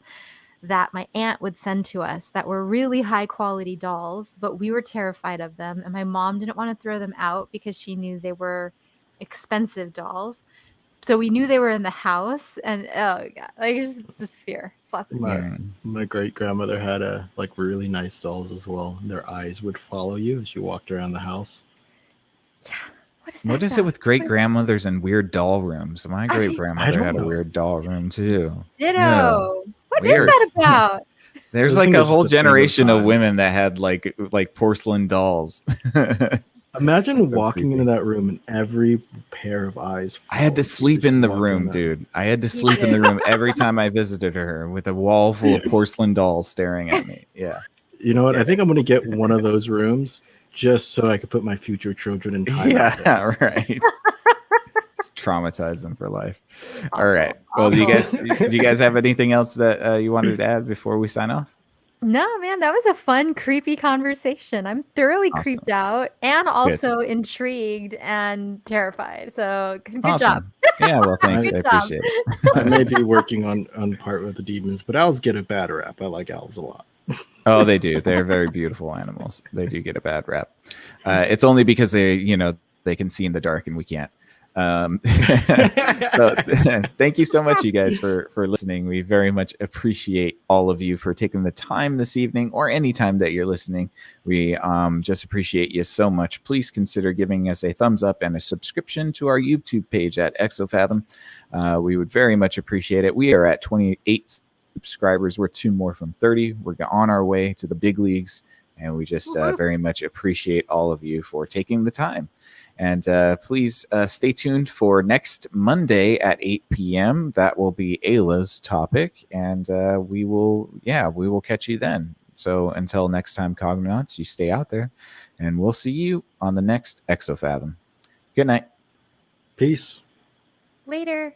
[SPEAKER 3] that my aunt would send to us that were really high quality dolls, but we were terrified of them, and my mom didn't want to throw them out because she knew they were expensive dolls. So we knew they were in the house, and oh god, like just fear, just lots of fear.
[SPEAKER 4] My great grandmother had like really nice dolls as well. Their eyes would follow you as you walked around the house.
[SPEAKER 3] Yeah,
[SPEAKER 1] What is it with great grandmothers and weird doll rooms? My great grandmother had a weird doll room too.
[SPEAKER 3] Ditto.
[SPEAKER 1] Yeah.
[SPEAKER 3] What
[SPEAKER 1] Weird.
[SPEAKER 3] is that about?
[SPEAKER 1] There's
[SPEAKER 4] I
[SPEAKER 1] like
[SPEAKER 4] think
[SPEAKER 1] a
[SPEAKER 4] it's
[SPEAKER 1] whole
[SPEAKER 4] just a thing of
[SPEAKER 1] generation of
[SPEAKER 4] times.
[SPEAKER 1] women that had like porcelain dolls.
[SPEAKER 4] Imagine
[SPEAKER 1] So
[SPEAKER 4] walking
[SPEAKER 1] creepy.
[SPEAKER 4] into that room and every pair of eyes.
[SPEAKER 1] I had to
[SPEAKER 4] followed you
[SPEAKER 1] sleep
[SPEAKER 4] as you
[SPEAKER 1] in the
[SPEAKER 4] walked
[SPEAKER 1] room,
[SPEAKER 4] around.
[SPEAKER 1] dude. I had to sleep in the room every time I visited her with a wall full of porcelain dolls staring at me. Yeah.
[SPEAKER 4] You know what? I think I'm gonna get one of those rooms just so I could put my future children in timeout.
[SPEAKER 1] Yeah, right. Just traumatize them for life. All right. Well, do you guys have anything else that you wanted to add before we sign off?
[SPEAKER 3] No, man, that was a fun, creepy conversation. I'm thoroughly
[SPEAKER 1] Awesome.
[SPEAKER 3] creeped out and also intrigued and terrified. So good job.
[SPEAKER 1] Awesome. Yeah, well, thanks.
[SPEAKER 3] Good
[SPEAKER 1] I
[SPEAKER 3] job.
[SPEAKER 1] appreciate it.
[SPEAKER 4] I may be working on part with the demons, but owls get a bad rap. I like owls a lot.
[SPEAKER 1] Oh, they do. They're very beautiful animals. They do get a bad rap. It's only because they can see in the dark and we can't. So thank you so much, you guys, for listening. We very much appreciate all of you for taking the time this evening or any time that you're listening. We just appreciate you so much. Please consider giving us a thumbs up and a subscription to our YouTube page at Exofathom. We would very much appreciate it. We are at 28 subscribers. We're 2 more from 30. We're on our way to the big leagues, and we just very much appreciate all of you for taking the time. And please stay tuned for next Monday at 8 p.m. That will be Ayla's topic, and we will catch you then. So until next time, Cognauts, you stay out there, and we'll see you on the next Exofathom. Good night.
[SPEAKER 4] Peace.
[SPEAKER 3] Later.